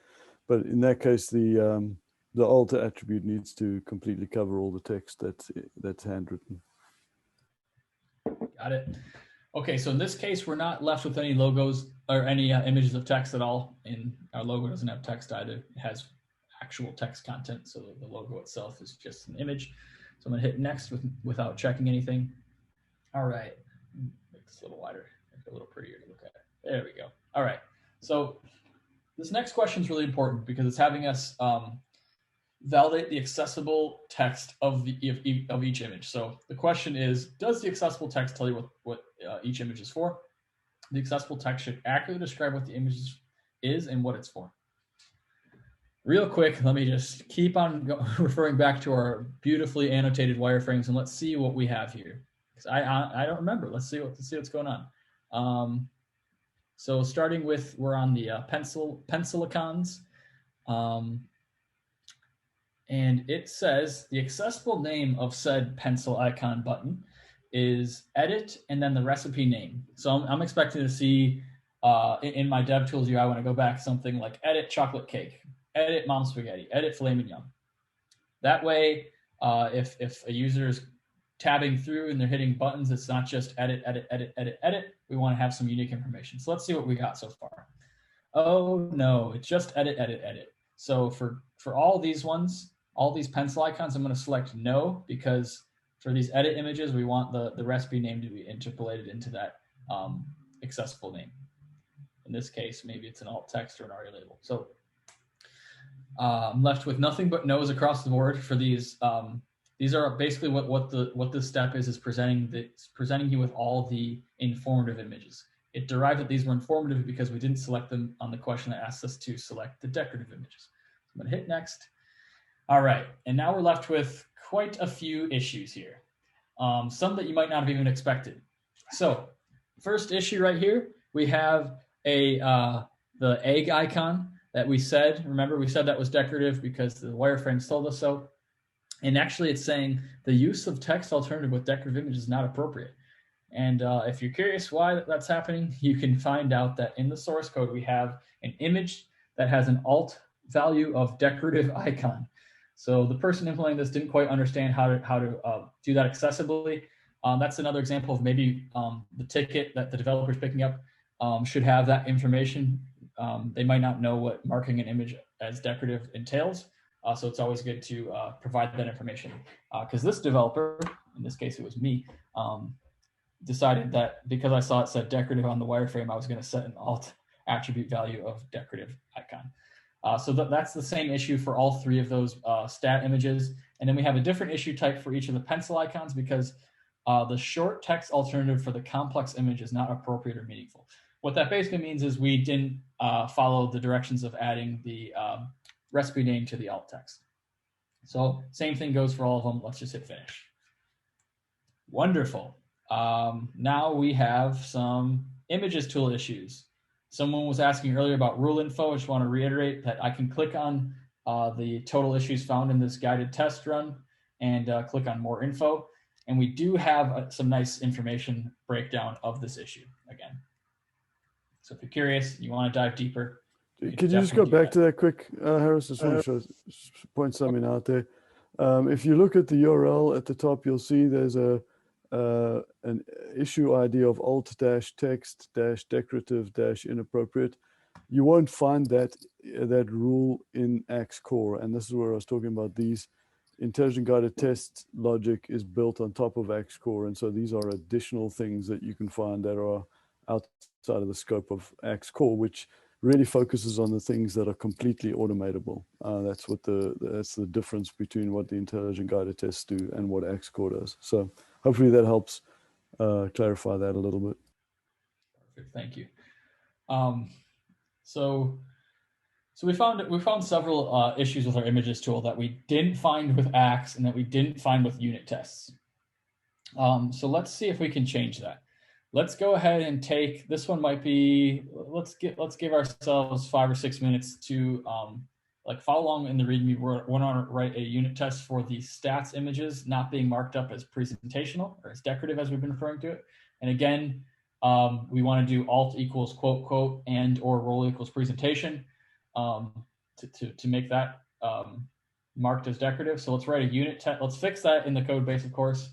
B: But in that case, the alt attribute needs to completely cover all the text that's handwritten.
A: Got it. Okay, so in this case, we're not left with any logos or any images of text at all. And our logo doesn't have text either. It has actual text content, so the logo itself is just an image. So I'm gonna hit next without checking anything. All right, make this a little wider, make it a little prettier to look at. There we go. All right, so this next question is really important because it's having us validate the accessible text of each image. So the question is, does the accessible text tell you what each image is for? The accessible text should accurately describe what the image is and what it's for. Real quick, let me just keep on referring back to our beautifully annotated wireframes, and let's see what we have here. Because I don't remember. Let's see what's going on. So starting with, we're on the pencil icons. And it says the accessible name of said pencil icon button is edit and then the recipe name. So I'm expecting to see in my DevTools UI when I go back something like edit chocolate cake, edit mom spaghetti, edit filet mignon. That way, if a user is tabbing through and they're hitting buttons, it's not just edit, edit, edit, edit, edit. We want to have some unique information. So let's see what we got so far. Oh no, it's just edit, edit, edit. So for all these ones, all these pencil icons, I'm going to select no, because for these edit images, we want the recipe name to be interpolated into that accessible name. In this case, maybe it's an alt text or an ARIA label. So I'm left with nothing but no's across the board for these. These are basically what this step is presenting you with all the informative images. It derived that these were informative because we didn't select them on the question that asked us to select the decorative images. So I'm going to hit next. All right, and now we're left with quite a few issues here, some that you might not have even expected. So first issue right here, we have the egg icon that we said, remember we said that was decorative because the wireframes told us so. And actually it's saying the use of text alternative with decorative image is not appropriate. And if you're curious why that's happening, you can find out that in the source code, we have an image that has an alt value of decorative icon. So the person implementing this didn't quite understand how to do that accessibly. That's another example of maybe the ticket that the developer is picking up should have that information. They might not know what marking an image as decorative entails. So it's always good to provide that information. Because this developer, in this case it was me, decided that because I saw it said decorative on the wireframe, I was going to set an alt attribute value of decorative icon. So that's the same issue for all three of those stat images. And then we have a different issue type for each of the pencil icons because the short text alternative for the complex image is not appropriate or meaningful. What that basically means is we didn't follow the directions of adding the recipe name to the alt text. So same thing goes for all of them. Let's just hit finish. Wonderful. Now we have some images tool issues. Someone was asking earlier about rule info. I just want to reiterate that I can click on the total issues found in this guided test run and click on more info. And we do have some nice information breakdown of this issue again. So if you're curious, you want to dive deeper.
B: Could you just go back to that quick, Harris? Just want to point something out there. If you look at the URL at the top, you'll see there's an issue ID of alt-text-decorative-inappropriate. You won't find that rule in Axe Core, and this is where I was talking about. These intelligent guided test logic is built on top of Axe Core, and so these are additional things that you can find that are outside of the scope of Axe Core, which really focuses on the things that are completely automatable. That's the difference between what the intelligent guided tests do and what Axe Core does. So hopefully that helps clarify that a little bit.
A: Perfect, thank you. So we found several issues with our images tool that we didn't find with Axe and that we didn't find with unit tests. So let's see if we can change that. Let's go ahead and take this one. Might be let's give ourselves 5 or 6 minutes to like follow along in the README. We're going to write a unit test for the stats images not being marked up as presentational or as decorative as we've been referring to it. And again, we want to do alt equals quote quote and or role equals presentation to make that marked as decorative. So let's write a unit test. Let's fix that in the code base, of course.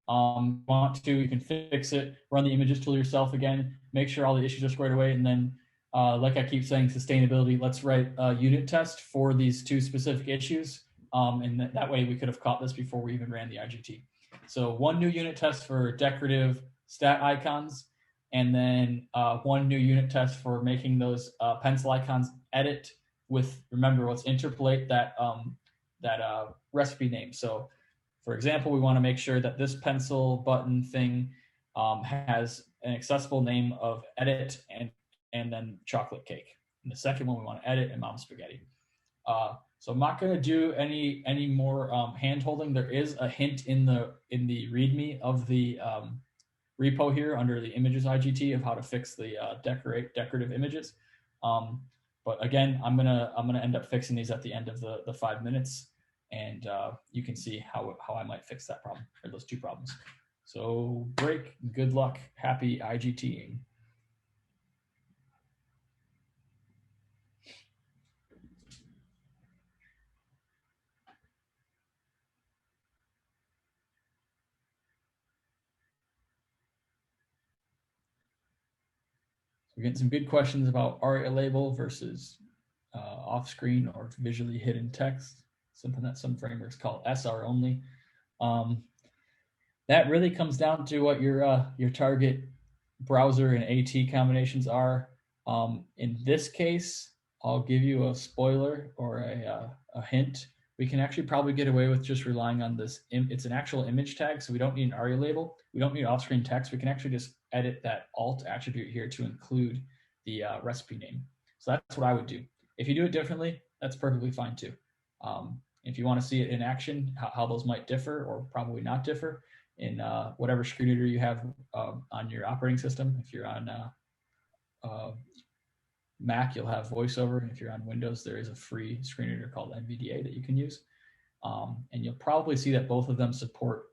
A: You can fix it, run the images tool yourself again, make sure all the issues are squared away, and then like I keep saying, sustainability, let's write a unit test for these two specific issues. And that way we could have caught this before we even ran the IGT. So one new unit test for decorative stat icons, and then one new unit test for making those pencil icons edit with, remember, let's interpolate that, recipe name. So for example, we want to make sure that this pencil button thing has an accessible name of edit and then chocolate cake. And the second one we want to edit and mom spaghetti. So I'm not going to do any more hand holding. There is a hint in the README of the repo here under the images IGT of how to fix the decorative images. But again, I'm gonna end up fixing these at the end of the 5 minutes, and you can see how I might fix that problem or those two problems. So break, good luck, happy IGTing. We're getting some good questions about ARIA label versus off-screen or visually hidden text, something that some frameworks call SR only. That really comes down to what your target browser and AT combinations are. In this case, I'll give you a spoiler or a hint. We can actually probably get away with just relying on this. It's an actual image tag, so we don't need an ARIA label. We don't need off-screen text. We can actually just edit that alt attribute here to include the recipe name. So that's what I would do. If you do it differently, that's perfectly fine too. If you want to see it in action, how those might differ or probably not differ in whatever screen reader you have on your operating system. If you're on Mac, you'll have VoiceOver. If you're on Windows, there is a free screen reader called NVDA that you can use. And you'll probably see that both of them support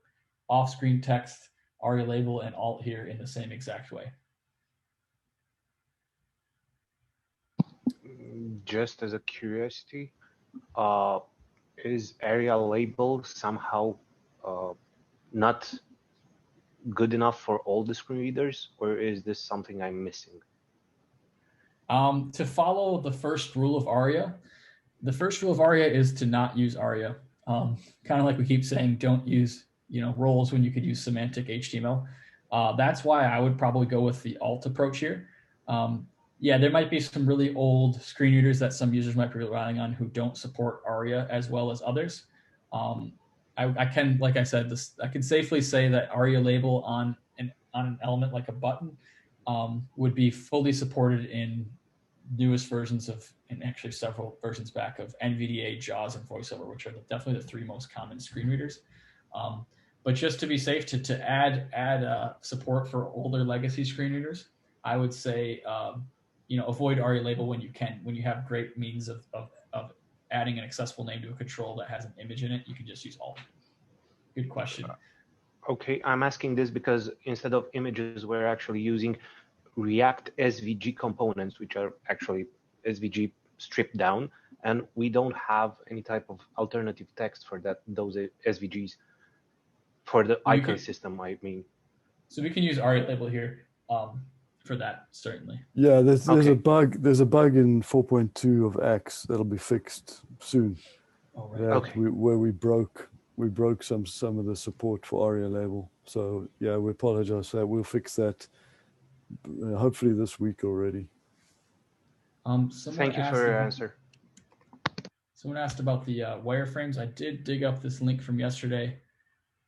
A: off-screen text, ARIA label, and alt here in the same exact way.
F: Just as a curiosity, is ARIA label somehow not good enough for all the screen readers, or is this something I'm missing?
A: To follow the first rule of ARIA, the first rule of ARIA is to not use ARIA. Kind of like we keep saying, don't use roles when you could use semantic HTML. That's why I would probably go with the alt approach here. Yeah, there might be some really old screen readers that some users might be relying on who don't support ARIA as well as others. I can, like I said, I can safely say that ARIA label on an element like a button would be fully supported in newest versions of, and actually several versions back of NVDA, JAWS, and VoiceOver, which are definitely the three most common screen readers. But just to be safe, to add support for older legacy screen readers, I would say avoid ARIA label when you can. When you have great means of adding an accessible name to a control that has an image in it, you can just use alt. Good question.
F: Okay, I'm asking this because instead of images, we're actually using React SVG components, which are actually SVG stripped down, and we don't have any type of alternative text for those SVGs for the icon system, I mean.
A: So we can use ARIA label here for that, certainly.
B: Yeah, there's a bug. There's a bug in 4.2 of X that'll be fixed soon.
A: Oh, right.
F: Okay.
B: Where we broke some of the support for ARIA label. So yeah, we apologize for that. We'll fix that hopefully this week already.
F: Thank you for your answer.
A: Someone asked about the wireframes. I did dig up this link from yesterday.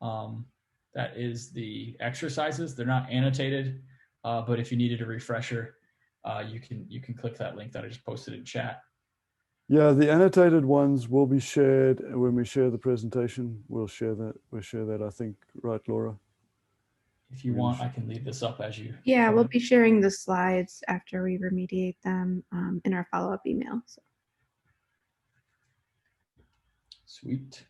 A: That is the exercises. They're not annotated, but if you needed a refresher, you can click that link that I just posted in chat.
B: Yeah, the annotated ones will be shared when we share the presentation. We'll share that, I think, right, Laura?
A: If you want, I can leave this up as you.
C: Yeah, we'll be sharing the slides after we remediate them in our follow-up email. So.
A: Sweet.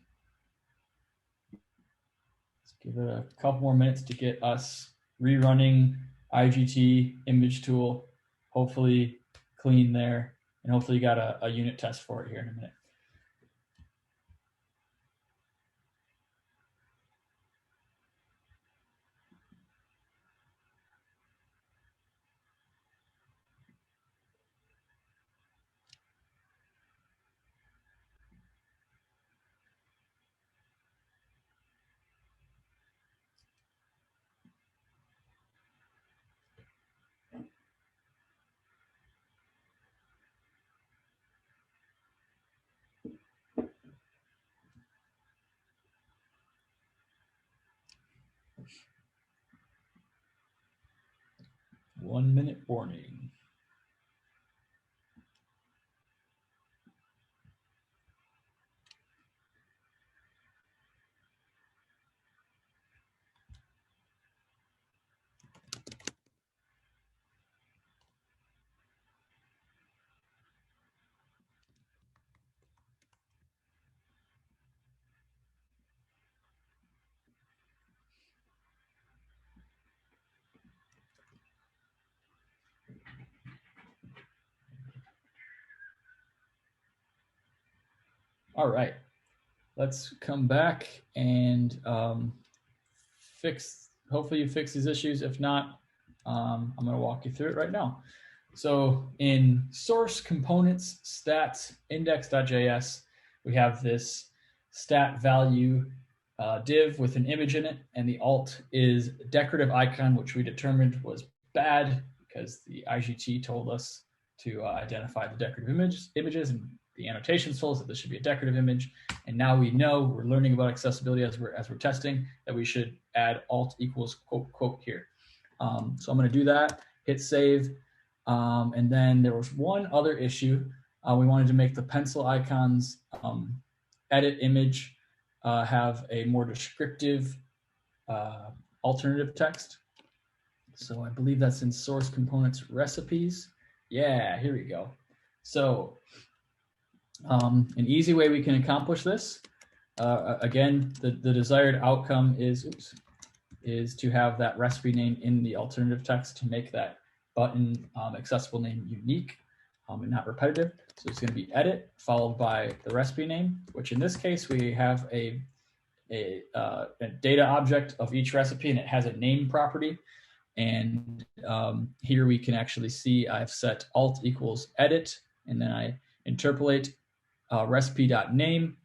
A: Let's give it a couple more minutes to get us rerunning IGT image tool, hopefully clean there, and hopefully you got a unit test for it here in a minute. One minute warning. All right, let's come back and hopefully you fix these issues. If not, I'm gonna walk you through it right now. So in source components stats index.js, we have this stat value div with an image in it, and the alt is decorative icon, which we determined was bad because the IGT told us to identify the decorative images, and the annotations told us that this should be a decorative image. And now we know, we're learning about accessibility as we're testing, that we should add alt equals quote quote here. So I'm going to do that, hit save. And then there was one other issue. We wanted to make the pencil icons edit image have a more descriptive alternative text. So I believe that's in source components recipes. Yeah, here we go. So an easy way we can accomplish this, again, the desired outcome is to have that recipe name in the alternative text to make that button accessible name unique and not repetitive. So it's going to be edit followed by the recipe name, which in this case we have a data object of each recipe, and it has a name property. And here we can actually see I've set alt equals edit, and then I interpolate recipe.name.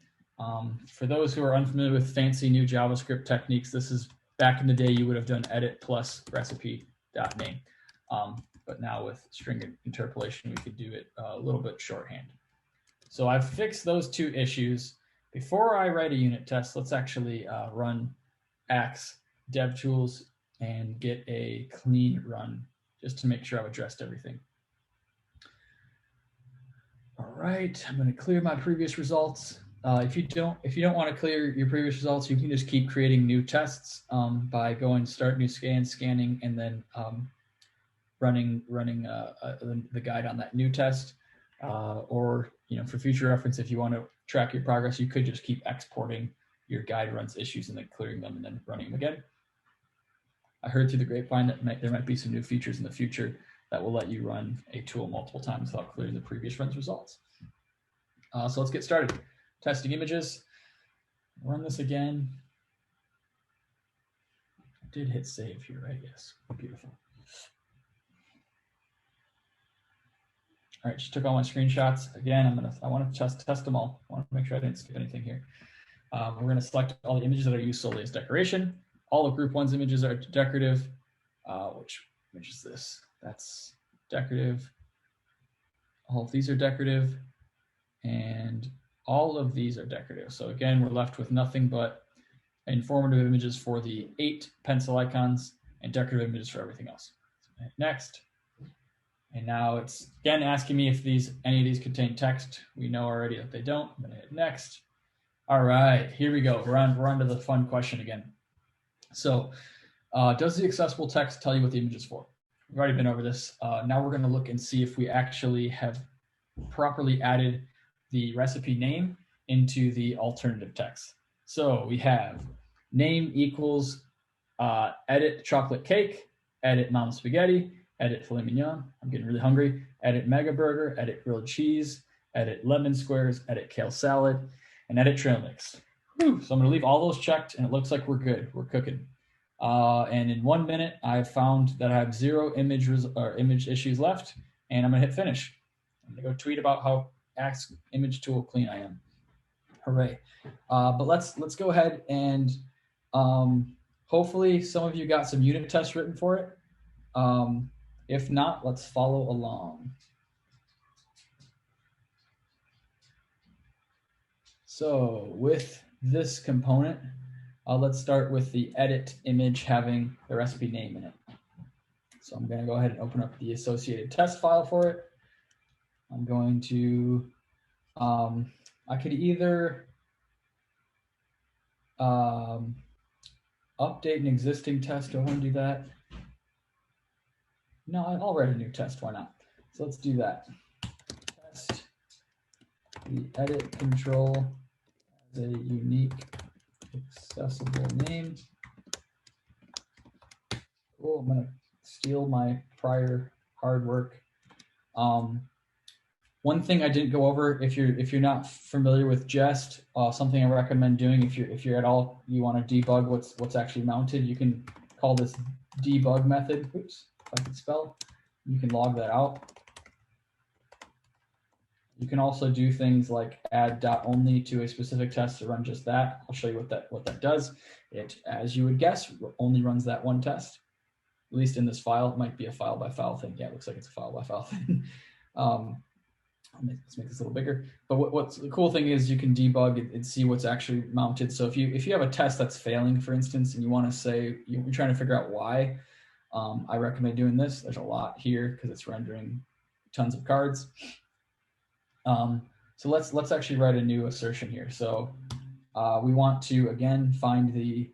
A: For those who are unfamiliar with fancy new JavaScript techniques, this is back in the day you would have done edit plus recipe.name. But now with string interpolation, we could do it a little bit shorthand. So I've fixed those two issues. Before I write a unit test, let's actually run axe DevTools and get a clean run just to make sure I've addressed everything. All right, I'm going to clear my previous results. If you don't want to clear your previous results, you can just keep creating new tests by going start new scan, scanning, and then running the guide on that new test. Or for future reference, if you want to track your progress, you could just keep exporting your guide runs issues and then clearing them and then running them again. I heard through the grapevine that there might be some new features in the future that will let you run a tool multiple times without clearing the previous run's results. So let's get started. Testing images. Run this again. I did hit save here, right? Yes. Beautiful. All right, just took all my screenshots. Again, I want to test them all. I want to make sure I didn't skip anything here. We're going to select all the images that are used solely as decoration. All of group one's images are decorative. Which image is this? That's decorative. All of these are decorative. And all of these are decorative. So again, we're left with nothing but informative images for the 8 pencil icons and decorative images for everything else. So next. And now it's again asking me if any of these contain text. We know already that they don't. I'm going to hit next. All right, here we go. We're on to the fun question again. So does the accessible text tell you what the image is for? We've already been over this. Now we're going to look and see if we actually have properly added the recipe name into the alternative text. So we have name equals edit chocolate cake, edit mom spaghetti, edit filet mignon, I'm getting really hungry, edit mega burger, edit grilled cheese, edit lemon squares, edit kale salad, and edit trail mix. Whew. So I'm gonna leave all those checked, and it looks like we're good, we're cooking. And in 1 minute, I've found that I have 0 image issues left, and I'm gonna hit finish. I'm gonna go tweet about how Ask Image Tool clean I am. Hooray. But let's go ahead and hopefully some of you got some unit tests written for it. If not, let's follow along. So with this component, let's start with the edit image having the recipe name in it. So I'm going to go ahead and open up the associated test file for it. I'm going to, I could either update an existing test. Do I want to do that? No, I'll write a new test. Why not? So let's do that. Test the edit control as a unique accessible name. Cool. I'm going to steal my prior hard work. One thing I didn't go over, if you're not familiar with Jest, something I recommend doing if you're at all you want to debug what's actually mounted, you can call this debug method. Oops, if I can spell. You can log that out. You can also do things like add .only to a specific test to run just that. I'll show you what that does. It, as you would guess, only runs that one test. At least in this file, it might be a file by file thing. Yeah, it looks like it's a file by file thing. Let's make this a little bigger. But what's the cool thing is you can debug and see what's actually mounted. So if you have a test that's failing, for instance, and you want to say you're trying to figure out why, I recommend doing this. There's a lot here because it's rendering tons of cards. So let's actually write a new assertion here. So we want to again find the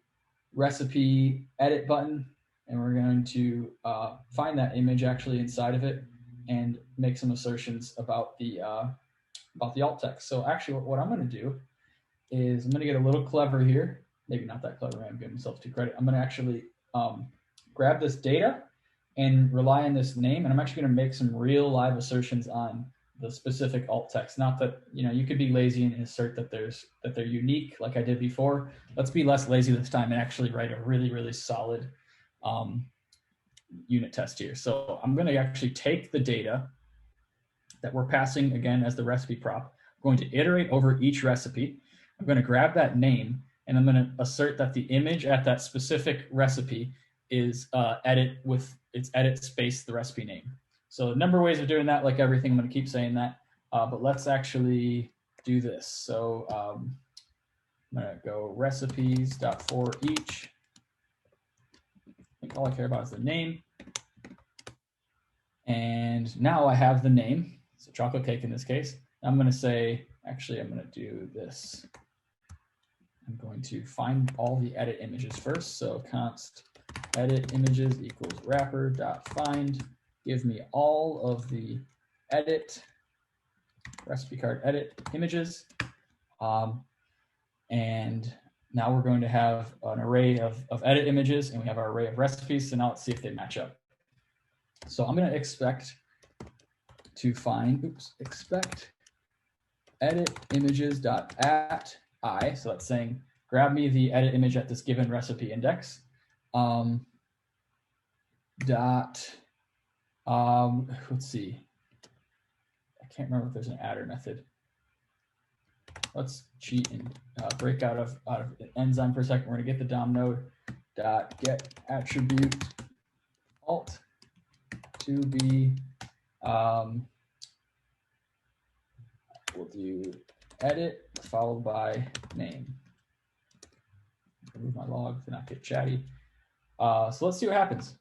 A: recipe edit button, and we're going to find that image actually inside of it and make some assertions about the alt text. So actually what I'm going to do is I'm going to get a little clever here. Maybe not that clever, I'm giving myself too credit. I'm going to actually grab this data and rely on this name, and I'm actually going to make some real live assertions on the specific alt text. Not that, you could be lazy and assert that they're unique like I did before. Let's be less lazy this time and actually write a really, really solid unit test here. So I'm going to actually take the data that we're passing again as the recipe prop. I'm going to iterate over each recipe. I'm going to grab that name, and I'm going to assert that the image at that specific recipe is edit with its edit space the recipe name. So a number of ways of doing that, like everything, I'm going to keep saying that, but let's actually do this. So I'm going to go recipes.for each. I think all I care about is the name. And now I have the name, so chocolate cake in this case. I'm going to say, actually, I'm going to do this. I'm going to find all the edit images first. So const edit images equals wrapper.find. Give me all of the edit, recipe card edit images. And now we're going to have an array of edit images, and we have our array of recipes. So now let's see if they match up. So I'm going to expect to find, expect edit images.at I. So that's saying, grab me the edit image at this given recipe index. Let's see. I can't remember if there's an adder method. Let's cheat and break out of enzyme for a second. We're going to get the DOM node get attribute alt to be, we'll do edit followed by name. Remove my log to not get chatty. So let's see what happens.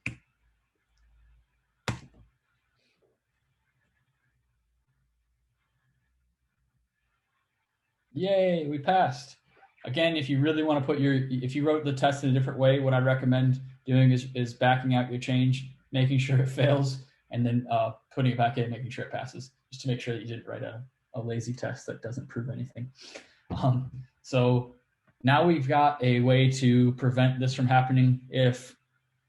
A: Yay, we passed. Again, if you really want to put if you wrote the test in a different way, what I'd recommend doing is backing out your change, making sure it fails, and then putting it back in, making sure it passes, just to make sure that you didn't write a lazy test that doesn't prove anything. So now we've got a way to prevent this from happening. If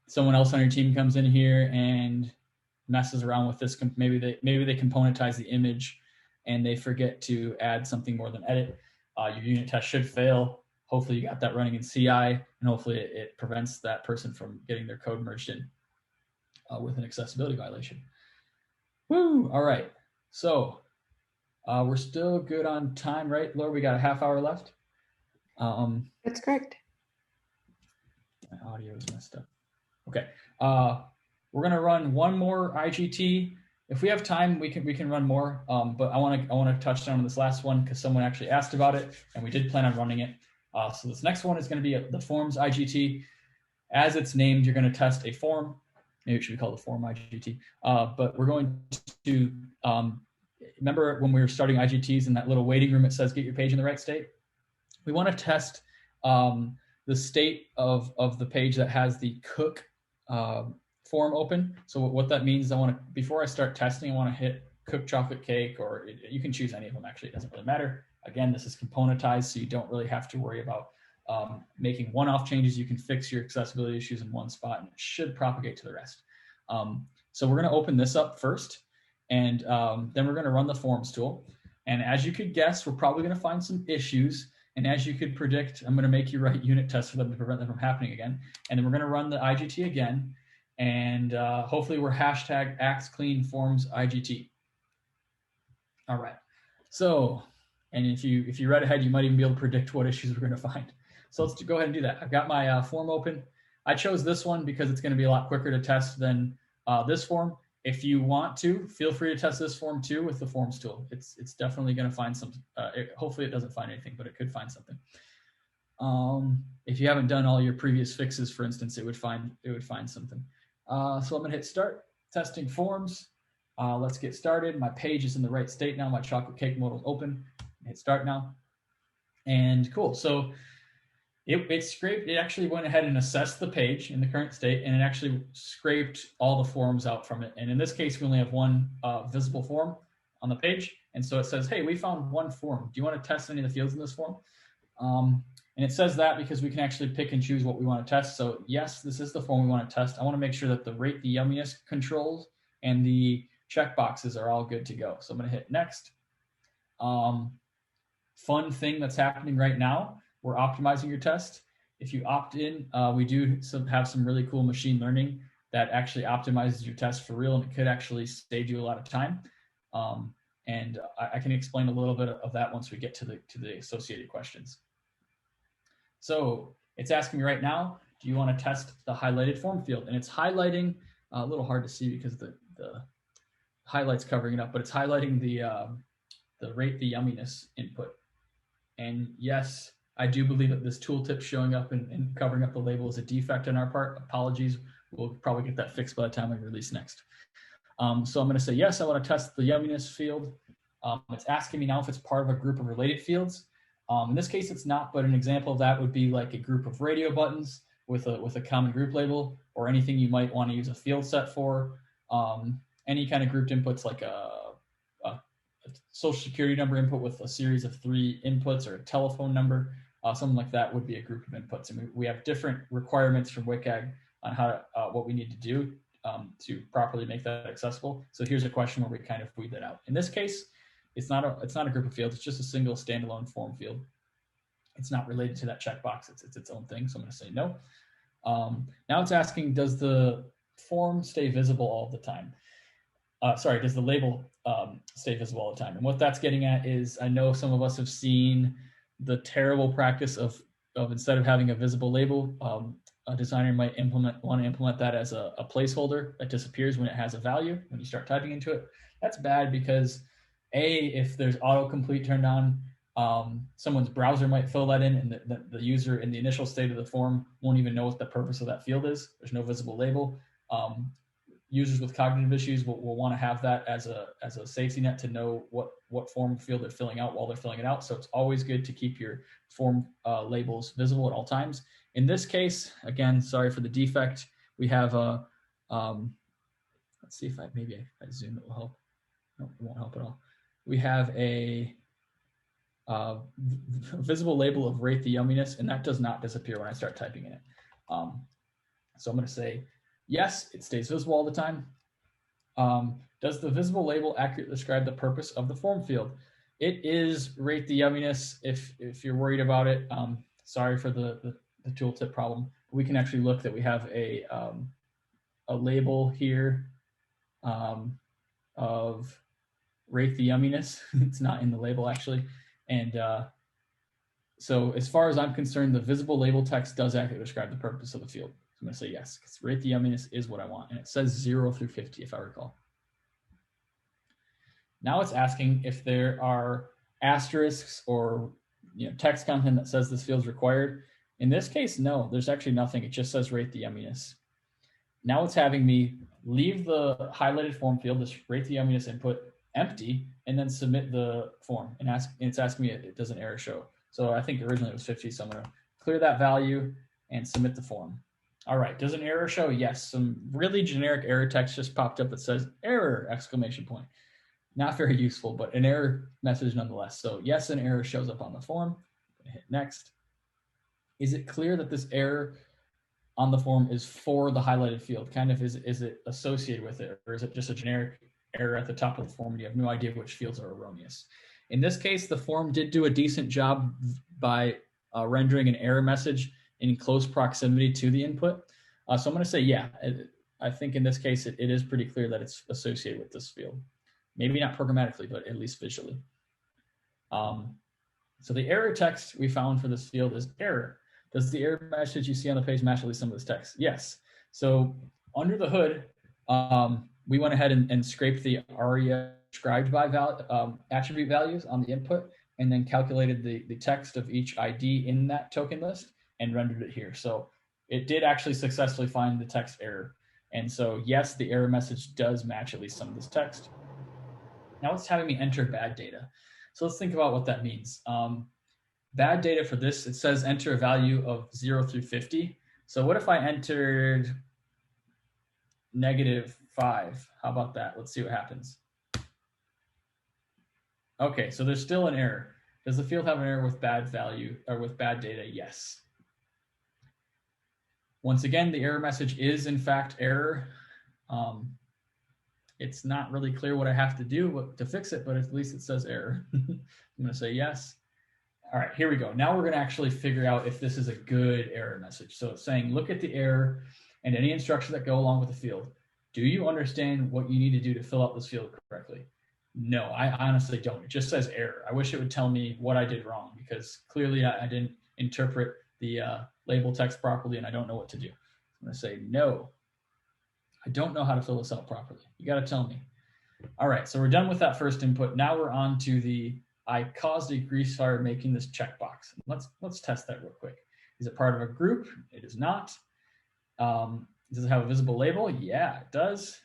A: someone else on your team comes in here and messes around with this, maybe they componentize the image and they forget to add something more than edit, your unit test should fail. Hopefully you got that running in CI, and hopefully it prevents that person from getting their code merged in with an accessibility violation. Woo! All right. So we're still good on time, right, Laura? We got a half hour left.
C: That's correct.
A: My audio is messed up. Okay. We're gonna run one more IGT. If we have time, we can run more. But I want to touch down on this last one because someone actually asked about it, and we did plan on running it. So this next one is going to be the forms IGT. As it's named, you're going to test a form. Maybe it should be called the form IGT. But we're going to remember when we were starting IGTs in that little waiting room, it says get your page in the right state. We want to test the state of the page that has the cook form open. So what that means is before I start testing, I want to hit cook chocolate cake, or you can choose any of them. Actually, it doesn't really matter. Again, this is componentized, so you don't really have to worry about making one-off changes. You can fix your accessibility issues in one spot, and it should propagate to the rest. So we're going to open this up first, and then we're going to run the forms tool. And as you could guess, we're probably going to find some issues. And as you could predict, I'm going to make you write unit tests for them to prevent them from happening again. And then we're going to run the IGT again. And hopefully we're #AxCleanFormsIGT. All right. So, and if you read ahead, you might even be able to predict what issues we're going to find. So let's go ahead and do that. I've got my form open. I chose this one because it's going to be a lot quicker to test than this form. If you want to, feel free to test this form too with the forms tool. It's definitely going to find some. Hopefully it doesn't find anything, but it could find something. If you haven't done all your previous fixes, for instance, it would find something. So I'm going to hit start testing forms. Let's get started. My page is in the right state now. My chocolate cake modal is open. Hit start now. And cool. So it scraped. It actually went ahead and assessed the page in the current state, and it actually scraped all the forms out from it. And in this case, we only have one visible form on the page. And so it says, hey, we found one form. Do you want to test any of the fields in this form? And it says that because we can actually pick and choose what we want to test. So yes, this is the form we want to test. I want to make sure that the rate the yumminess controls and the checkboxes are all good to go. So I'm going to hit next. Fun thing that's happening right now, we're optimizing your test. If you opt in, we do have some really cool machine learning that actually optimizes your test for real, and it could actually save you a lot of time. And I can explain a little bit of that once we get to the associated questions. So it's asking me right now, do you want to test the highlighted form field? And it's highlighting, a little hard to see because the highlight's covering it up, but it's highlighting the rate the yumminess input. And yes, I do believe that this tooltip showing up and covering up the label is a defect on our part. Apologies. We'll probably get that fixed by the time we release next. So I'm going to say, yes, I want to test the yumminess field. It's asking me now if it's part of a group of related fields. In this case, it's not, but an example of that would be like a group of radio buttons with a common group label, or anything you might want to use a field set for. Any kind of grouped inputs like a social security number input with a series of 3 inputs, or a telephone number, something like that would be a group of inputs. And we have different requirements from WCAG on how what we need to do to properly make that accessible. So here's a question where we kind of weed that out. In this case, it's not a group of fields. It's just a single standalone form field. It's not related to that checkbox. It's its own thing. So I'm going to say no. Now it's asking, does the form stay visible all the time? Sorry, does the label stay visible all the time? And what that's getting at is, I know some of us have seen the terrible practice of instead of having a visible label, a designer might want to implement that as a placeholder that disappears when it has a value, when you start typing into it. That's bad because if there's autocomplete turned on, someone's browser might fill that in, and the user in the initial state of the form won't even know what the purpose of that field is. There's no visible label. Users with cognitive issues will want to have that as a safety net to know what form field they're filling out while they're filling it out. So it's always good to keep your form labels visible at all times. In this case, again, sorry for the defect. We have a, let's see if if I zoom, it will help. No, it won't help at all. We have a visible label of rate the yumminess, and that does not disappear when I start typing in it. So I'm going to say, yes, it stays visible all the time. Does the visible label accurately describe the purpose of the form field? It is rate the yumminess. If you're worried about it, sorry for the tooltip problem. We can actually look that we have a label here of rate the yumminess. It's not in the label actually. And so as far as I'm concerned, the visible label text does accurately describe the purpose of the field. So I'm going to say yes, because rate the yumminess is what I want. And it says 0 through 50, if I recall. Now it's asking if there are asterisks or text content that says this field is required. In this case, no, there's actually nothing. It just says rate the yumminess. Now it's having me leave the highlighted form field, this rate the yumminess input, empty, and then submit the form. And it's asking me it does an error show. So I think originally it was 50, so I'm going to clear that value and submit the form. All right, does an error show? Yes, some really generic error text just popped up that says error, exclamation point. Not very useful, but an error message nonetheless. So yes, an error shows up on the form. I'm gonna hit next. Is it clear that this error on the form is for the highlighted field? Kind of, is it associated with it, or is it just a generic error at the top of the form and you have no idea which fields are erroneous? In this case, the form did do a decent job by rendering an error message in close proximity to the input. So I'm going to say, yeah, I think in this case, it is pretty clear that it's associated with this field. Maybe not programmatically, but at least visually. So the error text we found for this field is error. Does the error message you see on the page match at least some of this text? Yes. So under the hood, we went ahead and scraped the ARIA described by attribute values on the input, and then calculated the text of each ID in that token list and rendered it here. So it did actually successfully find the text error. And so yes, the error message does match at least some of this text. Now it's having me enter bad data. So let's think about what that means. Bad data for this, it says enter a value of 0 through 50. So what if I entered -5? How about that? Let's see what happens. Okay, so there's still an error. Does the field have an error with bad value or with bad data? Yes. Once again, the error message is in fact error. It's not really clear what I have to do to fix it, but at least it says error. I'm going to say yes. All right, here we go. Now we're going to actually figure out if this is a good error message. So it's saying, look at the error and any instructions that go along with the field. Do you understand what you need to do to fill out this field correctly? No, I honestly don't. It just says error. I wish it would tell me what I did wrong, because clearly I didn't interpret the label text properly and I don't know what to do. I'm going to say no. I don't know how to fill this out properly. You got to tell me. All right, so we're done with that first input. Now we're on to the I caused a grease fire making this checkbox. Let's test that real quick. Is it part of a group? It is not. Does it have a visible label? Yeah, it does.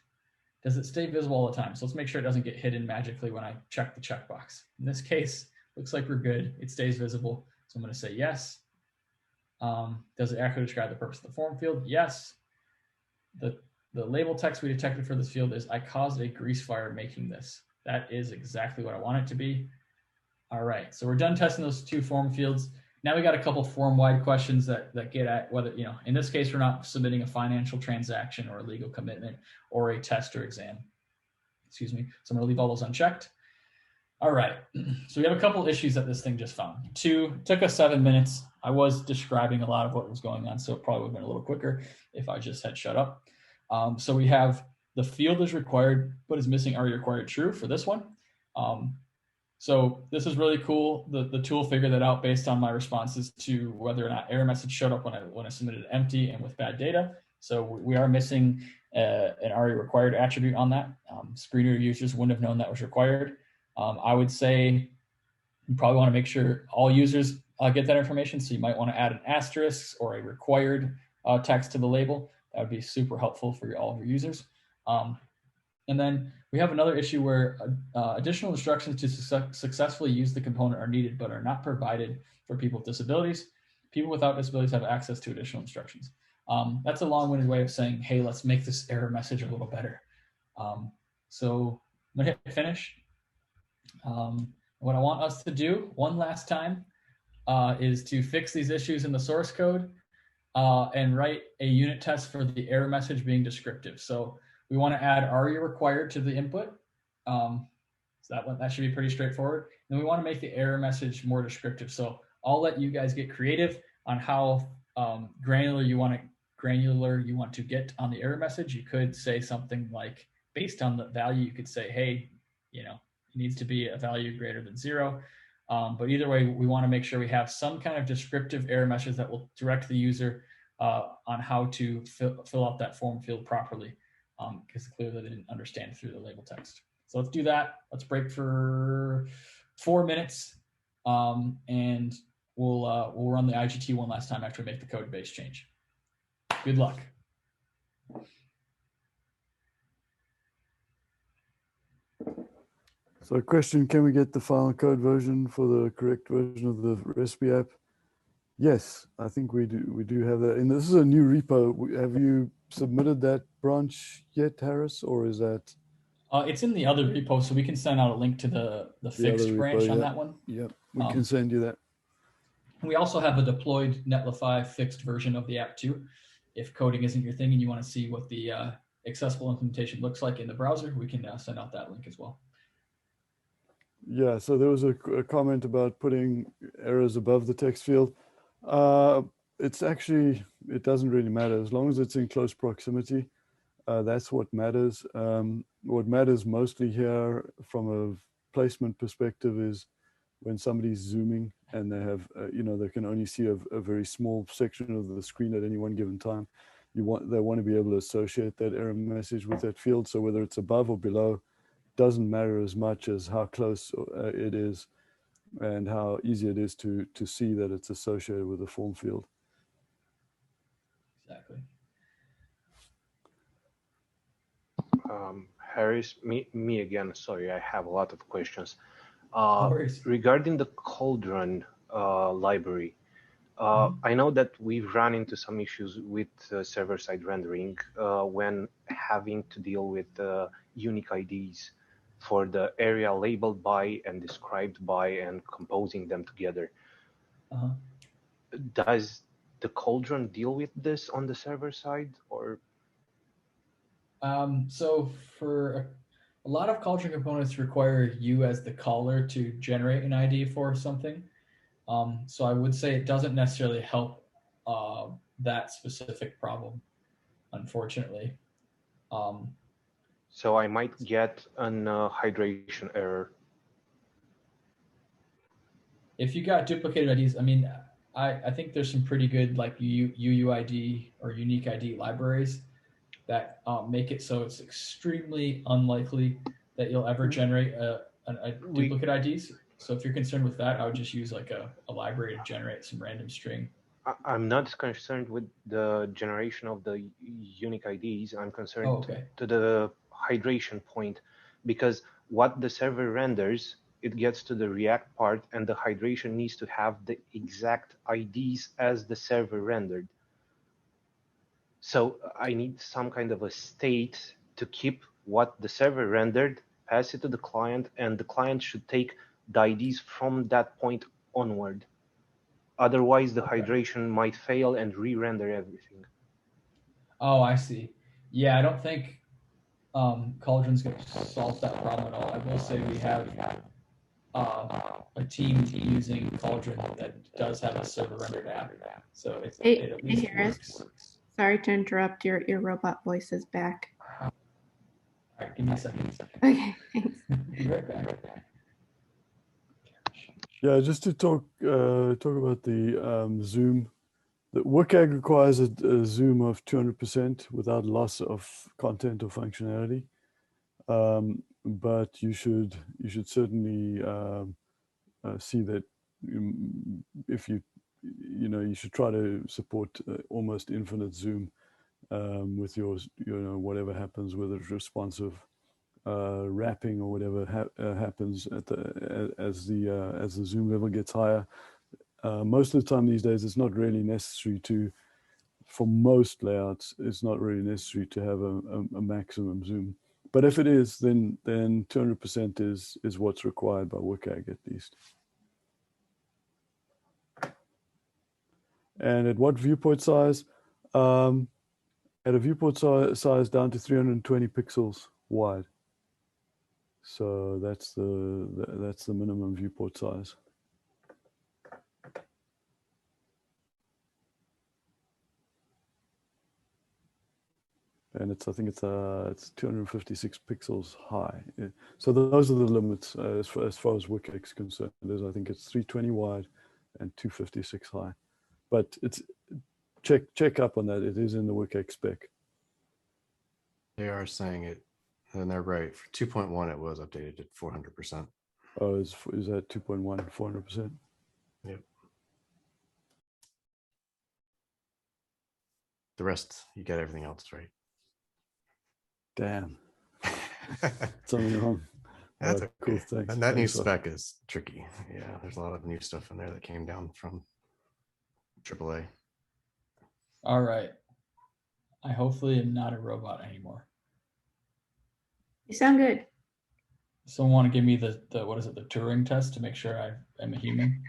A: Does it stay visible all the time? So let's make sure it doesn't get hidden magically when I check the checkbox. In this case, looks like we're good. It stays visible. So I'm going to say yes. Does it accurately describe the purpose of the form field? Yes. The label text we detected for this field is I caused a grease fire making this. That is exactly what I want it to be. All right, so we're done testing those two form fields. Now we got a couple form-wide questions that get at whether, in this case, we're not submitting a financial transaction or a legal commitment or a test or exam. Excuse me. So I'm going to leave all those unchecked. All right, so we have a couple issues that this thing just found. Took us 7 minutes. I was describing a lot of what was going on, so it probably would have been a little quicker if I just had shut up. So we have the field is required, but is missing are required true for this one. So this is really cool. The tool figured that out based on my responses to whether or not error message showed up when I submitted empty and with bad data. So we are missing an already required attribute on that. Screener users wouldn't have known that was required. I would say you probably want to make sure all users get that information. So you might want to add an asterisk or a required text to the label. That would be super helpful for all of your users. And then we have another issue where additional instructions to successfully use the component are needed, but are not provided for people with disabilities. People without disabilities have access to additional instructions. That's a long-winded way of saying, hey, let's make this error message a little better. So I'm gonna hit finish. And What I want us to do one last time is to fix these issues in the source code and write a unit test for the error message being descriptive. So we want to add ARIA required to the input. So that should be pretty straightforward. And we want to make the error message more descriptive. So I'll let you guys get creative on how granular you want to get on the error message. You could say something like, based on the value, you could say, hey, it needs to be a value greater than 0. But either way, we want to make sure we have some kind of descriptive error message that will direct the user on how to fill out that form field properly, because clearly they didn't understand through the label text. So let's do that. Let's break for 4 minutes, and we'll run the IGT one last time after we make the code base change. Good luck.
B: So question, can we get the final code version for the correct version of the recipe app? Yes, I think we do have that. And this is a new repo. Have you submitted that branch yet, Harris, or is that?
A: It's in the other repo, so we can send out a link to the fixed
B: repo,
A: branch on
B: yeah.
A: that one.
B: Yep, we can send you that.
A: We also have a deployed Netlify fixed version of the app too. If coding isn't your thing and you want to see what the accessible implementation looks like in the browser, we can send out that link as well.
B: Yeah, so there was a comment about putting errors above the text field. It's actually, it doesn't really matter as long as it's in close proximity. That's what matters. What matters mostly here from a placement perspective is when somebody's zooming and they have, they can only see a very small section of the screen at any one given time. They want to be able to associate that error message with that field. So whether it's above or below doesn't matter as much as how close it is and how easy it is to see that it's associated with the form field.
A: Exactly.
F: Harris, me again. Sorry, I have a lot of questions.
A: No worries.
F: Regarding the Cauldron library, I know that we've run into some issues with server-side rendering when having to deal with unique IDs for the area labeled by and described by and composing them together. Does the Cauldron deal with this on the server side, or?
A: So for a lot of Cauldron components require you as the caller to generate an ID for something. So I would say it doesn't necessarily help that specific problem, unfortunately.
F: So I might get an hydration error.
A: If you got duplicated IDs, I mean, I think there's some pretty good like UUID or unique ID libraries that make it so it's extremely unlikely that you'll ever generate a duplicate IDs. So if you're concerned with that, I would just use like a library to generate some random string.
F: I'm not concerned with the generation of the unique IDs. I'm concerned to the hydration point, because what the server renders, it gets to the React part, and the hydration needs to have the exact IDs as the server rendered. So I need some kind of a state to keep what the server rendered, pass it to the client, and the client should take the IDs from that point onward. Otherwise, the hydration might fail and re-render everything.
A: Oh, I see. Yeah, I don't think Cauldron's going to solve that problem at all. I will say we have a team using Cauldron that does have a server rendered app. So it at least works.
C: Sorry to interrupt. Your robot voice is back.
A: All right, give me a second.
C: Okay, thanks.
A: Be right back.
B: Yeah, just to talk about the zoom. The WCAG requires a zoom of 200% without loss of content or functionality. But you should certainly see that if you should try to support almost infinite zoom with your whatever happens, whether it's responsive wrapping or whatever happens as the zoom level gets higher. Most of the time these days, it's not really necessary for most layouts, it's not really necessary to have a maximum zoom. But if it is, then 200% is what's required by WCAG at least. And at what viewport size? At a viewport size down to 320 pixels wide. So that's the minimum viewport size. And I think it's 256 pixels high. So those are the limits as far as WCAG is concerned. I think it's 320 wide and 256 high. But it's check up on that. It is in the WCAG spec.
H: They are saying it, and they're right. For 2.1, it was updated at 400%.
B: Oh, is that 2.1 400%?
H: Yep. The rest, you get everything else right.
B: Damn. Something wrong.
H: That's
B: okay.
H: Cool.
B: Thanks.
H: And that new
B: Thanks,
H: spec is tricky. Yeah, there's a lot of new stuff in there that came down from AAA.
A: All right. I hopefully am not a robot anymore.
C: You sound good.
A: Someone want to give me the what is it, the Turing test to make sure I am a human?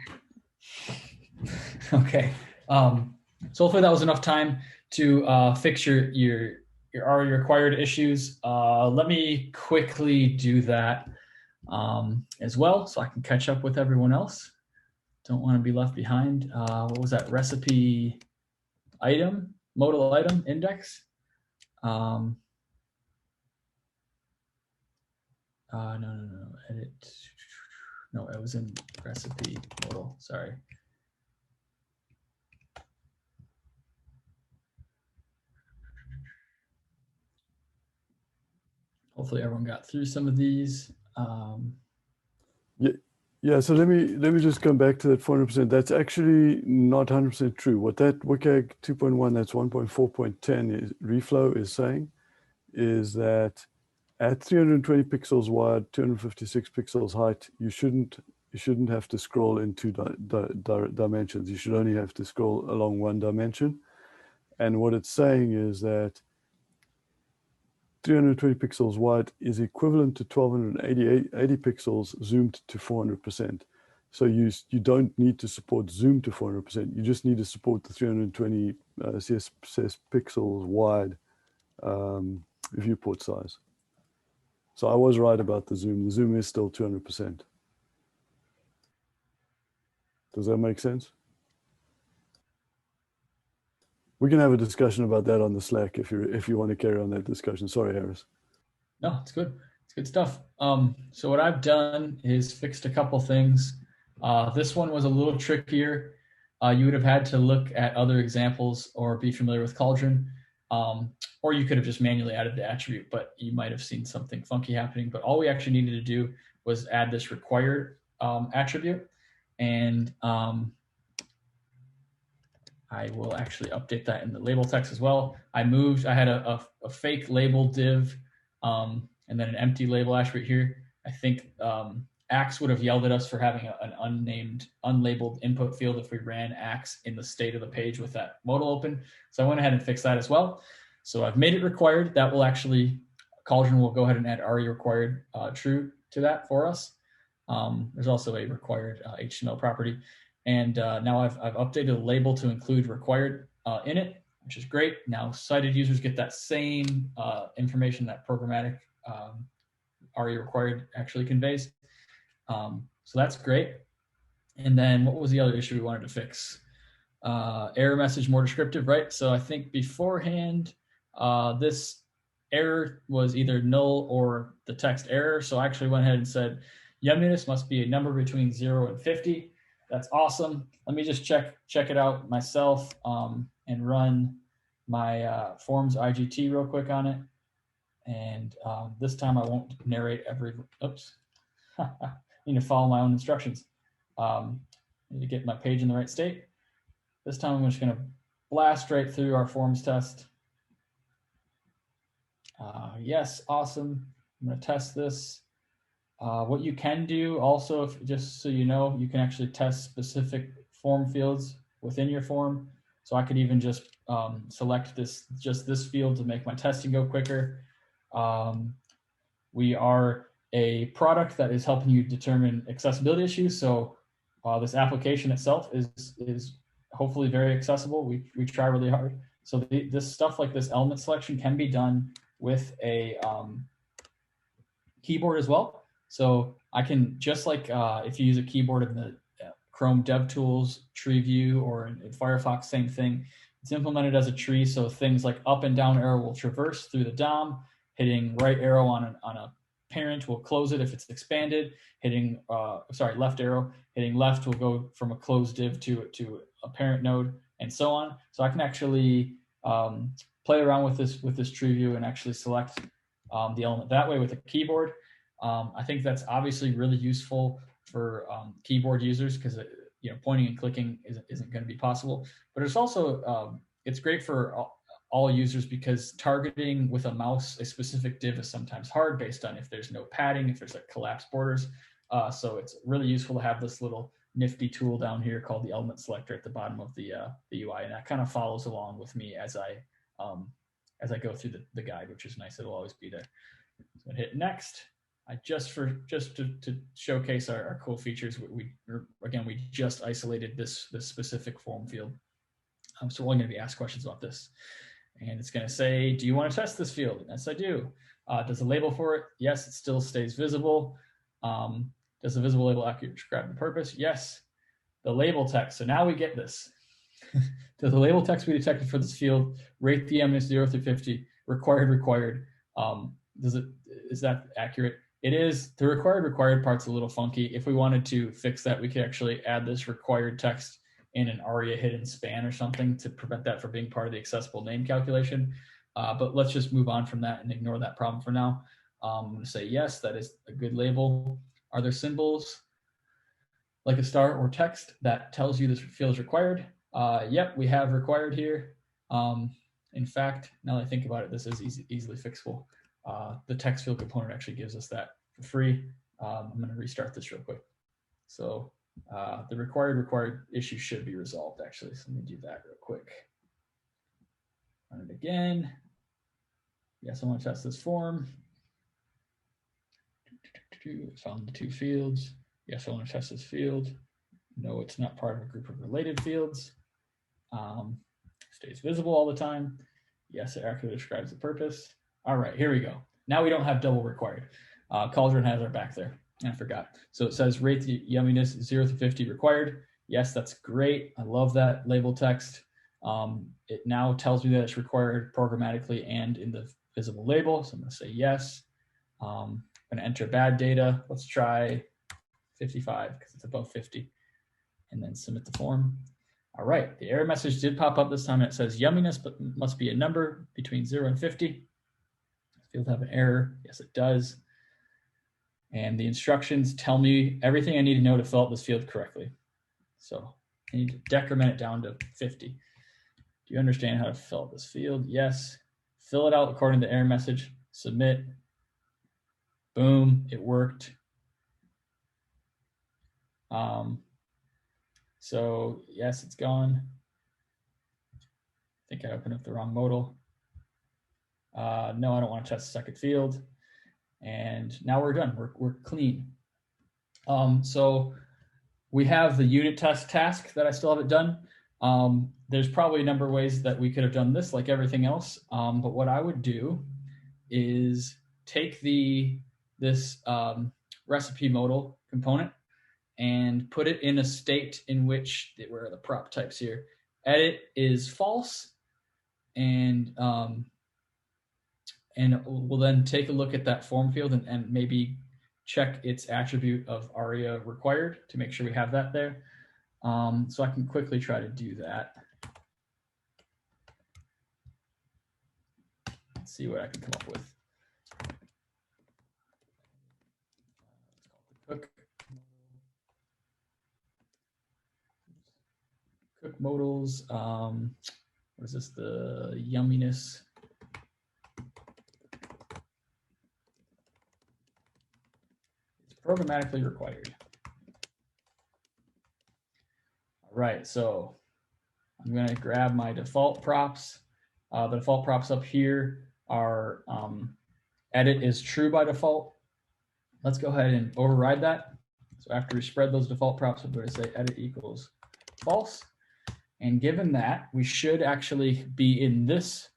A: Okay. So hopefully that was enough time to fix your already required issues. Let me quickly do that as well, so I can catch up with everyone else. Don't want to be left behind. What was that? Recipe item, modal item index. No, edit. No, it was in recipe modal, sorry. Hopefully everyone got through some of these.
B: Yeah, so let me just come back to that 400%. That's actually not 100% true. What that WCAG 2.1, that's 1.4.10 reflow is saying is that at 320 pixels wide, 256 pixels height, you shouldn't have to scroll in two dimensions. You should only have to scroll along one dimension. And what it's saying is that 320 pixels wide is equivalent to 1280 pixels zoomed to 400%. So you don't need to support zoom to 400%. You just need to support the 320 CSS pixels wide viewport size. So I was right about the zoom. The zoom is still 200%. Does that make sense? We can have a discussion about that on the Slack if you want to carry on that discussion. Sorry, Harris.
A: No, it's good. It's good stuff. So what I've done is fixed a couple things. This one was a little trickier. You would have had to look at other examples or be familiar with Cauldron. Or you could have just manually added the attribute, but you might have seen something funky happening. But all we actually needed to do was add this required attribute. And I will actually update that in the label text as well. I had a fake label div and then an empty label attribute here. I think Axe would have yelled at us for having an unnamed, unlabeled input field if we ran Axe in the state of the page with that modal open. So I went ahead and fixed that as well. So I've made it required. That will actually, Cauldron will go ahead and add RE required true to that for us. There's also a required HTML property. And now I've updated the label to include required in it, which is great. Now sighted users get that same information that programmatic RE required actually conveys. So that's great. And then what was the other issue we wanted to fix? Error message more descriptive, right? So I think beforehand, this error was either null or the text error. So I actually went ahead and said, yumminess must be a number between 0 and 50. That's awesome. Let me just check it out myself and run my forms IGT real quick on it. And this time I won't narrate every, oops. I need to follow my own instructions. I need to get my page in the right state. This time I'm just going to blast right through our forms test. Yes, awesome. I'm going to test this. What you can do also, just so you know, you can actually test specific form fields within your form. So I could even just select this field to make my testing go quicker. We are a product that is helping you determine accessibility issues. So this application itself is hopefully very accessible. We try really hard. So this stuff like this element selection can be done with a keyboard as well. So I can, just like if you use a keyboard in the Chrome DevTools tree view, or in Firefox, same thing. It's implemented as a tree, so things like up and down arrow will traverse through the DOM, hitting right arrow on a parent will close it if it's expanded, hitting, left arrow, hitting left will go from a closed div to a parent node, and so on. So I can actually play around with this tree view and actually select the element that way with a keyboard. I think that's obviously really useful for keyboard users, because pointing and clicking isn't going to be possible. But it's also it's great for all users, because targeting with a mouse a specific div is sometimes hard based on if there's no padding, if there's like collapsed borders. So it's really useful to have this little nifty tool down here called the element selector at the bottom of the UI, and that kind of follows along with me as I go through the guide, which is nice. It'll always be there. So I'm gonna hit next. Just to showcase our cool features, we just isolated this specific form field. So we're only going to be asked questions about this, and it's going to say, do you want to test this field? Yes, I do. Does the label for it? Yes, it still stays visible. Does the visible label accurately describe the purpose? Yes. The label text. So now we get this. Does the label text we detected for this field rate the eminence 0 through 50? Required. Is that accurate? It is. The required part's a little funky. If we wanted to fix that, we could actually add this required text in an ARIA hidden span or something to prevent that from being part of the accessible name calculation. But let's just move on from that and ignore that problem for now. I'm going to say yes, that is a good label. Are there symbols like a star or text that tells you this field is required? Yep, we have required here. In fact, now that I think about it, this is easily fixable. The text field component actually gives us that for free. I'm going to restart this real quick. So the required issue should be resolved, actually. So let me do that real quick. Run it again. Yes, I want to test this form. Found the two fields. Yes, I want to test this field. No, it's not part of a group of related fields. Stays visible all the time. Yes, it accurately describes the purpose. All right, here we go. Now we don't have double required. Cauldron has our back there. I forgot. So it says rate the yumminess 0 through 50 required. Yes, that's great. I love that label text. It now tells me that it's required programmatically and in the visible label. So I'm going to say yes. I'm going to enter bad data. Let's try 55 because it's above 50, and then submit the form. All right, the error message did pop up this time. It says yumminess, but must be a number between 0 and 50. Field have an error. Yes, it does. And the instructions tell me everything I need to know to fill out this field correctly. So I need to decrement it down to 50. Do you understand how to fill out this field? Yes. Fill it out according to the error message. Submit. Boom, it worked. So yes, it's gone. I think I opened up the wrong modal. No, I don't want to test the second field. And now we're done. We're clean. So we have the unit test task that I still haven't done. There's probably a number of ways that we could have done this, like everything else. But what I would do is take this recipe modal component and put it in a state in which, where are the prop types here? Edit is false, and we'll then take a look at that form field and maybe check its attribute of ARIA required to make sure we have that there. So I can quickly try to do that. Let's see what I can come up with. Cook modals. What is this? The yumminess. It's programmatically required. All right, so I'm going to grab my default props. The default props up here are edit is true by default. Let's go ahead and override that. So after we spread those default props, we're going to say edit equals false. And given that, we should actually be in this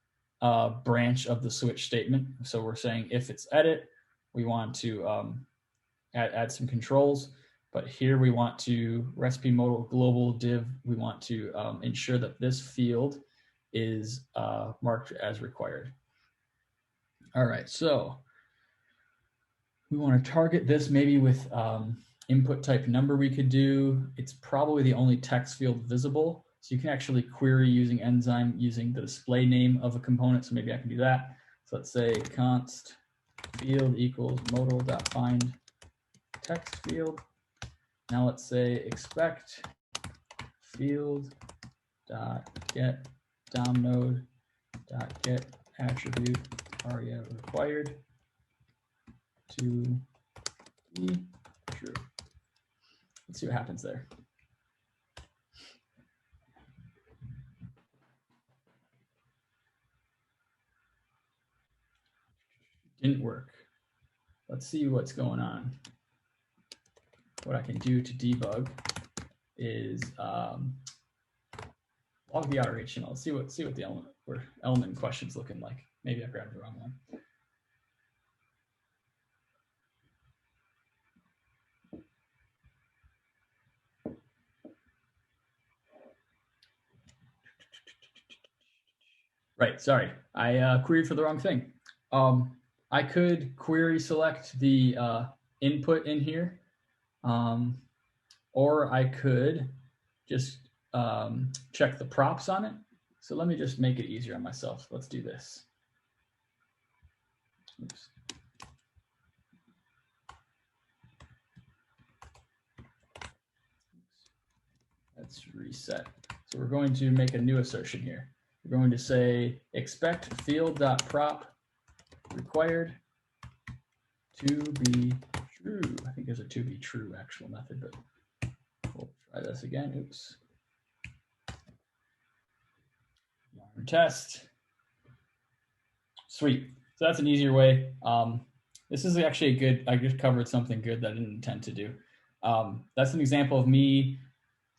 A: branch of the switch statement. So we're saying if it's edit, we want to add some controls. But here we want to recipe modal global div. We want to ensure that this field is marked as required. All right, so we want to target this maybe with input type number we could do. It's probably the only text field visible. So you can actually query using Enzyme using the display name of a component. So maybe I can do that. So let's say const field equals modal.find text field. Now let's say expect field dot get dom node dot get attribute aria required to be true. Let's see what happens there. Didn't work. Let's see what's going on. What I can do to debug is log the outer HTML. See what the element in question is looking like. Maybe I grabbed the wrong one. Right, sorry, I queried for the wrong thing. I could query select the input in here, or I could just check the props on it. So let me just make it easier on myself. Let's do this. Oops. Let's reset. So we're going to make a new assertion here. We're going to say expect field.prop required to be true. I think there's a to be true actual method, but we'll try this again. Oops. Test. Sweet. So that's an easier way. This is actually a good, I just covered something good that I didn't intend to do. That's an example of me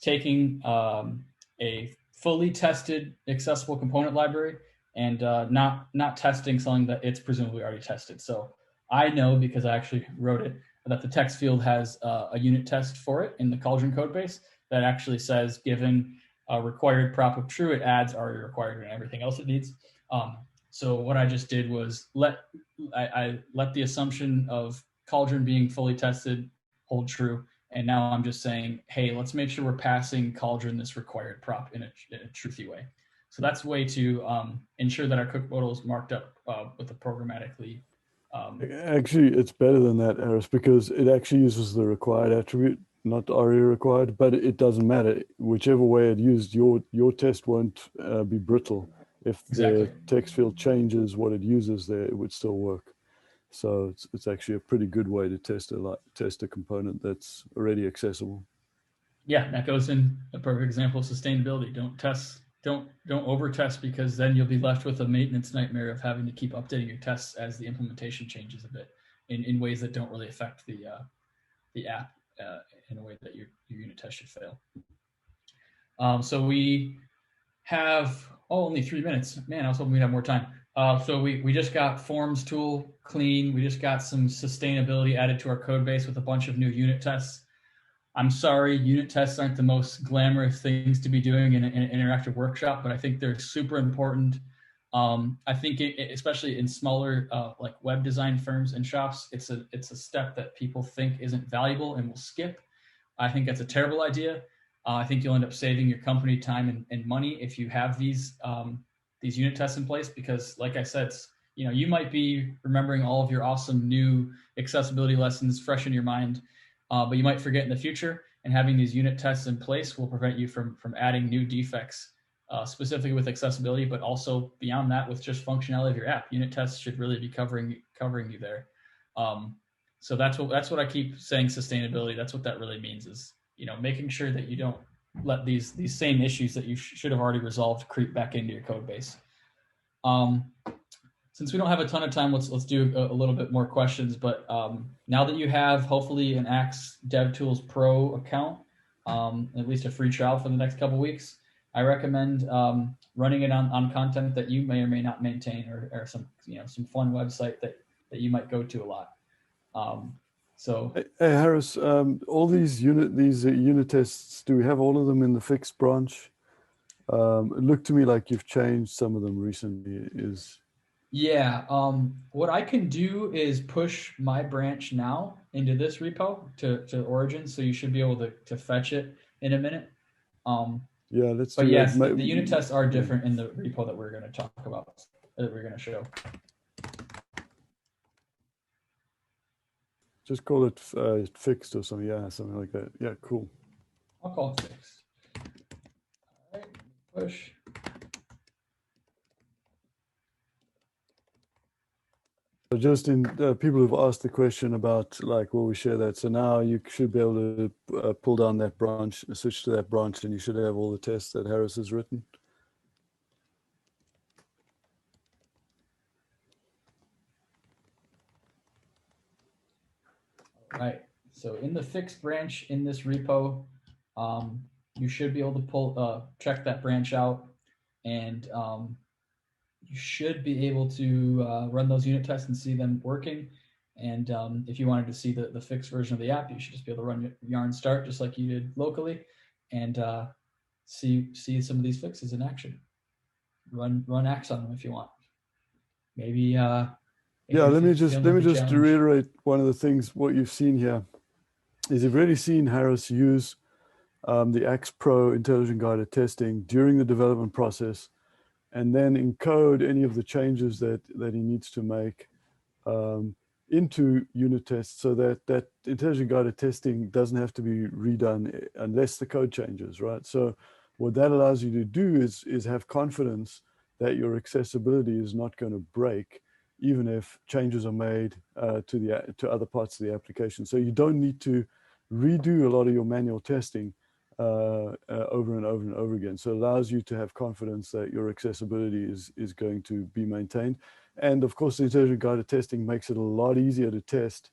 A: taking a fully tested accessible component library and not testing something that it's presumably already tested. So I know, because I actually wrote it, that the text field has a unit test for it in the Cauldron code base that actually says, given a required prop of true, it adds already required and everything else it needs. So what I just did was I let the assumption of Cauldron being fully tested hold true. And now I'm just saying, hey, let's make sure we're passing Cauldron this required prop in a truthy way. So that's a way to ensure that our cook modal is marked up with a programmatically.
B: Actually, it's better than that, Harris, because it actually uses the required attribute, not the ARIA required, but it doesn't matter. Whichever way it used, your test won't be brittle. If the text field changes what it uses there, it would still work. So it's actually a pretty good way to test a component that's already accessible.
A: Yeah, that goes in a perfect example of sustainability. Don't over test, because then you'll be left with a maintenance nightmare of having to keep updating your tests as the implementation changes a bit in ways that don't really affect the app in a way that your unit test should fail. So we have only 3 minutes. Man, I was hoping we'd have more time. So we just got forms tool clean. We just got some sustainability added to our code base with a bunch of new unit tests. I'm sorry, unit tests aren't the most glamorous things to be doing in an interactive workshop, but I think they're super important. I think especially in smaller like web design firms and shops, it's a step that people think isn't valuable and will skip. I think that's a terrible idea. I think you'll end up saving your company time and money if you have these unit tests in place, because like I said, you might be remembering all of your awesome new accessibility lessons fresh in your mind, but you might forget in the future, and having these unit tests in place will prevent you from adding new defects, specifically with accessibility, but also beyond that with just functionality of your app. Unit tests should really be covering you there. So that's what I keep saying, sustainability. That's what that really means, is making sure that you don't let these same issues that you should have already resolved creep back into your code base. So since we don't have a ton of time, let's do a little bit more questions. But now that you have hopefully an Axe DevTools Pro account, at least a free trial for the next couple weeks, I recommend running it on content that you may or may not maintain, or some some fun website that you might go to a lot. So
B: Hey Harris, all these unit tests, do we have all of them in the fixed branch? It looked to me like you've changed some of them recently.
A: yeah, what I can do is push my branch now into this repo to origin, so you should be able to fetch it in a minute.
B: Yeah, let's do
A: But yes,
B: that.
A: the unit tests are different in the repo that we're going to talk about, that we're going to show.
B: Just call it fixed or something. Yeah, something like that. Yeah, cool.
A: I'll call it fixed. All right, push.
B: So just in people who've asked the question about like, will we share that? So now you should be able to pull down that branch, switch to that branch, and you should have all the tests that Harris has written.
A: All right. So in the fixed branch in this repo, you should be able to check that branch out, and you should be able to run those unit tests and see them working. And if you wanted to see the fixed version of the app, you should just be able to run yarn start just like you did locally, and see some of these fixes in action. Run Axe on them if you want. Maybe. Yeah,
B: let me just reiterate one of the things. What you've seen here is you've really seen Harris use the Axe Pro intelligent guided testing during the development process, and then encode any of the changes that he needs to make into unit tests, so that intelligent guided testing doesn't have to be redone unless the code changes, right? So what that allows you to do is have confidence that your accessibility is not going to break, even if changes are made to other parts of the application. So you don't need to redo a lot of your manual testing over and over and over again. So it allows you to have confidence that your accessibility is going to be maintained. And of course, the intelligent guided testing makes it a lot easier to test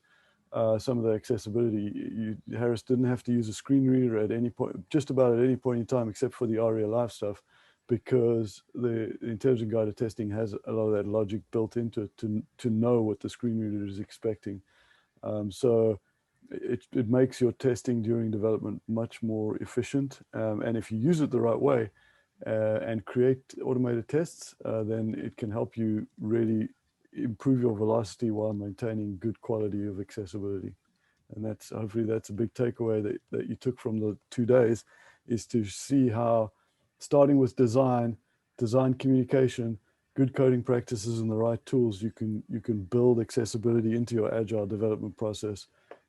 B: some of the accessibility. Harris didn't have to use a screen reader at any point, just about at any point in time, except for the ARIA Live stuff, because the intelligent guided testing has a lot of that logic built into it to know what the screen reader is expecting. So it makes your testing during development much more efficient. And if you use it the right way and create automated tests, then it can help you really improve your velocity while maintaining good quality of accessibility. And hopefully that's a big takeaway that you took from the 2 days, is to see how starting with design communication, good coding practices, and the right tools, you can build accessibility into your agile development process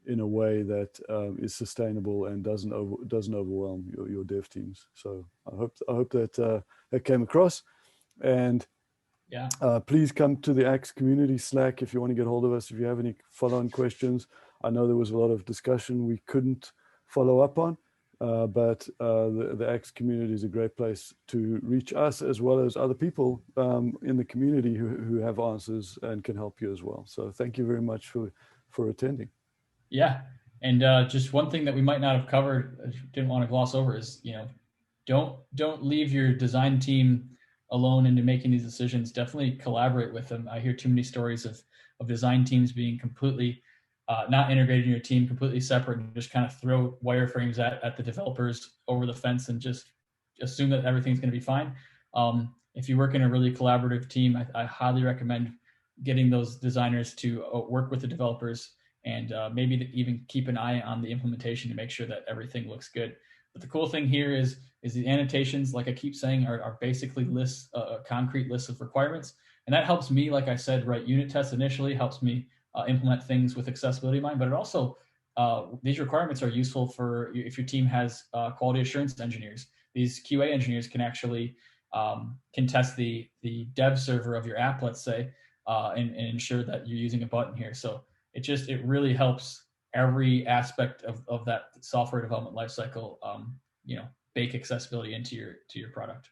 B: in a way that is sustainable and doesn't overwhelm your dev teams. So I hope that that came across. And
A: yeah,
B: please come to the Axe community Slack if you want to get hold of us. If you have any follow-on questions, I know there was a lot of discussion we couldn't follow up on, but the Axe community is a great place to reach us as well as other people in the community who have answers and can help you as well. So thank you very much for attending.
A: Yeah, and just one thing that we might not have covered, didn't want to gloss over, is don't leave your design team alone into making these decisions. Definitely collaborate with them. I hear too many stories of design teams being completely not integrated in your team, completely separate, and just kind of throw wireframes at the developers over the fence and just assume that everything's going to be fine. If you work in a really collaborative team, I highly recommend getting those designers to work with the developers, and maybe even keep an eye on the implementation to make sure that everything looks good. But the cool thing here is the annotations, like I keep saying, are basically lists, concrete lists of requirements. And that helps me, like I said, write unit tests initially, helps me implement things with accessibility in mind. But it also, these requirements are useful for if your team has quality assurance engineers. These QA engineers can actually can test the dev server of your app, let's say, and ensure that you're using a button here. So it really helps every aspect of that software development lifecycle, bake accessibility into your product.